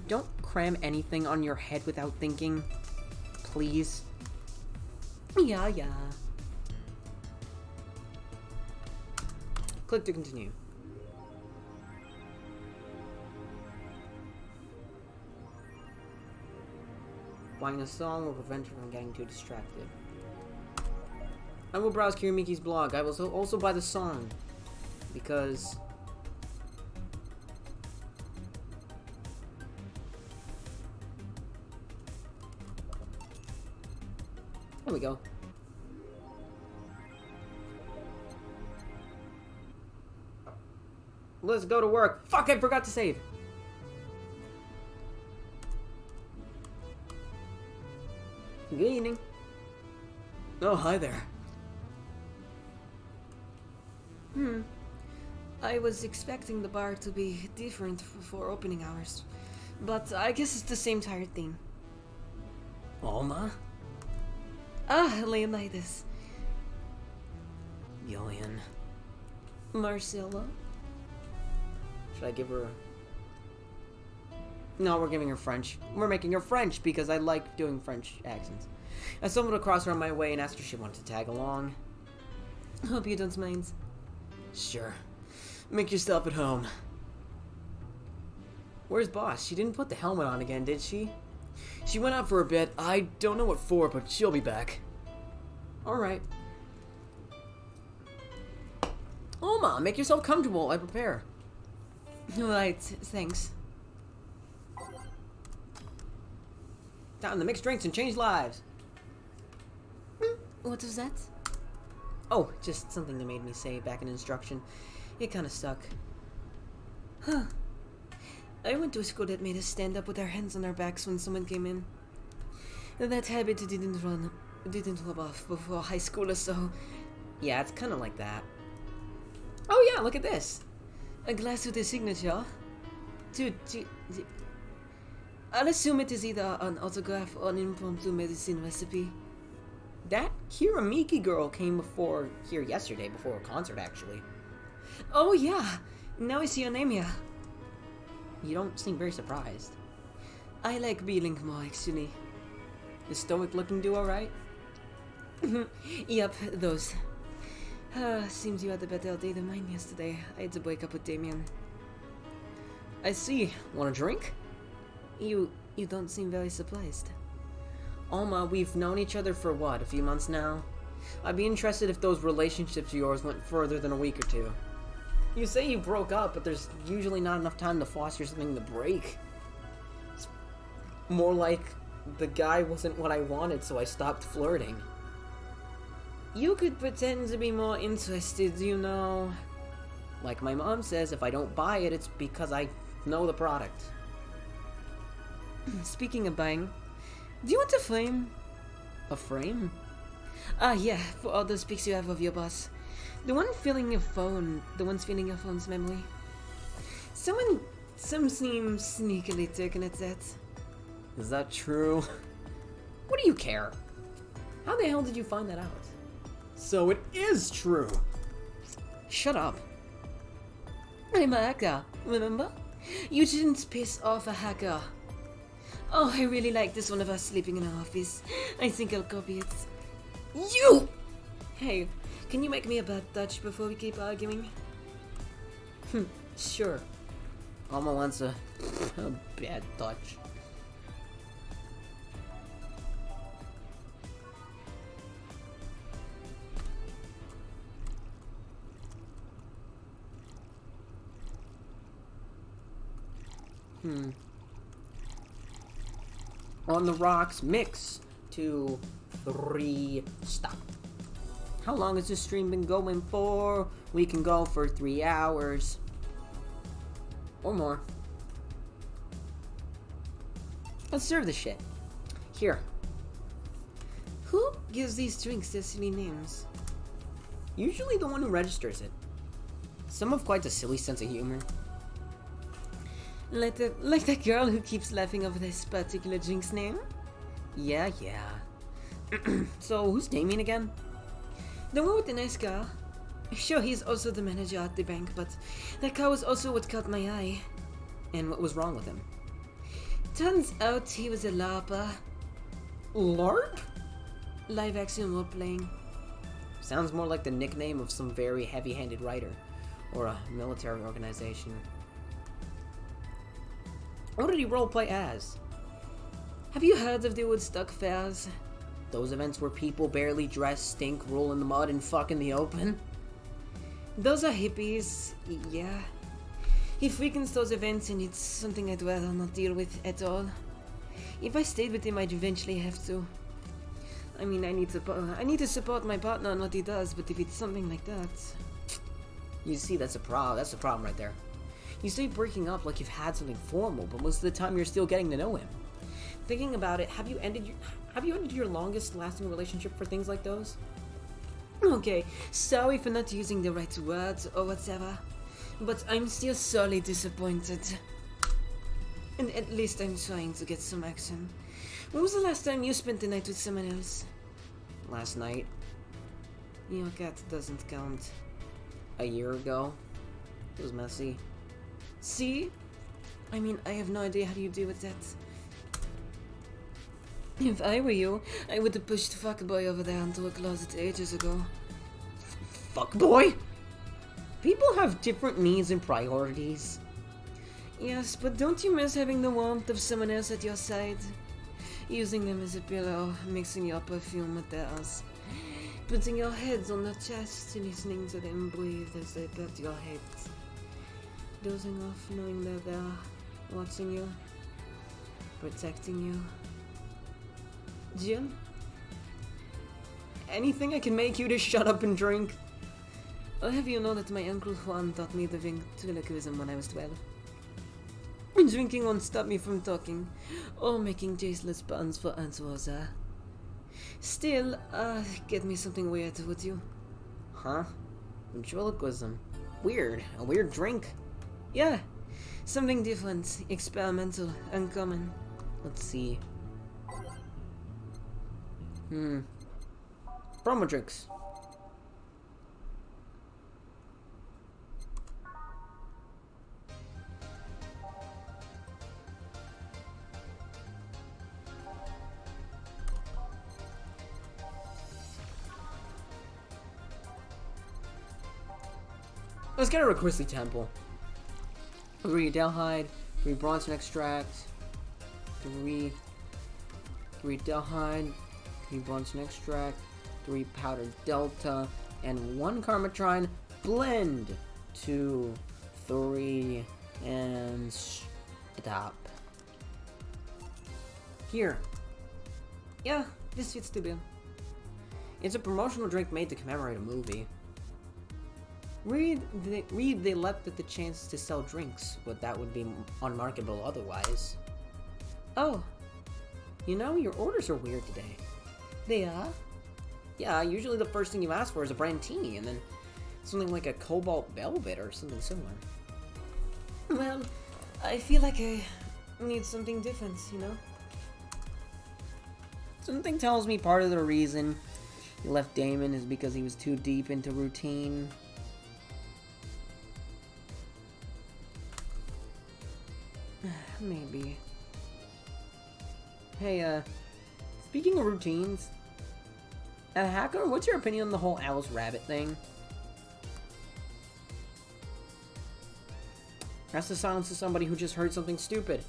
Don't cram anything on your head without thinking. Please. Yeah. Click to continue. Playing a song will prevent you from getting too distracted. I will browse Kirimiki's blog. I will also buy the song. Because... There we go. Let's go to work. Fuck, I forgot to save. Good evening. Oh, hi there. I was expecting the bar to be different for opening hours. But I guess it's the same tired theme. Alma? Ah, Leonidas. Julian. Marcella. Should I give her... No, we're giving her French. We're making her French because I like doing French accents. I stumbled across her on my way and asked her if she wanted to tag along. Hope you don't mind. Sure. Make yourself at home. Where's Boss? She didn't put the helmet on again, did she? She went out for a bit. I don't know what for, but she'll be back. Alright. Oma, make yourself comfortable. I prepare. Right, thanks. Time to mix drinks and change lives. What was that? Oh, just something they made me say back in instruction. It kinda stuck. Huh. I went to a school that made us stand up with our hands on our backs when someone came in. That habit didn't rub off before high school or so. Yeah, it's kinda like that. Oh yeah, look at this. A glass with a signature. I'll assume it is either an autograph or an impromptu medicine recipe. That Hiramiki girl came before here yesterday, before a concert actually. Oh yeah, now I see your name here. You don't seem very surprised. I like Beeling more actually. The stoic looking duo, right? Yep, those. Seems you had a better day than mine yesterday. I had to break up with Damien. I see. Want a drink? You don't seem very surprised. Alma, we've known each other for what, a few months now? I'd be interested if those relationships of yours went further than a week or two. You say you broke up, but there's usually not enough time to foster something to break. It's more like the guy wasn't what I wanted, so I stopped flirting. You could pretend to be more interested, you know. Like my mom says, if I don't buy it, it's because I know the product. Speaking of buying, do you want a frame? A frame? Ah, yeah, for all those pics you have of your boss. The one filling your phone, the one's filling your phone's memory. Some seem sneakily taken at that. Is that true? What do you care? How the hell did you find that out? So it is true! Shut up. I'm a hacker, remember? You didn't piss off a hacker. Oh, I really like this one of us sleeping in our office. I think I'll copy it. You! Hey, can you make me a bad touch before we keep arguing? Sure. Alma wants a bad touch. On the rocks, mix 2, 3, stop. How long has this stream been going for? We can go for 3 hours. Or more. Let's serve the shit. Here. Who gives these drinks their silly names? Usually the one who registers it. Some have quite a silly sense of humor. Like that girl who keeps laughing over this particular drink's name? Yeah. So, who's Damien again? The one with the nice car. Sure, he's also the manager at the bank, but that car was also what caught my eye. And what was wrong with him? Turns out he was a LARPer. LARP? Live action role playing. Sounds more like the nickname of some very heavy-handed writer. Or a military organization. What did he roleplay as? Have you heard of the Woodstock Fairs? Those events where people barely dress, stink, roll in the mud, and fuck in the open? Those are hippies, yeah. He frequents those events and it's something I'd rather not deal with at all. If I stayed with him, I'd eventually have to. I mean, I need to support my partner on what he does, but if it's something like that... You see, that's the problem right there. You say breaking up like you've had something formal, but most of the time you're still getting to know him. Thinking about it, have you ended your longest lasting relationship for things like those? Okay, sorry for not using the right words or whatever, but I'm still sorely disappointed. And at least I'm trying to get some action. When was the last time you spent the night with someone else? Last night. Your cat doesn't count. A year ago. It was messy. See? I mean, I have no idea how you deal with that. If I were you, I would have pushed fuckboy over there into a closet ages ago. Fuckboy? People have different needs and priorities. Yes, but don't you miss having the warmth of someone else at your side? Using them as a pillow, mixing your perfume with theirs. Putting your heads on their chest and listening to them breathe as they pat your head. Dozing off knowing they're there, watching you, protecting you. Jim? Anything I can make you to shut up and drink? I'll have you know that my Uncle Juan taught me the ventriloquism when I was 12. Drinking won't stop me from talking, or making tasteless puns for Aunt Rosa. Still, get me something weird, would you? Huh? Ventriloquism. Weird. A weird drink. Yeah. Something different, experimental, uncommon. Let's see. Promo drinks. Let's get a Requisly Temple. 3 Delhide, 3 Bronson Extract, 3 Delhide, 3 Bronson Extract, 3 Powdered Delta, and 1 Carmatrine. Blend. 2, 3, and stop. Here. Yeah, this fits the bill. It's a promotional drink made to commemorate a movie. Read they leapt at the chance to sell drinks, but that would be unmarketable otherwise. Oh, you know, your orders are weird today. They are? Yeah, usually the first thing you ask for is a Brandtini, and then something like a Cobalt Velvet or something similar. Well, I feel like I need something different, you know? Something tells me part of the reason he left Damon is because he was too deep into routine. Maybe. Hey, speaking of routines, Hacker, what's your opinion on the whole Alice Rabbit thing? That's the silence of somebody who just heard something stupid.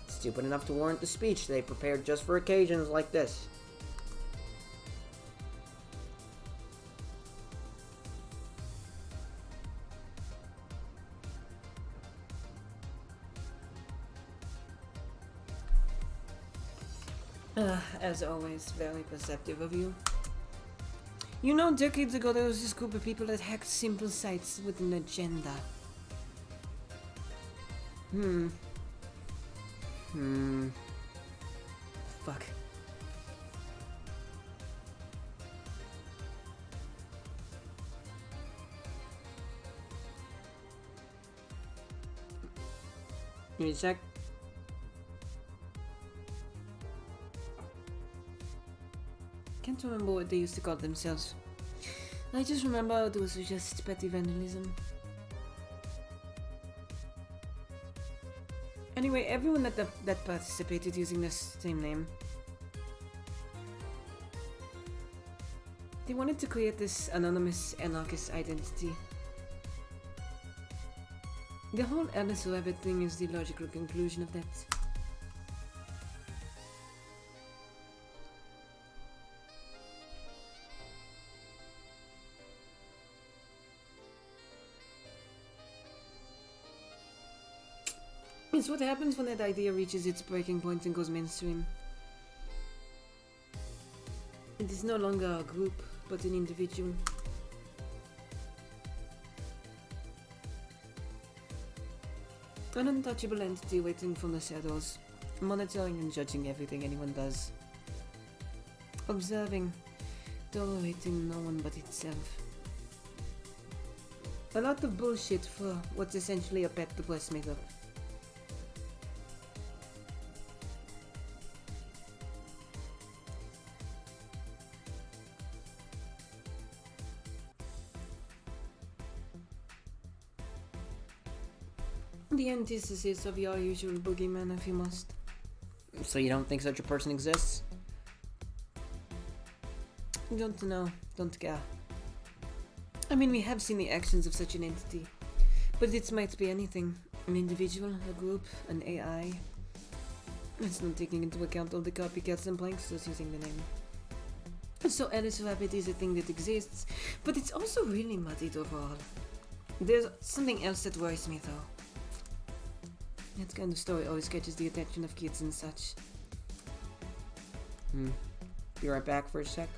Stupid enough to warrant the speech they prepared just for occasions like this. As always, very perceptive of you. You know, decades ago there was this group of people that hacked simple sites with an agenda. Fuck. Give me a sec. Can't remember what they used to call themselves. I just remember it was just petty vandalism. Anyway, everyone that participated using this same name, they wanted to create this anonymous anarchist identity. The whole Alice Rabbit thing is the logical conclusion of that. It's what happens when that idea reaches its breaking point and goes mainstream. It is no longer a group, but an individual. An untouchable entity waiting from the shadows, monitoring and judging everything anyone does. Observing, tolerating no one but itself. A lot of bullshit for what's essentially a pet the press made up. The antithesis of your usual boogeyman, if you must. So you don't think such a person exists? Don't know, don't care. I mean, we have seen the actions of such an entity, but it might be anything. An individual, a group, an AI. It's not taking into account all the copycats and pranksters using the name. So Alice Rabbit is a thing that exists, but it's also really muddied overall. There's something else that worries me though. That kind of story always catches the attention of kids and such. Be right back for a sec.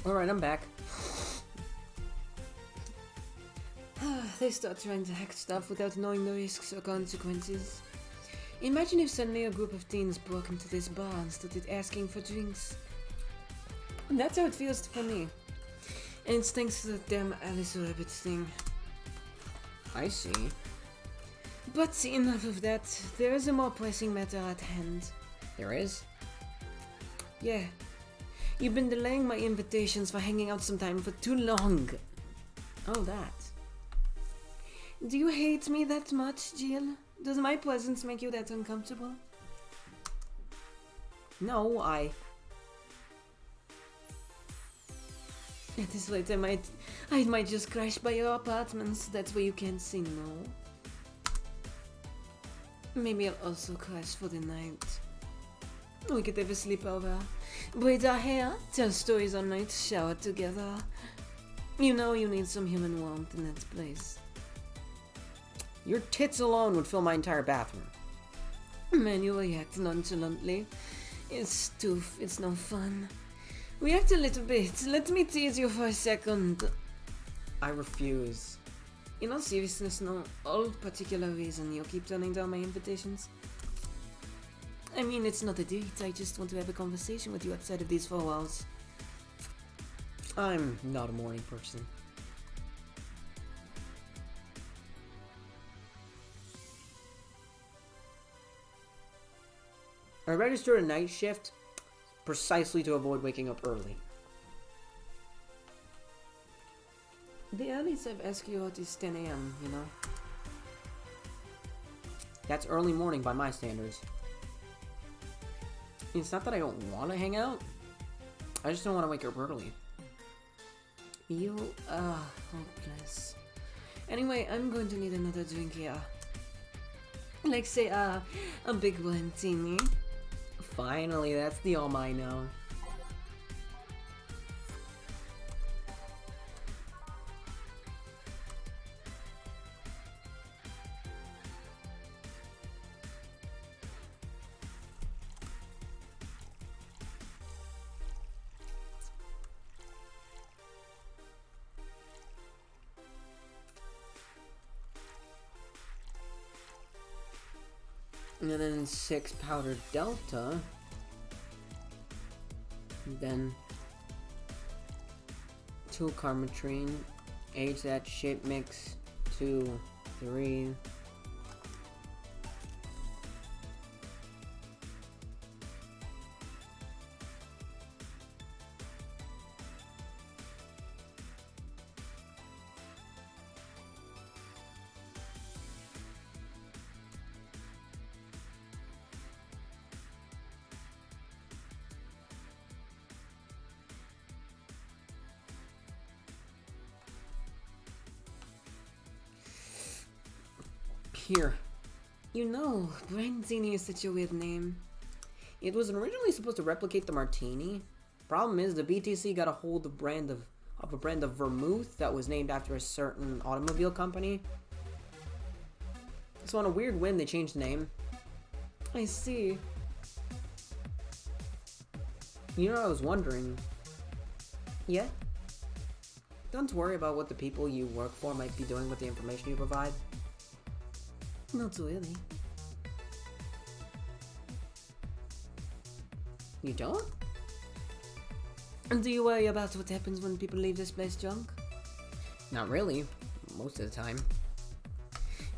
Alright, I'm back. They start trying to hack stuff without knowing the risks or consequences. Imagine if suddenly a group of teens broke into this bar and started asking for drinks. That's how it feels for me. And it's thanks to the damn Alice Rabbit thing. I see. But enough of that. There is a more pressing matter at hand. There is? Yeah. You've been delaying my invitations for hanging out sometime for too long. Oh, that. Do you hate me that much, Jill? Does my presence make you that uncomfortable? No, I At this rate, I might just crash by your apartments. That's where you can't see, no? Maybe I'll also crash for the night. We could have a sleepover, braid our hair, tell stories all night, shower together. You know you need some human warmth in that place. Your tits alone would fill my entire bathroom. Man, you react nonchalantly. It's no fun. React a little bit. Let me tease you for a second. I refuse. In all seriousness, no particular reason you keep turning down my invitations. I mean, it's not a date. I just want to have a conversation with you outside of these 4 walls. I'm not a morning person. I registered a night shift precisely to avoid waking up early. The earliest I've asked you out is 10 a.m., you know? That's early morning by my standards. It's not that I don't want to hang out. I just don't want to wake up early. You are hopeless. Anyway, I'm going to need another drink here. Like, say, a big martini. Finally, that's the all I know. And then 6 powdered Delta. And then 2 Carmetrine. Age that shit mix. 2, 3. Here. You know, Branzini is such a weird name. It was originally supposed to replicate the martini. Problem is, the BTC got a hold of a brand of vermouth that was named after a certain automobile company. So on a weird whim, they changed the name. I see. You know, I was wondering. Yeah? Don't worry about what the people you work for might be doing with the information you provide. Not really. You don't? And do you worry about what happens when people leave this place drunk? Not really. Most of the time.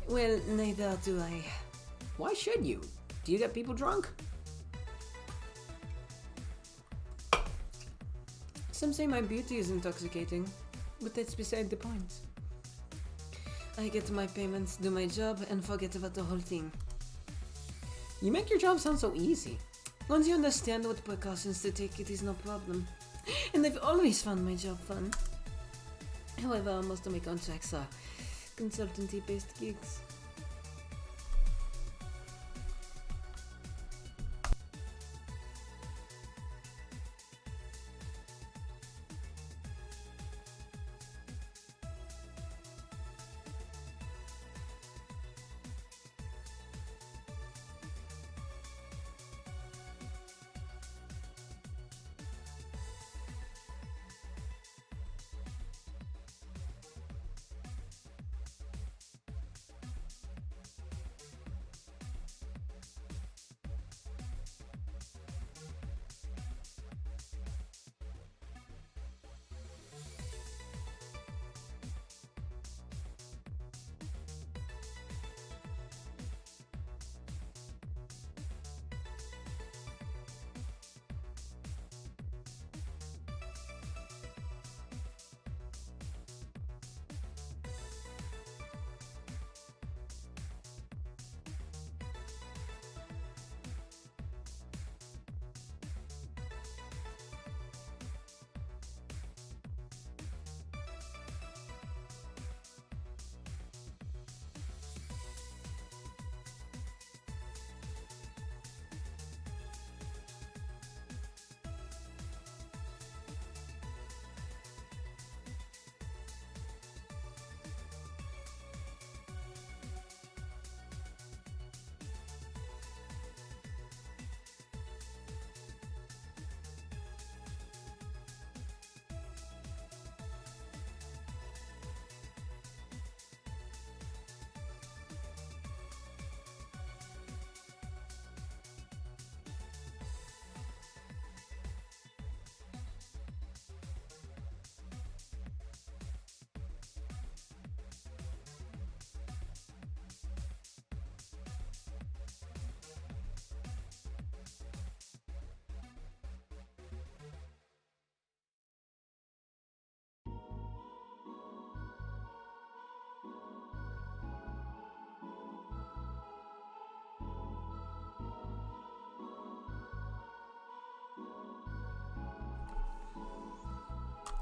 Well, neither do I. Why should you? Do you get people drunk? Some say my beauty is intoxicating, but that's beside the point. I get my payments, do my job, and forget about the whole thing. You make your job sound so easy. Once you understand what precautions to take, it is no problem. And I've always found my job fun. However, most of my contracts are consultancy-based gigs.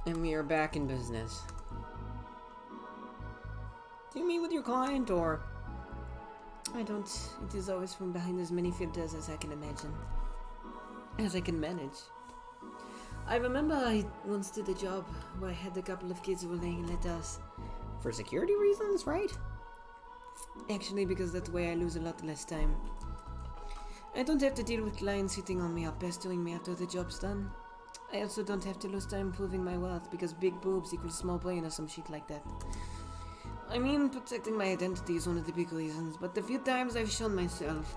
And we are back in business. Do you meet with your client, or...? I don't. It is always from behind as many filters as I can imagine. As I can manage. I remember I once did a job where I had a couple of kids relaying letters. For security reasons, right? Actually, because that way I lose a lot less time. I don't have to deal with clients hitting on me or pestering me after the job's done. I also don't have to lose time proving my worth because big boobs equals small brain or some shit like that. I mean, protecting my identity is one of the big reasons, but the few times I've shown myself...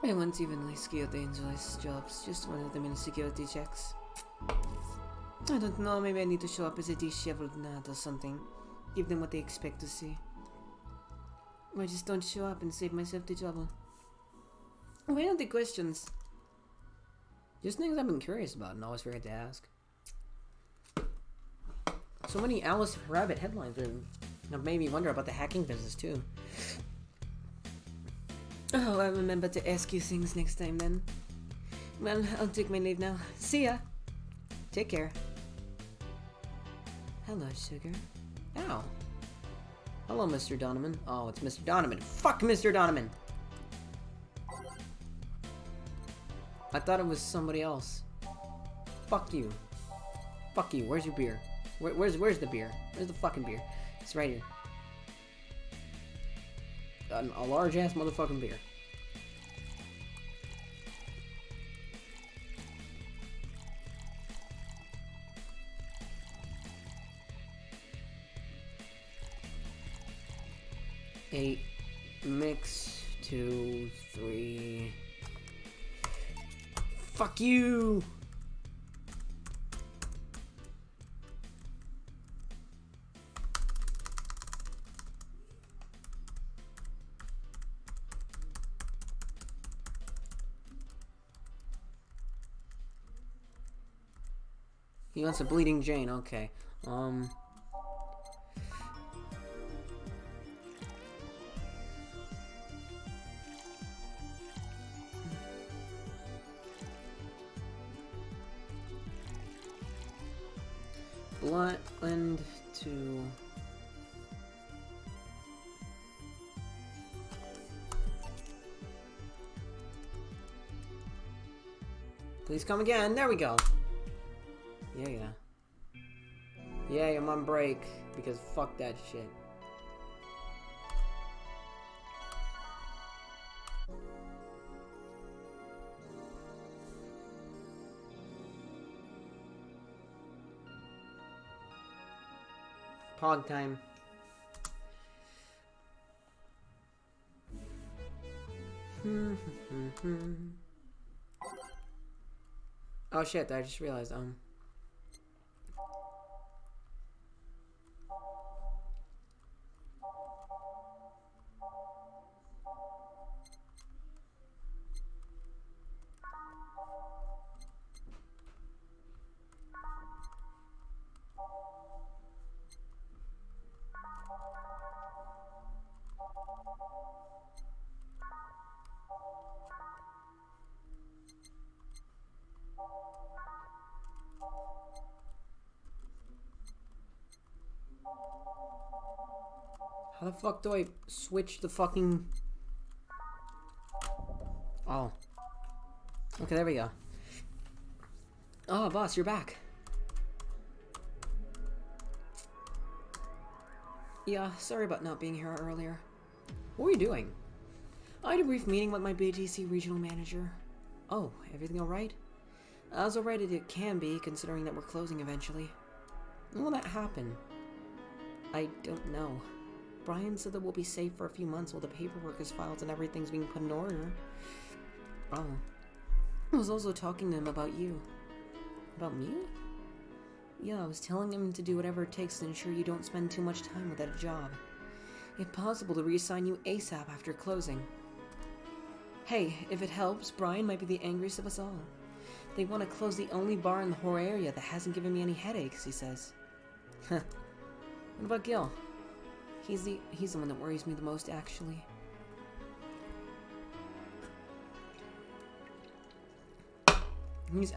I once even risked dangerous jobs, just one of them in security checks. I don't know, maybe I need to show up as a disheveled nerd or something. Give them what they expect to see. Or I just don't show up and save myself the trouble. Why aren't the questions? Just things I've been curious about and always forget to ask. So many Alice Rabbit headlines have made me wonder about the hacking business too. Oh, I'll remember to ask you things next time then. Well, I'll take my leave now. See ya! Take care. Hello, sugar. Ow. Hello, Mr. Donovan. Oh, it's Mr. Donovan. Fuck Mr. Donovan! I thought it was somebody else. Fuck you. Fuck you. Where's your beer? Where's the beer? Where's the fucking beer? It's right here. A large ass motherfucking beer. Eight. Mix. 2, 3. Fuck you! He wants a bleeding Jane, okay. Blend to... Please come again. There we go. Yeah. Yeah, I'm on break because fuck that shit. Pog time. Oh shit, I just realized, how the fuck do I switch the fucking... Oh. Okay, there we go. Oh, boss, you're back. Yeah, sorry about not being here earlier. What were you doing? I had a brief meeting with my BTC regional manager. Oh, everything alright? As alright as it can be, considering that we're closing eventually. When will that happen? I don't know. Brian said that we'll be safe for a few months while the paperwork is filed and everything's being put in order. Oh. I was also talking to him about you. About me? Yeah, I was telling him to do whatever it takes to ensure you don't spend too much time without a job. If possible, to reassign you ASAP after closing. Hey, if it helps, Brian might be the angriest of us all. They want to close the only bar in the whole area that hasn't given me any headaches, he says. Huh. What about Gil? He's the one that worries me the most, actually. He's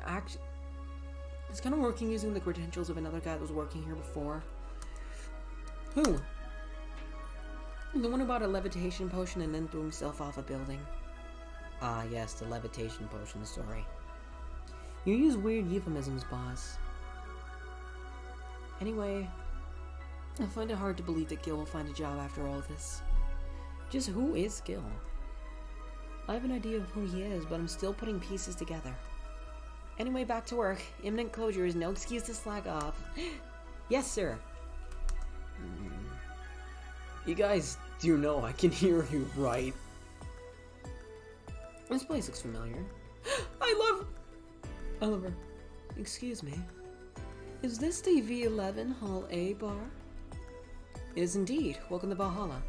kind of working using the credentials of another guy that was working here before. Who? The one who bought a levitation potion and then threw himself off a building. Ah, yes, the levitation potion story. You use weird euphemisms, boss. Anyway, I find it hard to believe that Gil will find a job after all this. Just who is Gil? I have an idea of who he is, but I'm still putting pieces together. Anyway, back to work. Imminent closure is no excuse to slack off. Yes, sir. You guys do know I can hear you, right? This place looks familiar. I love Oliver. Excuse me. Is this the VA11-HA11-A bar? It is indeed. Welcome to Valhalla.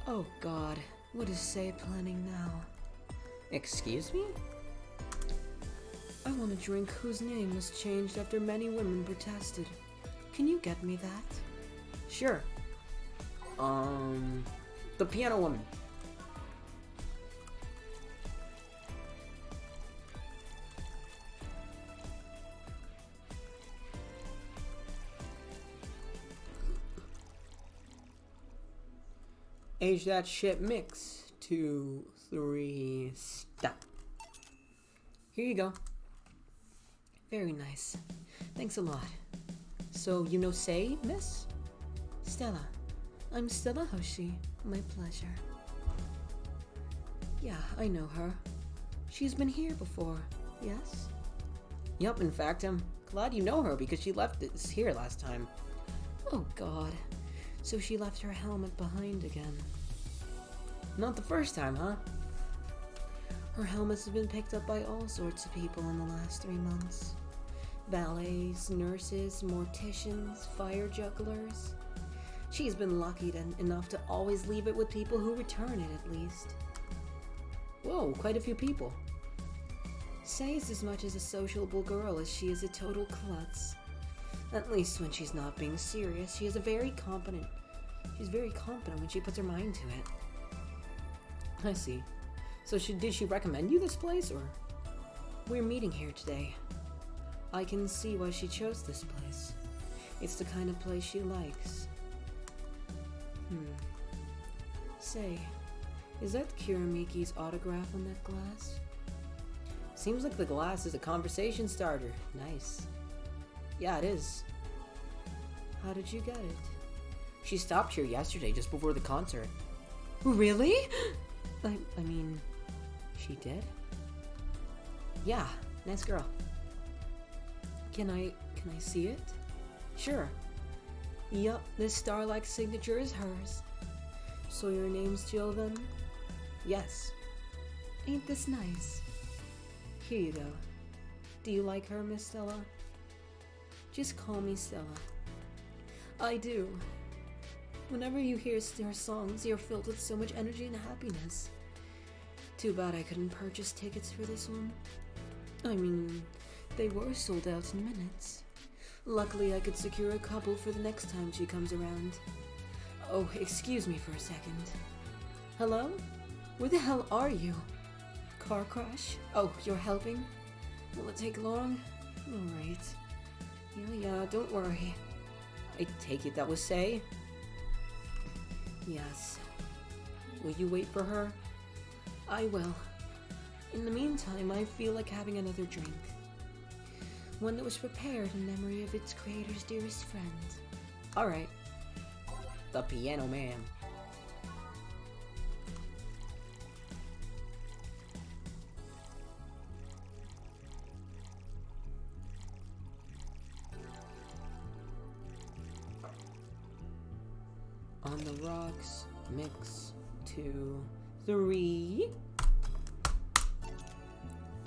Oh God, what is Say planning now? Excuse me? I want a drink whose name was changed after many women protested. Can you get me that? Sure. The piano woman. Age that shit mix. 2, 3, stop. Here you go. Very nice. Thanks a lot. So, you know Say, miss? Stella. I'm Stella Hoshi. My pleasure. Yeah, I know her. She's been here before, yes? Yup, in fact, I'm glad you know her because she left us here last time. Oh God. So she left her helmet behind again. Not the first time, huh? Her helmets have been picked up by all sorts of people in the last 3 months. Valets, nurses, morticians, fire jugglers. She's been lucky enough to always leave it with people who return it at least. Whoa, quite a few people. Say is as much as a sociable girl as she is a total klutz. At least when she's not being serious, she's very competent when she puts her mind to it. I see. So did she recommend you this place, or? We're meeting here today. I can see why she chose this place. It's the kind of place she likes. Say, is that Kiramiki's autograph on that glass? Seems like the glass is a conversation starter. Nice. Yeah, it is. How did you get it? She stopped here yesterday just before the concert. Really? I mean, she did? Yeah, nice girl. Can I see it? Sure. Yup, this star-like signature is hers. So your name's Jill then? Yes. Ain't this nice? Here you go. Do you like her, Miss Stella? Just call me Stella. I do. Whenever you hear her songs, you're filled with so much energy and happiness. Too bad I couldn't purchase tickets for this one. I mean, they were sold out in minutes. Luckily, I could secure a couple for the next time she comes around. Oh, excuse me for a second. Hello? Where the hell are you? Car crash? Oh, you're helping? Will it take long? Alright. Yeah, don't worry. I take it that was Say? Yes. Will you wait for her? I will. In the meantime, I feel like having another drink. One that was prepared in memory of its creator's dearest friend. Alright. The Piano Man. On the rocks, mix, 2, 3.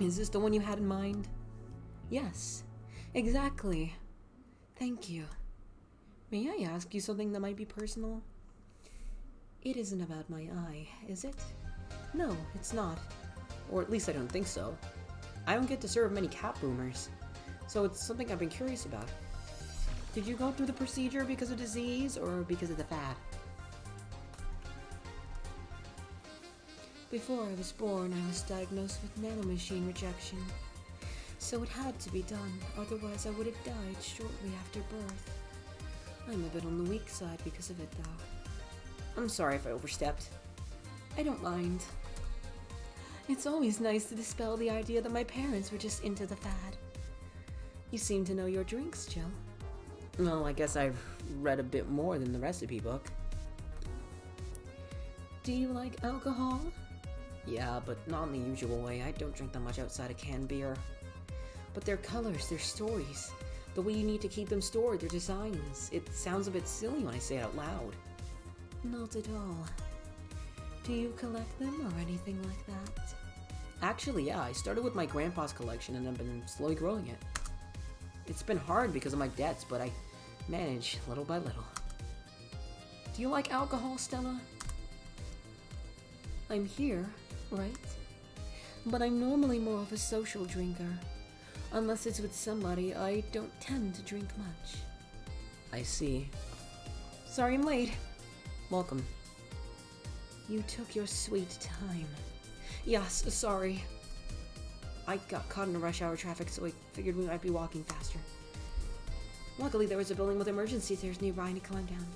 Is this the one you had in mind? Yes, exactly. Thank you. May I ask you something that might be personal? It isn't about my eye, is it? No, it's not. Or at least I don't think so. I don't get to serve many cat boomers, so it's something I've been curious about. Did you go through the procedure because of disease or because of the fad? Before I was born, I was diagnosed with nanomachine rejection. So it had to be done, otherwise I would have died shortly after birth. I'm a bit on the weak side because of it, though. I'm sorry if I overstepped. I don't mind. It's always nice to dispel the idea that my parents were just into the fad. You seem to know your drinks, Jill. Well, I guess I've read a bit more than the recipe book. Do you like alcohol? Yeah, but not in the usual way. I don't drink that much outside of canned beer. But their colors, their stories, the way you need to keep them stored, their designs. It sounds a bit silly when I say it out loud. Not at all. Do you collect them or anything like that? Actually, yeah, I started with my grandpa's collection and I've been slowly growing it. It's been hard because of my debts, but I manage little by little. Do you like alcohol, Stella? I'm here, right? But I'm normally more of a social drinker. Unless it's with somebody, I don't tend to drink much. I see. Sorry I'm late. Welcome. You took your sweet time. Yes, sorry. I got caught in a rush hour traffic, so I figured we might be walking faster. Luckily, there was a building with emergency stairs nearby and I climbed down.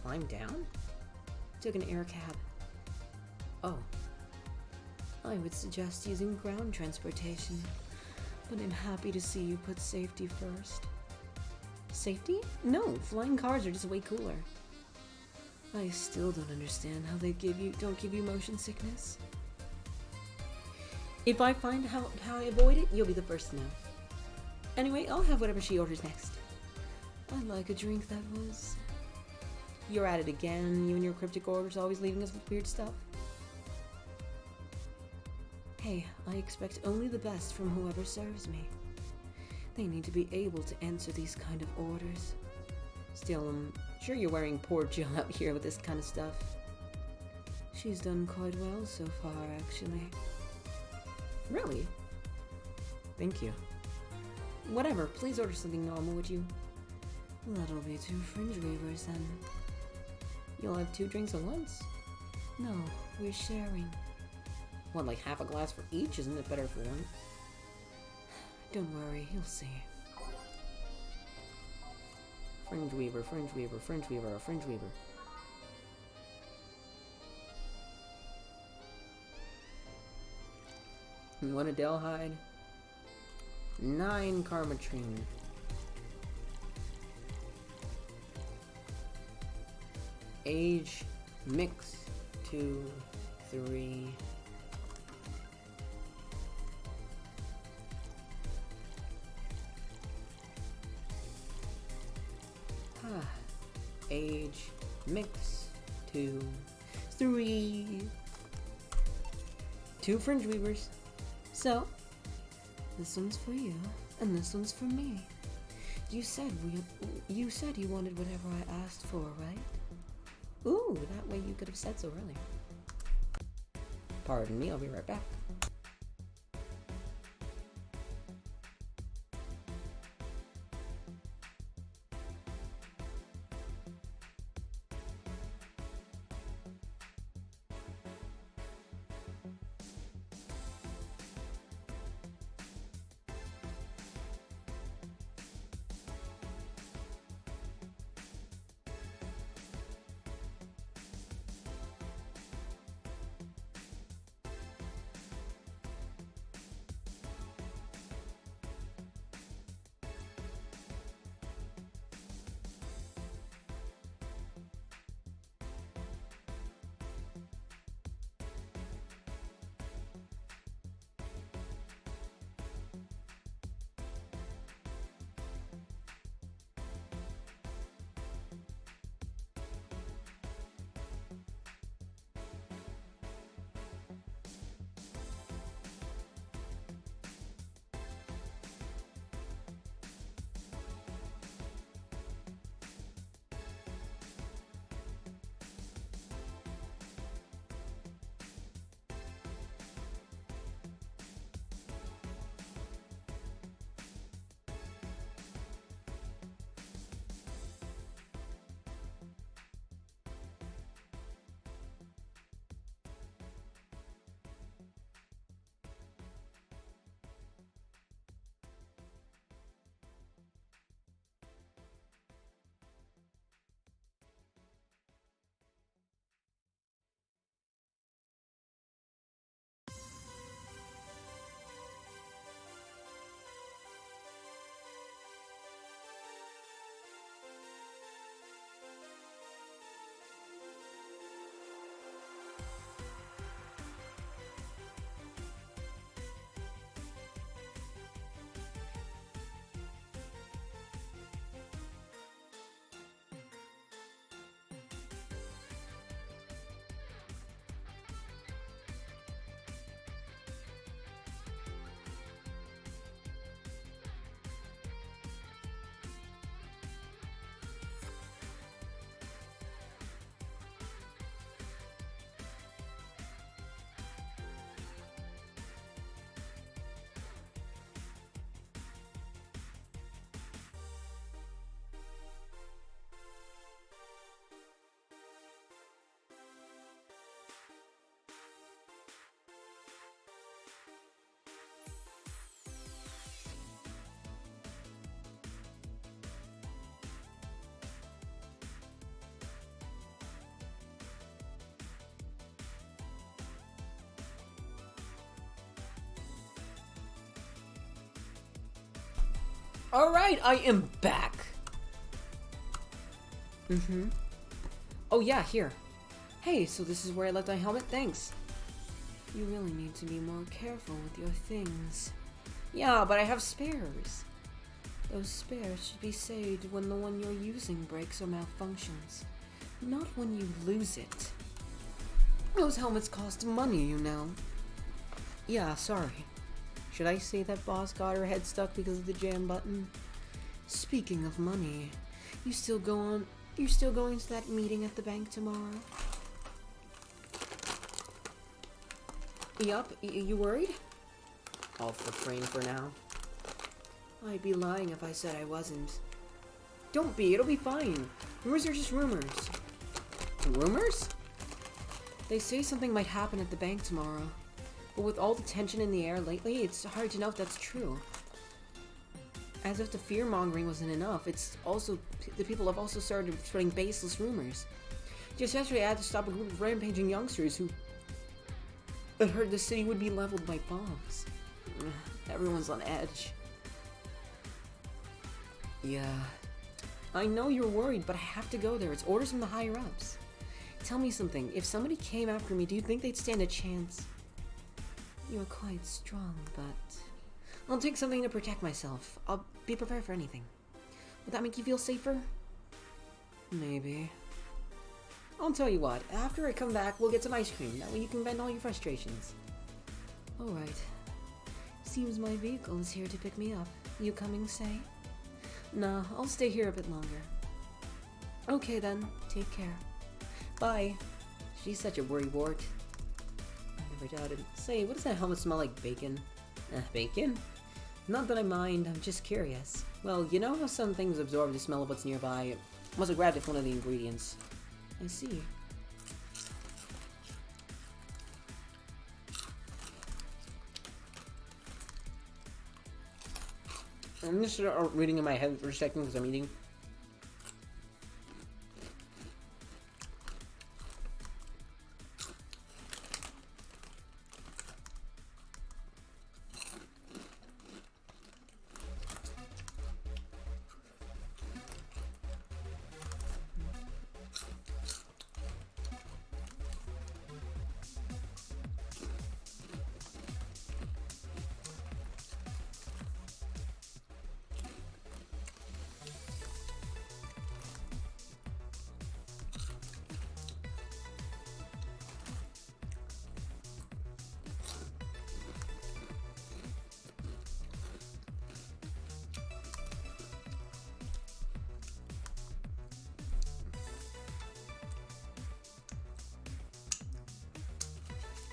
Climbed down? Took an air cab. Oh. I would suggest using ground transportation, but I'm happy to see you put safety first. Safety? No, flying cars are just way cooler. I still don't understand how they don't give you motion sickness. If I find how I avoid it, you'll be the first to know. Anyway, I'll have whatever she orders next. I'd like a drink that was... You're at it again, you and your cryptic orders always leaving us with weird stuff. Hey, I expect only the best from whoever serves me. They need to be able to answer these kind of orders. Still, I'm sure you're wearing poor Jill out here with this kind of stuff. She's done quite well so far, actually. Really? Thank you. Whatever, please order something normal, would you? That'll be 2 fringe weavers then. You'll have 2 drinks at once? No, we're sharing. What, like half a glass for each? Isn't it better for one? Don't worry, you'll see. Fringe weaver, fringe weaver, fringe weaver, a fringe weaver. One Adelhide. 9 Karmatrine. Age, mix, 2, 3. Age, mix, 2, 3. 2 fringe weavers. So, this one's for you, and this one's for me. You said you wanted whatever I asked for, right? Ooh, that way you could have said so earlier. Pardon me, I'll be right back. Alright, I am back. Oh yeah, here. Hey, so this is where I left my helmet? Thanks. You really need to be more careful with your things. Yeah, but I have spares. Those spares should be saved when the one you're using breaks or malfunctions, not when you lose it. Those helmets cost money, you know. Yeah, sorry. Should I say that boss got her head stuck because of the jam button? Speaking of money, you still going to that meeting at the bank tomorrow? Yup, you worried? I'll refrain for now. I'd be lying if I said I wasn't. Don't be, it'll be fine. Rumors are just rumors. Rumors? They say something might happen at the bank tomorrow. But with all the tension in the air lately, it's hard to know if that's true. As if the fear-mongering wasn't enough, the people have also started spreading baseless rumors. Just yesterday I had to stop a group of rampaging youngsters who had heard the city would be leveled by bombs. Everyone's on edge. Yeah. I know you're worried, but I have to go there. It's orders from the higher-ups. Tell me something. If somebody came after me, do you think they'd stand a chance? You're quite strong, but I'll take something to protect myself. I'll be prepared for anything. Would that make you feel safer? Maybe. I'll tell you what. After I come back, we'll get some ice cream. That way you can vent all your frustrations. Alright. Seems my vehicle is here to pick me up. You coming, say? Nah, I'll stay here a bit longer. Okay then, take care. Bye. She's such a worrywart. I never doubted. Say, what does that helmet smell like? Bacon? Bacon? Not that I mind, I'm just curious. Well, you know how some things absorb the smell of what's nearby? Must have grabbed it from one of the ingredients. I see. I'm just reading in my head for a second because I'm eating.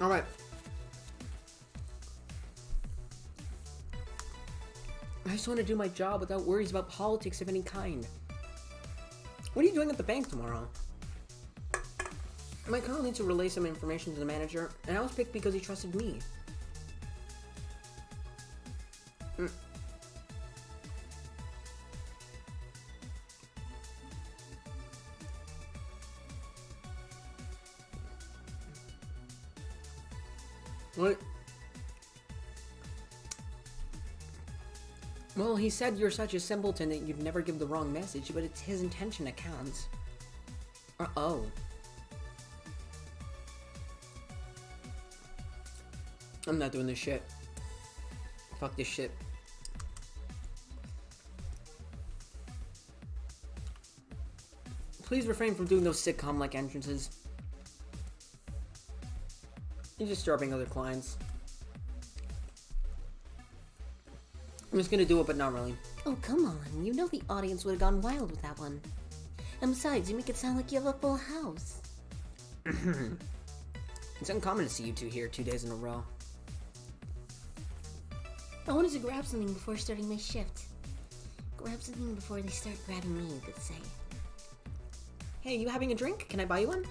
Alright. I just want to do my job without worries about politics of any kind. What are you doing at the bank tomorrow? My colonel needs to relay some information to the manager, and I was picked because he trusted me. What? Well, he said you're such a simpleton that you'd never give the wrong message, but it's his intention that counts. Oh. I'm not doing this shit. Fuck this shit. Please refrain from doing those sitcom-like entrances. You're disturbing other clients. I'm just gonna do it, but not really. Oh, come on. You know the audience would have gone wild with that one. And besides, you make it sound like you have a full house. It's uncommon to see you two here 2 days in a row. I wanted to grab something before starting my shift. Grab something before they start grabbing me, you could say. Hey, you having a drink? Can I buy you one?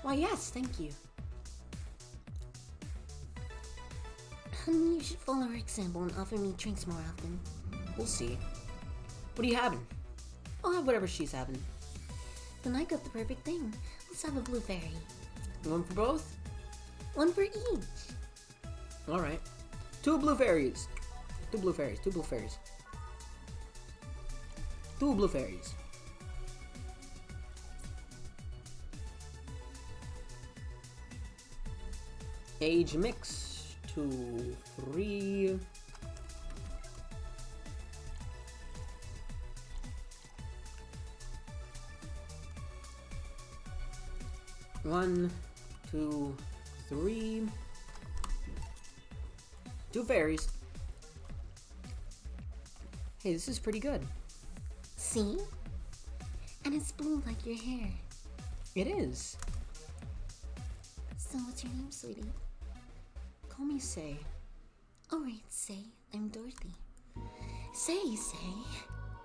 Why, yes, thank you. Honey, you should follow our example and offer me drinks more often. We'll see. What are you having? I'll have whatever she's having. Then I got the perfect thing. Let's have a blueberry. One for both? One for each. Alright. Two blue fairies. Two blue fairies. 2 blue fairies. Age mix, 2, 3. One, 2, 3. 2 fairies. Hey, this is pretty good. See? And it's blue like your hair. It is. So what's your name, sweetie? Call me Say. Alright, Say. I'm Dorothy. Say.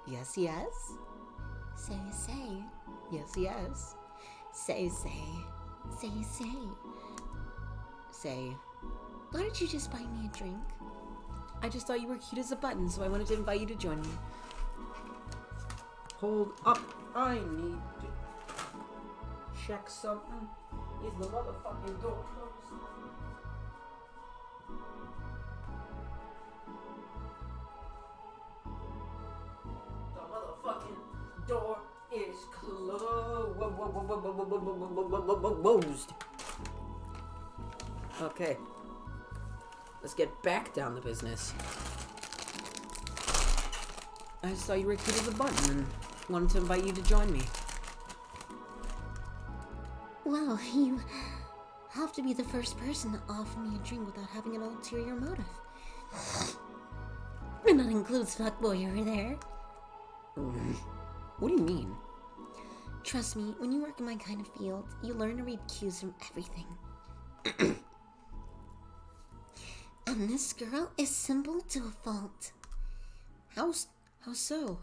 Yes, yes. Say. Yes, yes. Say. Say. Why don't you just buy me a drink? I just thought you were cute as a button, so I wanted to invite you to join me. Hold up. I need to check something. Is the motherfucking door closed? The motherfucking door is closed. Okay. Let's get back down to business. I just thought you were cute as a button and wanted to invite you to join me. Well, you have to be the first person to offer me a drink without having an ulterior motive. And that includes fuckboy over there. What do you mean? Trust me, when you work in my kind of field, you learn to read cues from everything. And this girl is simple to a fault. How so?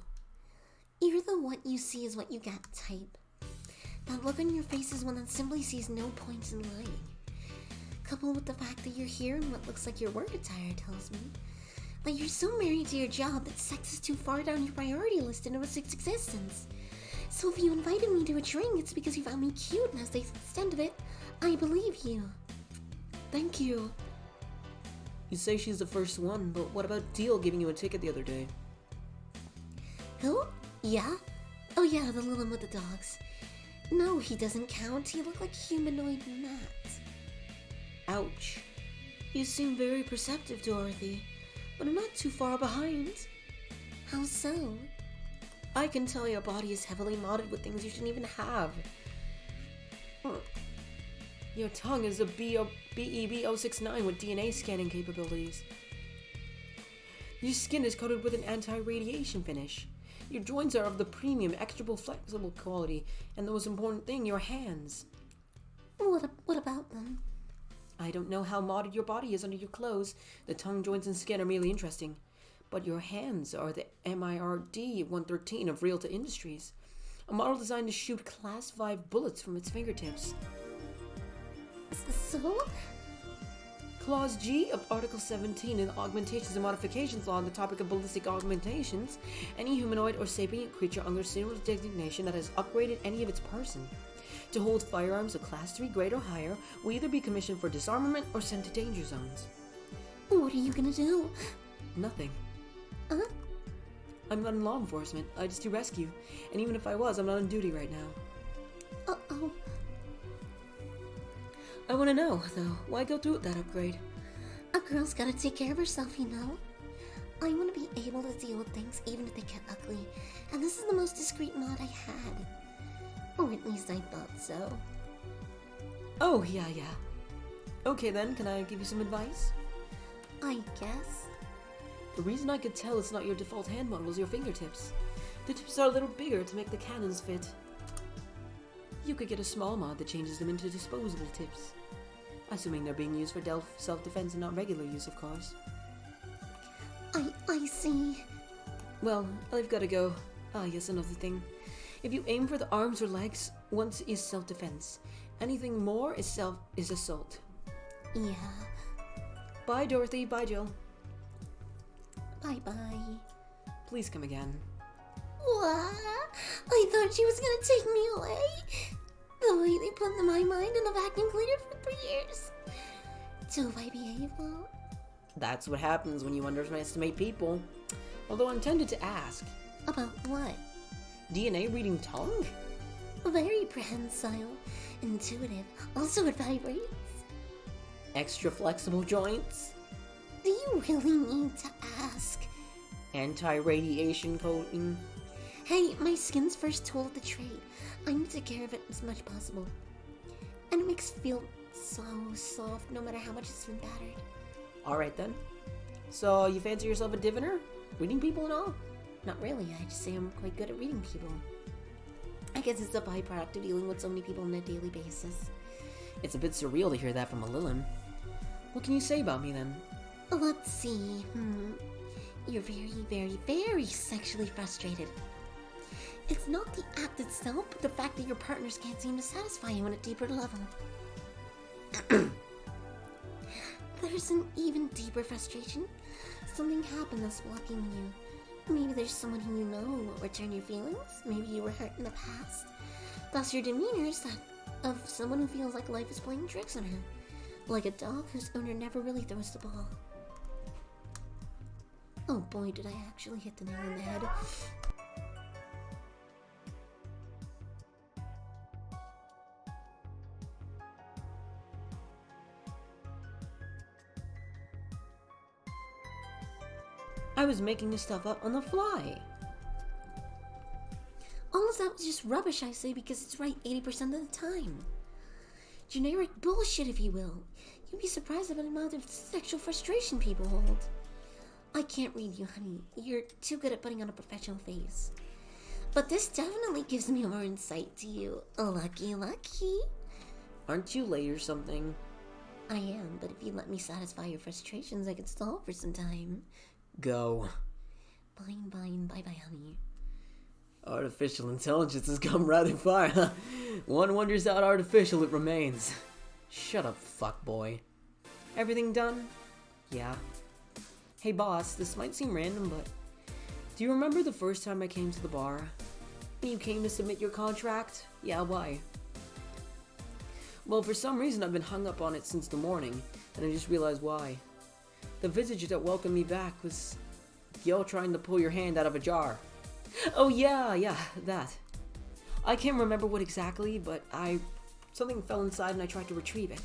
You're the what you see is what you get type. That look on your face is one that simply sees no point in lying. Coupled with the fact that you're here in what looks like your work attire tells me that you're so married to your job that sex is too far down your priority list into its existence. So if you invited me to a drink, it's because you found me cute, and as the extent of it, I believe you. Thank you. You say she's the first one, but what about Deal giving you a ticket the other day? Who? Yeah? Oh yeah, the little one with the dogs. No, he doesn't count. He looked like humanoid Matt. Ouch. You seem very perceptive, Dorothy, but I'm not too far behind. How so? I can tell your body is heavily modded with things you shouldn't even have. Your tongue is a BEB069 with DNA scanning capabilities. Your skin is coated with an anti-radiation finish. Your joints are of the premium, extra flexible quality, and the most important thing, your hands. What about them? I don't know how modded your body is under your clothes. The tongue, joints, and skin are merely interesting. But your hands are the MIRD-113 of Realta Industries, a model designed to shoot Class 5 bullets from its fingertips. So? Clause G of Article 17 in the Augmentations and Modifications Law on the topic of ballistic augmentations, any humanoid or sapient creature under similar designation that has upgraded any of its person to hold firearms of Class 3 grade or higher will either be commissioned for disarmament or sent to danger zones. What are you gonna do? Nothing. Huh? I'm not in law enforcement, I just do rescue, and even if I was, I'm not on duty right now. Uh-oh. I want to know, though, why go through with that upgrade? A girl's gotta take care of herself, you know? I want to be able to deal with things even if they get ugly, and this is the most discreet mod I had. Or at least I thought so. Oh, yeah. Okay then, can I give you some advice? I guess. The reason I could tell it's not your default hand model is your fingertips. The tips are a little bigger to make the cannons fit. You could get a small mod that changes them into disposable tips. Assuming they're being used for self-defense and not regular use, of course. I see. Well, I've gotta go. Ah, yes, another thing. If you aim for the arms or legs, once is self-defense. Anything more is assault. Yeah. Bye, Dorothy. Bye, Jill. Bye-bye. Please come again. What? I thought she was gonna take me away. The way they put in my mind and I've acting cleared for 3 years. So if I behave well? That's what happens when you underestimate people. Although I'm tempted to ask. About what? DNA reading tongue? Very prehensile, intuitive, also it vibrates. Extra flexible joints? Do you really need to ask? Anti-radiation coating? Hey, my skin's first tool of the trade. I need to take care of it as much as possible. And it makes it feel so soft no matter how much it's been battered. Alright then. So, you fancy yourself a diviner? Reading people and all? Not really, I just say I'm quite good at reading people. I guess it's a byproduct of dealing with so many people on a daily basis. It's a bit surreal to hear that from a Lilin. What can you say about me then? Let's see, You're very sexually frustrated. It's not the act itself, but the fact that your partners can't seem to satisfy you on a deeper level. There's an even deeper frustration. Something happened that's blocking you. Maybe there's someone who you know who won't return your feelings. Maybe you were hurt in the past. Thus your demeanor is that of someone who feels like life is playing tricks on her. Like a dog whose owner never really throws the ball. Oh boy, did I actually hit the nail on the head. I was making this stuff up on the fly. All of that was just rubbish, I say, because it's right 80% of the time. Generic bullshit, if you will. You'd be surprised about the amount of sexual frustration people hold. I can't read you, honey. You're too good at putting on a professional face. But this definitely gives me more insight to you. Lucky. Aren't you late or something? I am, but if you let me satisfy your frustrations, I could stall for some time. Go. Fine. Bye-bye, honey. Artificial intelligence has come rather far, huh? One wonders how artificial it remains. Shut up, fuckboy. Everything done? Yeah. Hey boss, this might seem random, but do you remember the first time I came to the bar? When you came to submit your contract? Yeah, why? Well, for some reason I've been hung up on it since the morning, and I just realized why. The visage that welcomed me back was Gil trying to pull your hand out of a jar. Oh yeah, that. I can't remember what exactly, but something fell inside and I tried to retrieve it.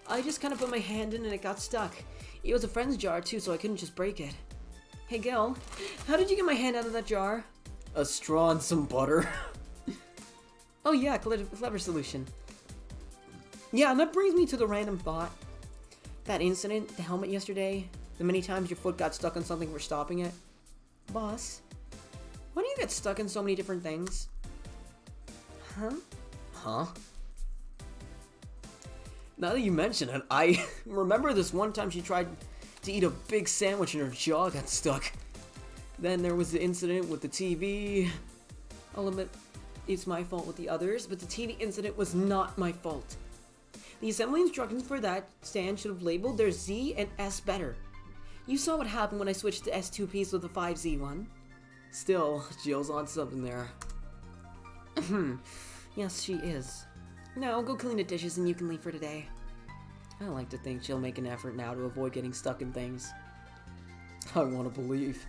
I just kind of put my hand in and it got stuck. It was a friend's jar too, so I couldn't just break it. Hey Gil, how did you get my hand out of that jar? A straw and some butter. Oh yeah, clever solution. Yeah, and that brings me to the random thought. That incident, the helmet yesterday, the many times your foot got stuck on something for stopping it. Boss, why do you get stuck in so many different things? Huh? Now that you mention it, I remember this one time she tried to eat a big sandwich and her jaw got stuck. Then there was the incident with the TV. I'll admit, it's my fault with the others, but the TV incident was not my fault. The assembly instructions for that stand should have labeled their Z and S better. You saw what happened when I switched to S2 piece with the 5Z one. Still, Jill's on something there. Yes, she is. Now, go clean the dishes and you can leave for today. I like to think she'll make an effort now to avoid getting stuck in things. I want to believe.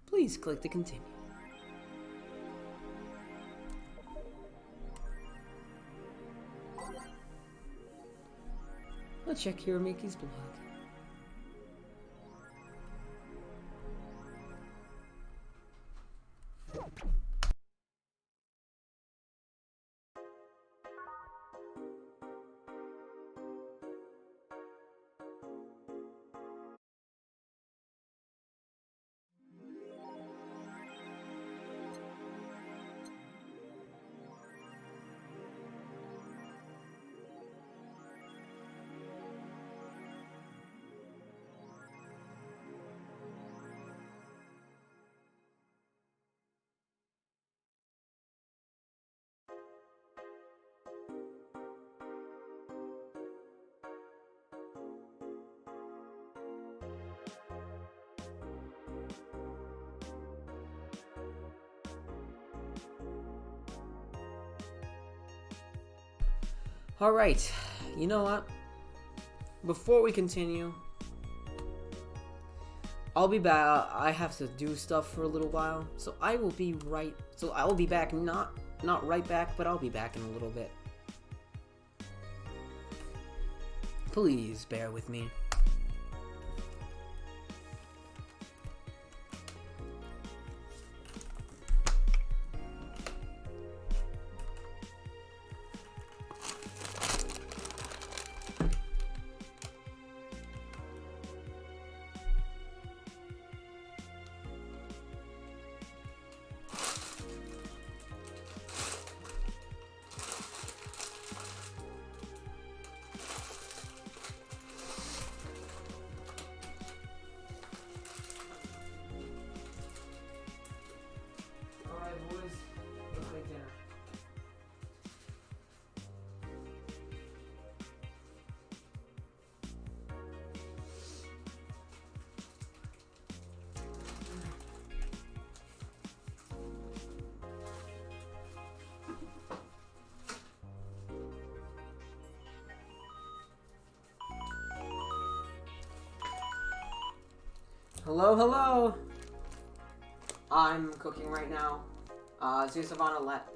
Please click to continue. Let's check Hiramiki's blog. Alright, you know what? Before we continue, I'll be back. I have to do stuff for a little while, so I will be right. So I will be back. Not right back, but I'll be back in a little bit. Please bear with me. Hello, hello. I'm cooking right now. Zia Savannah left.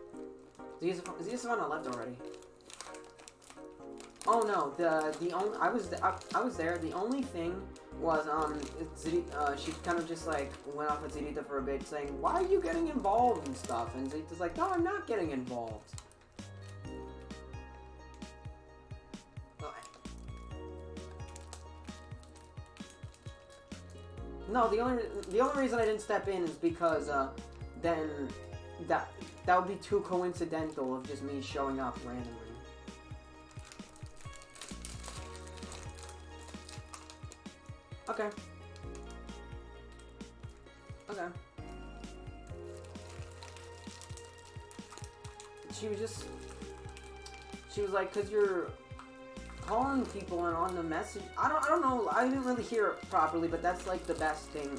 Zia Savannah left already. Oh no, the only I was there. The only thing was she kind of just like went off with Zidita for a bit, saying, "Why are you getting involved and stuff?" And Zidita's like, "No, I'm not getting involved." No, the only reason I didn't step in is because then that would be too coincidental of just me showing up randomly. Okay. Okay. She was like, "'Cause you're calling people and on the message." I don't know. I didn't really hear it properly, but that's like the best thing.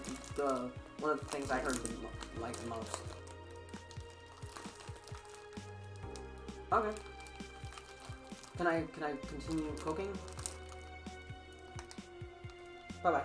One of the things I heard the most. Okay. Can I continue cooking? Bye bye.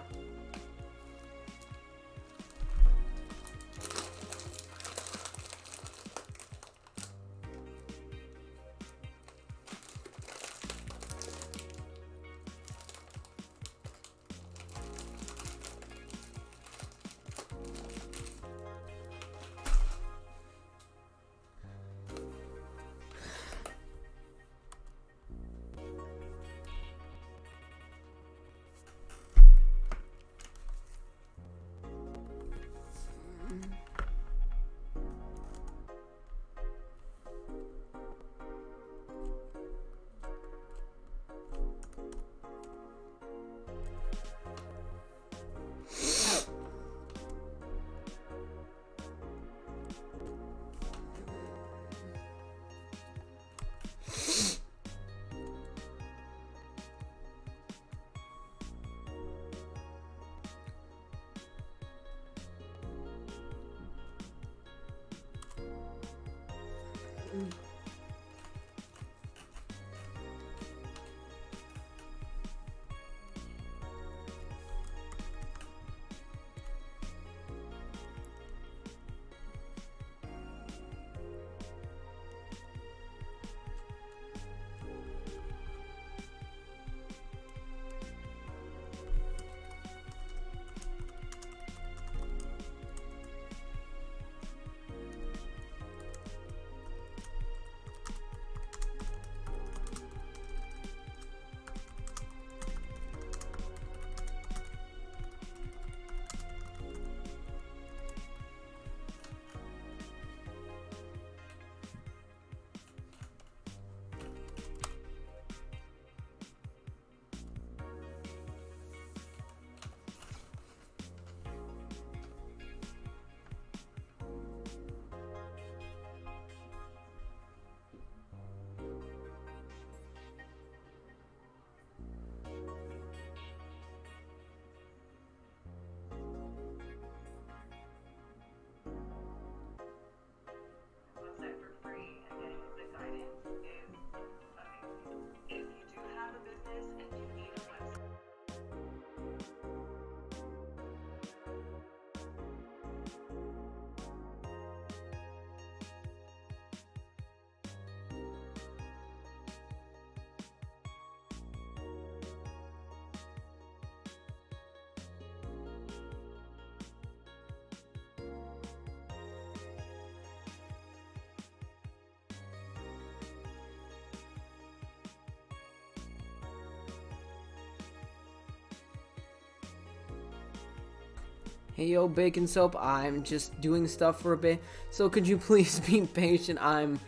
Hey yo, Bacon Soap, I'm just doing stuff for a bit, so could you please be patient? I'm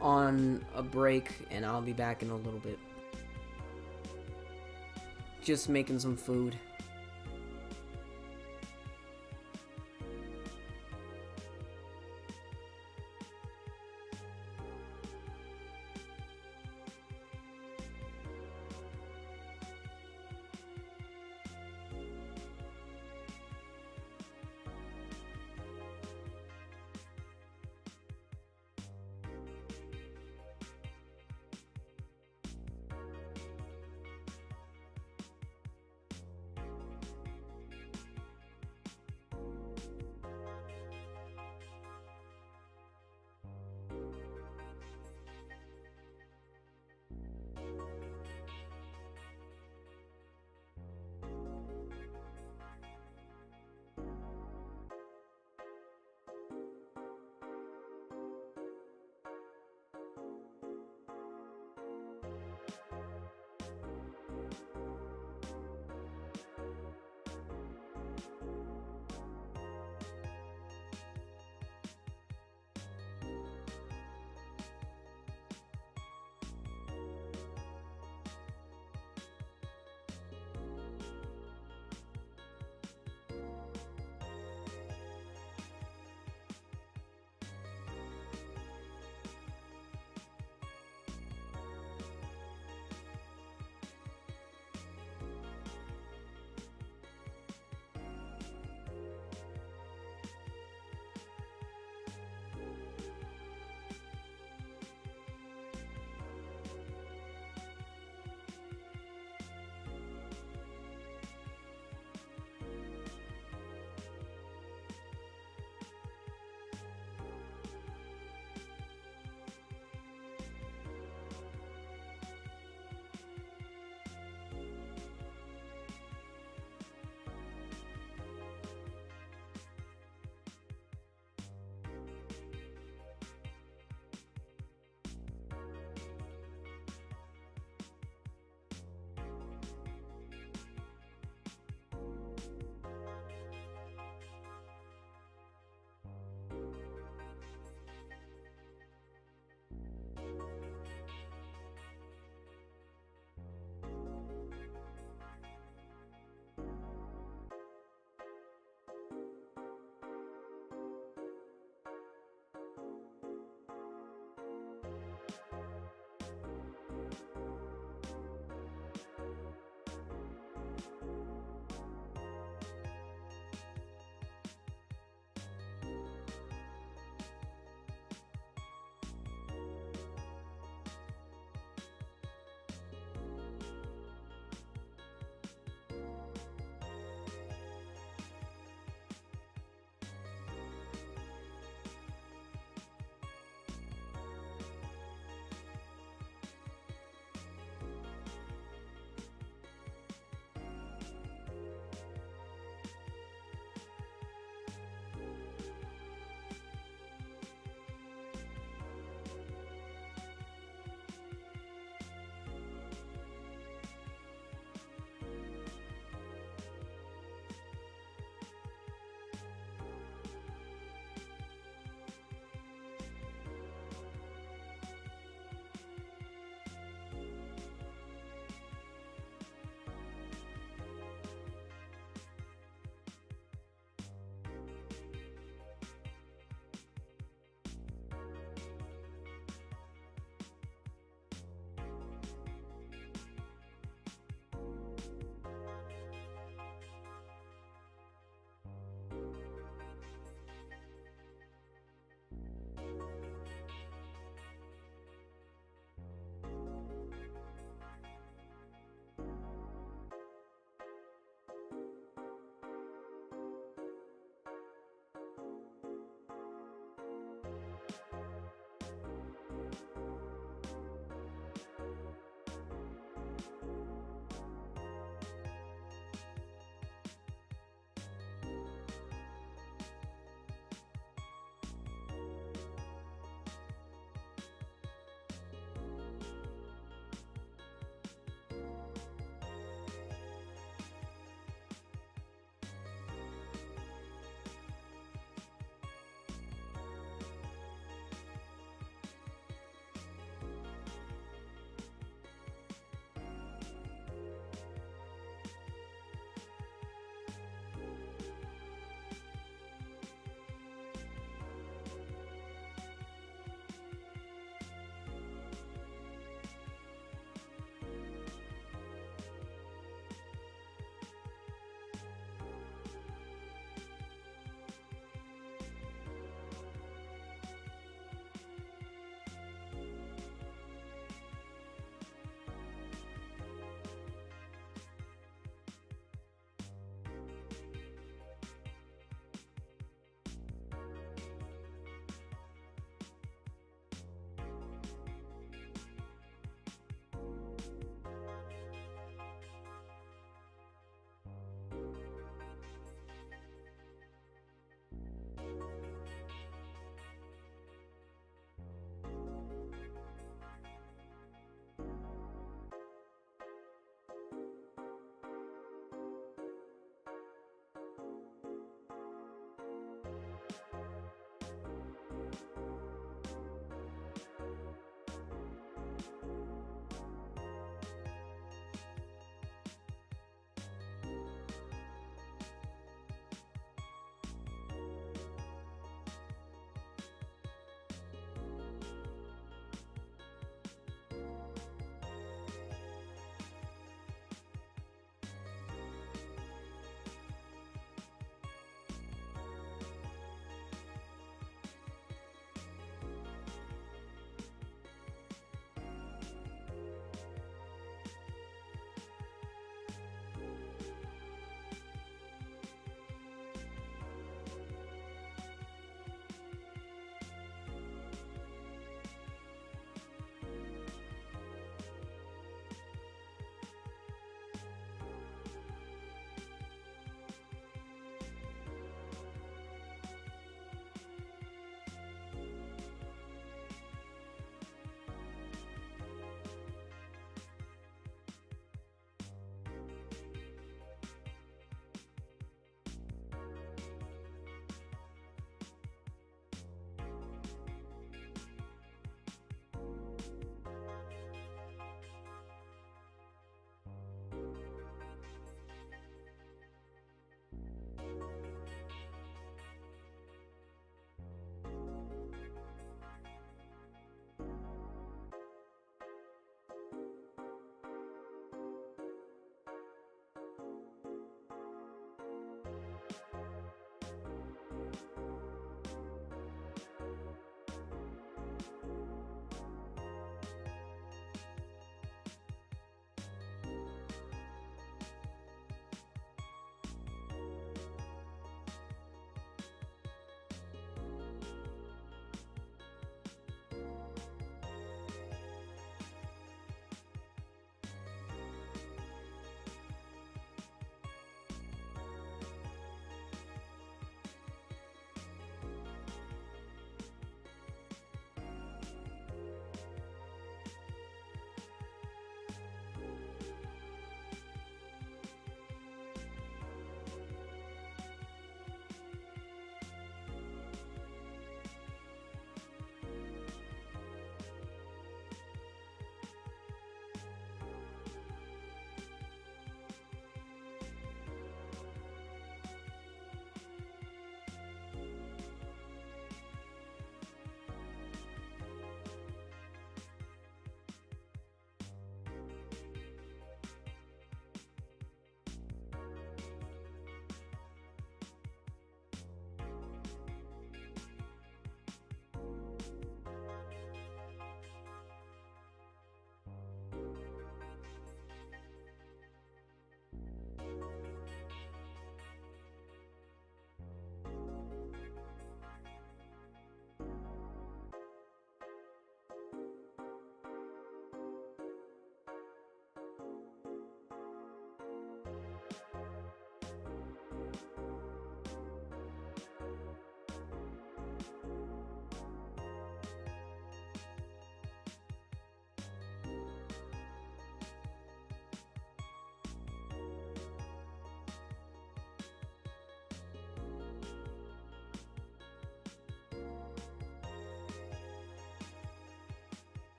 on a break, and I'll be back in a little bit. Just making some food.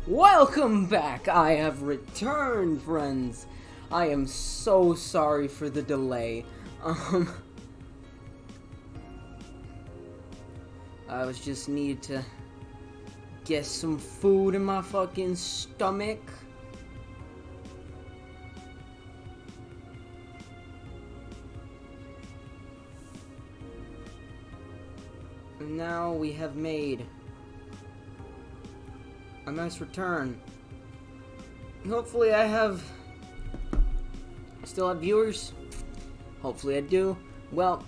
Welcome back! I have returned, friends. I am so sorry for the delay. I was just needed to get some food in my fucking stomach. Now we have made a nice return. Hopefully I still have viewers. Hopefully I do. Well,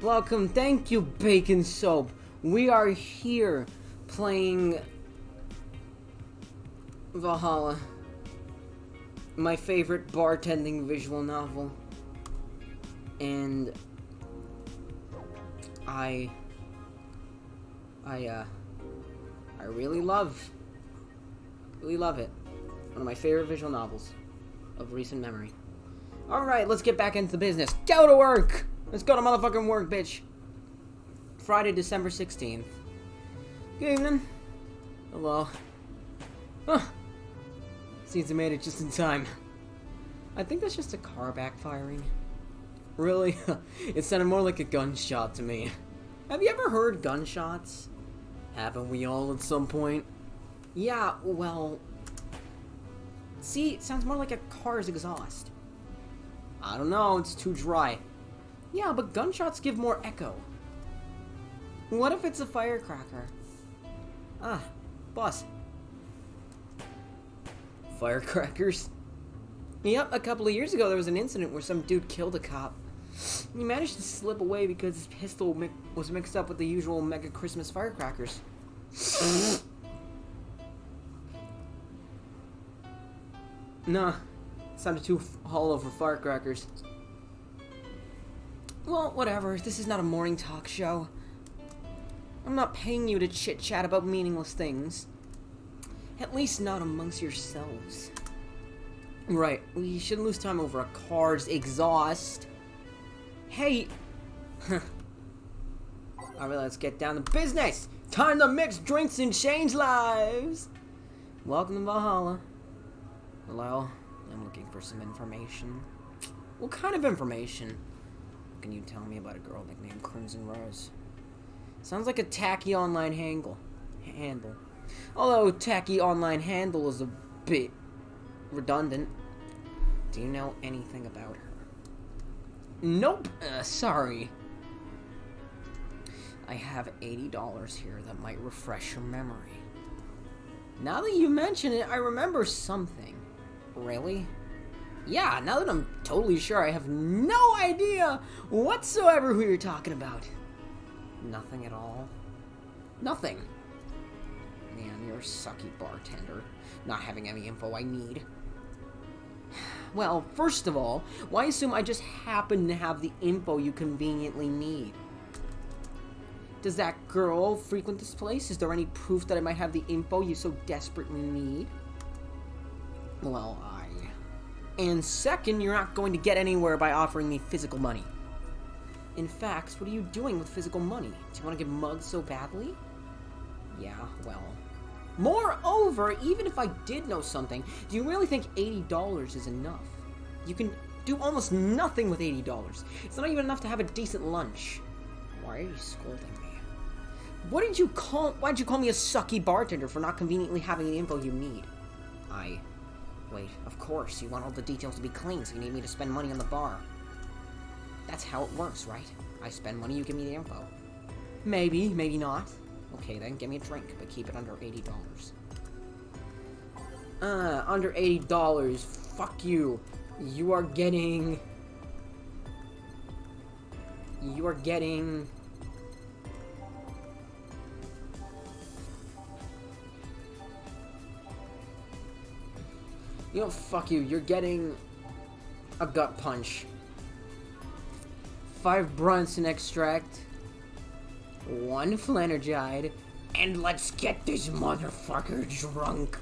welcome. Thank you, Bacon Soap. We are here playing Valhalla, my favorite bartending visual novel. And I really love it. One of my favorite visual novels of recent memory. Alright, let's get back into the business. Go to work! Let's go to motherfucking work, bitch. Friday, December 16th. Good evening. Hello. Huh. Seems I made it just in time. I think that's just a car backfiring. Really? It sounded more like a gunshot to me. Have you ever heard gunshots? Haven't we all at some point? Yeah, well... See, it sounds more like a car's exhaust. I don't know, it's too dry. Yeah, but gunshots give more echo. What if it's a firecracker? Ah, boss. Firecrackers? Yep, a couple of years ago there was an incident where some dude killed a cop. He managed to slip away because his pistol was mixed up with the usual mega Christmas firecrackers. Nah, sounded too hollow for firecrackers. Well, whatever. This is not a morning talk show. I'm not paying you to chit-chat about meaningless things. At least not amongst yourselves. Right, we shouldn't lose time over a car's exhaust. Hey! Alright, let's get down to business! Time to mix drinks and change lives! Welcome to Valhalla. Hello, I'm looking for some information. What kind of information? What can you tell me about a girl nicknamed Crimson Rose? Sounds like a tacky online handle. Although tacky online handle is a bit redundant. Do you know anything about her? Nope. Sorry. I have $80 here that might refresh your memory. Now that you mention it, I remember something. Really? Yeah, now that I'm totally sure, I have no idea whatsoever who you're talking about. Nothing at all? Nothing. Man, you're a sucky bartender. Not having any info I need. Well, first of all, why assume I just happen to have the info you conveniently need? Does that girl frequent this place? Is there any proof that I might have the info you so desperately need? Well, And second, you're not going to get anywhere by offering me physical money. In fact, what are you doing with physical money? Do you want to get mugged so badly? Yeah, well... Moreover, even if I did know something, do you really think $80 is enough? You can do almost nothing with $80. It's not even enough to have a decent lunch. Why are you scolding me? Why'd you call me a sucky bartender for not conveniently having the info you need? Wait, of course, you want all the details to be clean, so you need me to spend money on the bar. That's how it works, right? I spend money, you give me the info. Maybe, maybe not. Okay, then, give me a drink, but keep it under $80. Under $80. Fuck you. You are getting... You know, fuck you. You're getting a gut punch. 5 Brunson extract. 1 Flanergide. And let's get this motherfucker drunk.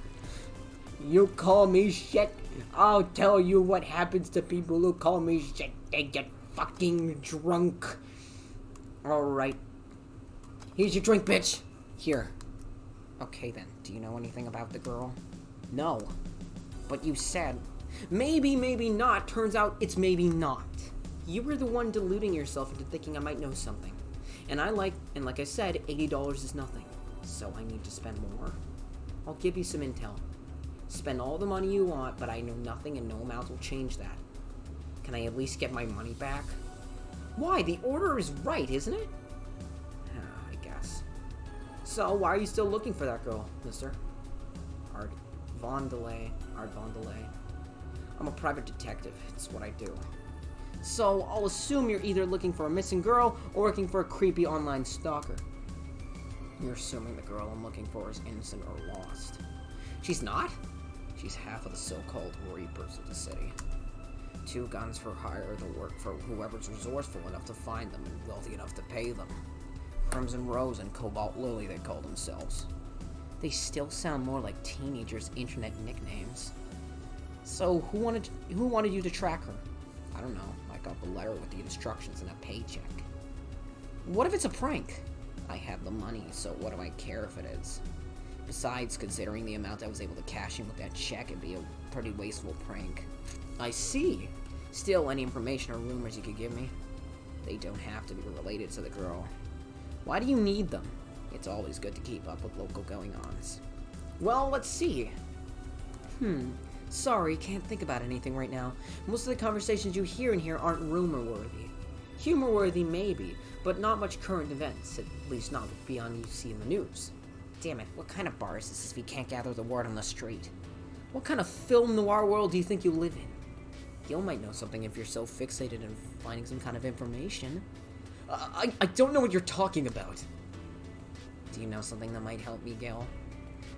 You call me shit, I'll tell you what happens to people who call me shit. They get fucking drunk. Alright. Here's your drink, bitch. Here. Okay then, do you know anything about the girl? No. But you said, maybe, maybe not. Turns out it's maybe not. You were the one deluding yourself into thinking I might know something. And like I said, $80 is nothing. So I need to spend more. I'll give you some intel. Spend all the money you want, but I know nothing and no amount will change that. Can I at least get my money back? Why? The order is right, isn't it? I guess. So, why are you still looking for that girl, mister? Art Von Delay. I'm a private detective. It's what I do. So, I'll assume you're either looking for a missing girl or working for a creepy online stalker. You're assuming the girl I'm looking for is innocent or lost. She's not? She's half of the so-called reapers of the city. 2 guns for hire to work for whoever's resourceful enough to find them and wealthy enough to pay them. Crimson Rose and Cobalt Lily, they call themselves. They still sound more like teenagers' internet nicknames. So, who wanted you to track her? I don't know. I got the letter with the instructions and a paycheck. What if it's a prank? I have the money, so what do I care if it is? Besides, considering the amount I was able to cash in with that check, it'd be a pretty wasteful prank. I see. Still, any information or rumors you could give me? They don't have to be related to the girl. Why do you need them? It's always good to keep up with local going-ons. Well, let's see. Sorry, can't think about anything right now. Most of the conversations you hear in here aren't rumor-worthy. Humor-worthy, maybe, but not much current events, at least not beyond you see in the news. Damn it, what kind of bar is this if we can't gather the word on the street? What kind of film noir world do you think you live in? Gil might know something if you're so fixated on finding some kind of information. I don't know what you're talking about. Do you know something that might help me, Gil?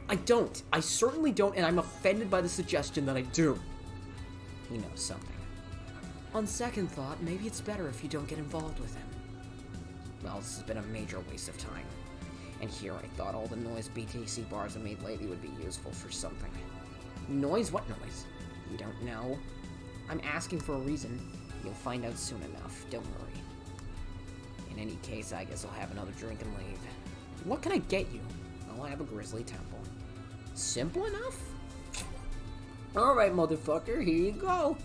I don't. I certainly don't, and I'm offended by the suggestion that I do. He knows something. On second thought, maybe it's better if you don't get involved with him. Well, this has been a major waste of time. And here I thought all the noise BTC bars have made lately would be useful for something. Noise? What noise? You don't know? I'm asking for a reason. You'll find out soon enough. Don't worry. In any case, I guess I'll have another drink and leave. What can I get you? I'll have a grizzly temple. Simple enough? Alright, motherfucker, here you go.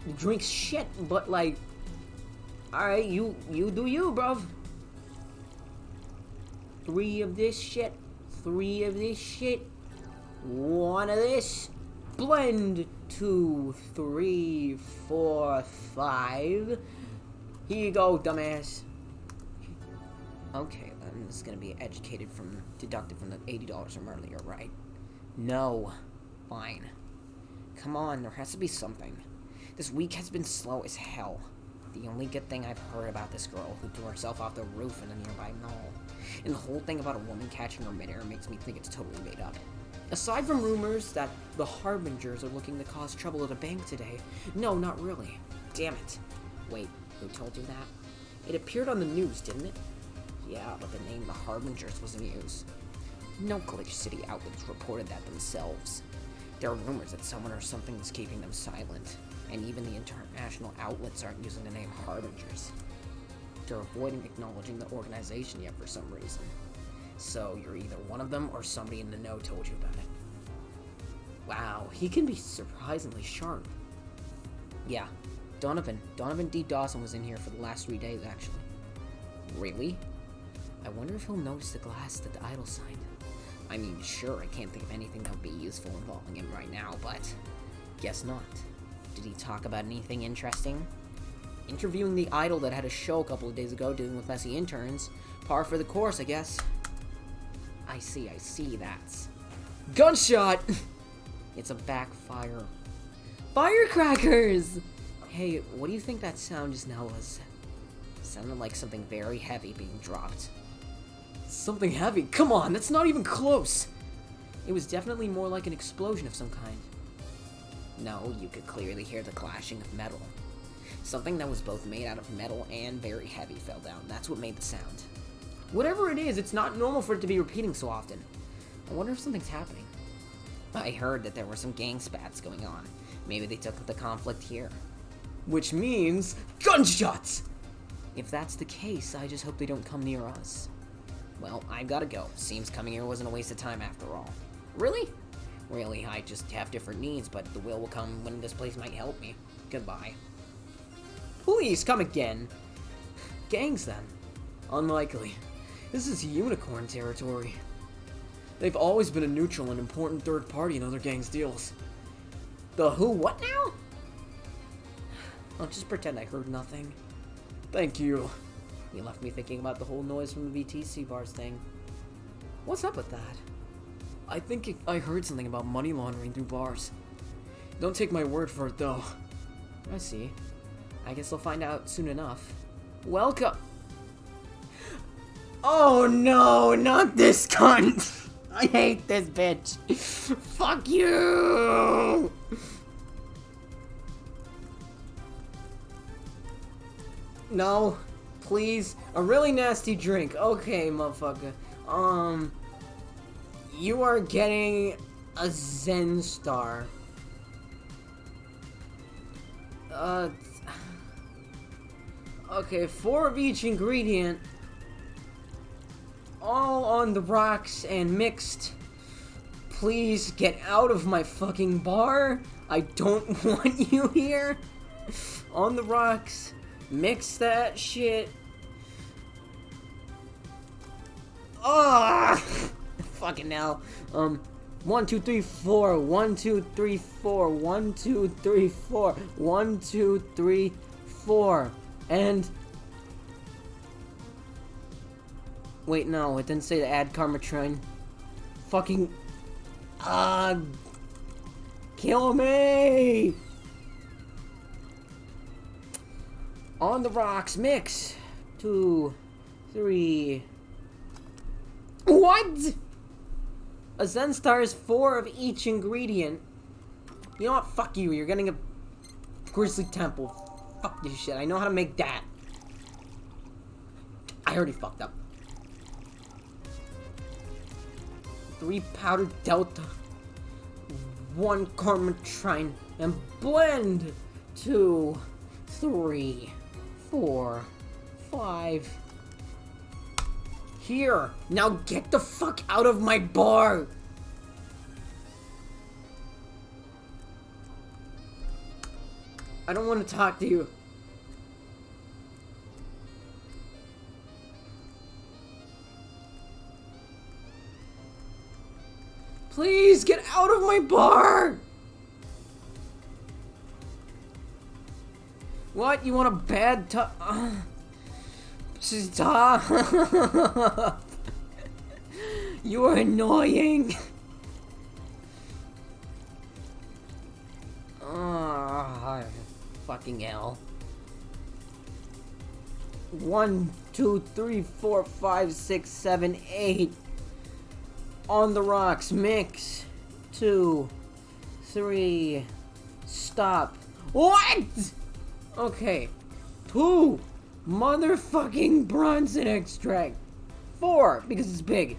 The drink's shit, but like... Alright, you do you, bruv. 3 of this shit. 3 of this shit. 1 of this. Blend. 2, 3, 4, 5. Here you go, dumbass. Okay, then this is gonna be deducted from the $80 from earlier, right? No. Fine. Come on, there has to be something. This week has been slow as hell. The only good thing I've heard about this girl who threw herself off the roof in a nearby mall. And the whole thing about a woman catching her midair makes me think it's totally made up. Aside from rumors that the Harbingers are looking to cause trouble at a bank today, no, not really. Damn it. Wait, who told you that? It appeared on the news, didn't it? Yeah, but the name the Harbingers was in use. No Glitch City outlets reported that themselves. There are rumors that someone or something is keeping them silent, and even the international outlets aren't using the name Harbingers. They're avoiding acknowledging the organization yet for some reason. So you're either one of them or somebody in the know told you about it. Wow, he can be surprisingly sharp. Yeah, Donovan D. Dawson was in here for the last 3 days, actually. Really? I wonder if he'll notice the glass that the idol signed. I mean, sure, I can't think of anything that would be useful involving him right now, but guess not. Did he talk about anything interesting? Interviewing the idol that had a show a couple of days ago dealing with messy interns. Par for the course, I guess. I see, that's... Gunshot! It's a backfire. Firecrackers! Hey, what do you think that sound just now was? Sounded like something very heavy being dropped. Something heavy? Come on, that's not even close! It was definitely more like an explosion of some kind. No, you could clearly hear the clashing of metal. Something that was both made out of metal and very heavy fell down. That's what made the sound. Whatever it is, it's not normal for it to be repeating so often. I wonder if something's happening. I heard that there were some gang spats going on. Maybe they took the conflict here. Which means gunshots! If that's the case, I just hope they don't come near us. Well, I've gotta go. Seems coming here wasn't a waste of time after all. Really? Really, I just have different needs, but the will come when this place might help me. Goodbye. Please, come again. Gangs, then? Unlikely. This is unicorn territory. They've always been a neutral and important third party in other gangs' deals. The who what now? I'll just pretend I heard nothing. Thank you. You left me thinking about the whole noise from the VTC bars thing. What's up with that? I think I heard something about money laundering through bars. Don't take my word for it, though. I see. I guess I'll find out soon enough. Welcome! Oh no, not this cunt! I hate this bitch! Fuck you! No, please. A really nasty drink. Okay, motherfucker. You are getting a Zen Star. Okay, 4 of each ingredient. All on the rocks and mixed. Please get out of my fucking bar. I don't want you here. On the rocks. Mix that shit. Ah! Fucking hell. 1, 2, 3, 4. 1, 2, 3, 4. 1, 2, 3, 4. 1, 2, 3, 4. And wait, no, it didn't say to add Karmatron. Fucking kill me! On the rocks, mix. 2, 3. What? A Zen Star is 4 of each ingredient. You know what? Fuck you. You're getting a Grizzly Temple. Fuck this shit. I know how to make that. I already fucked up. 3 powdered Delta. 1 Karmatrine. And blend. 2, 3, 4, 5. Here. Now get the fuck out of my bar. I don't want to talk to you. Please get out of my bar! What? You want a bad Stop! You are annoying! Fucking hell. 1, 2, 3, 4, 5, 6, 7, 8. On the rocks, mix. 2, 3. Stop. What? Okay. 2 motherfucking Bronson extract. 4, because it's big.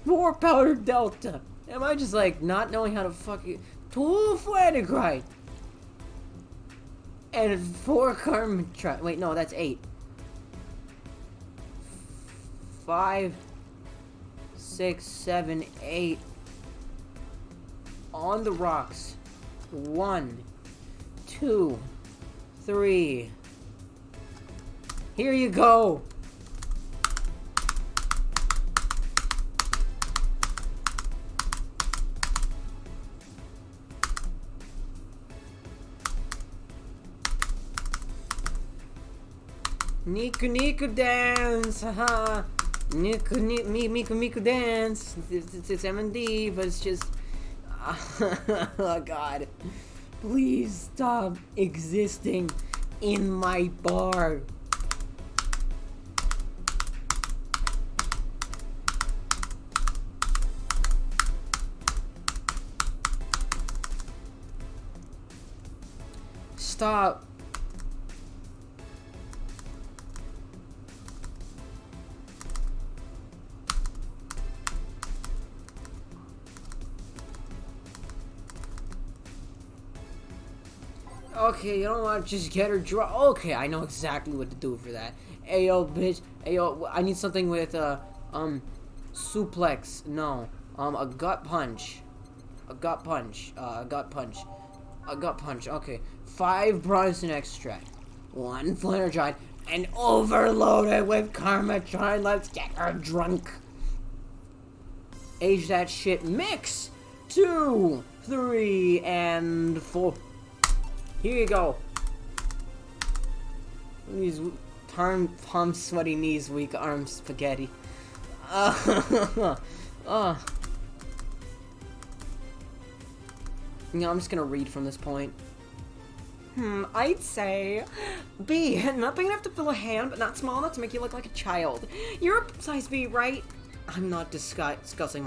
4 powdered Delta. Am I just like not knowing how to fucking 2 Flanagrite? And 4 Karmatron. Wait, no, that's 8. 5, 6, 7, 8. On the rocks. 1, 2, 3. Here you go. Niku dance, haha. Miku dance. It's M&D, but it's just. Oh God! Please stop existing in my bar. Stop. Okay, you don't want to just get her draw. Okay, I know exactly what to do for that. Ayo, bitch. Ayo, I need something with, Suplex, no. A gut punch. A gut punch. A gut punch. A gut punch, okay. 5 Bronson extract. 1 Flanergind. And overloaded with Karmatron. Let's get her drunk. Age that shit. Mix. 2, 3, and 4. Here you go. These palm sweaty knees, weak arms, spaghetti. You know, I'm just gonna read from this point. I'd say B. Not big enough to fill a hand, but not small enough to make you look like a child. You're a size B, right? I'm not discussing my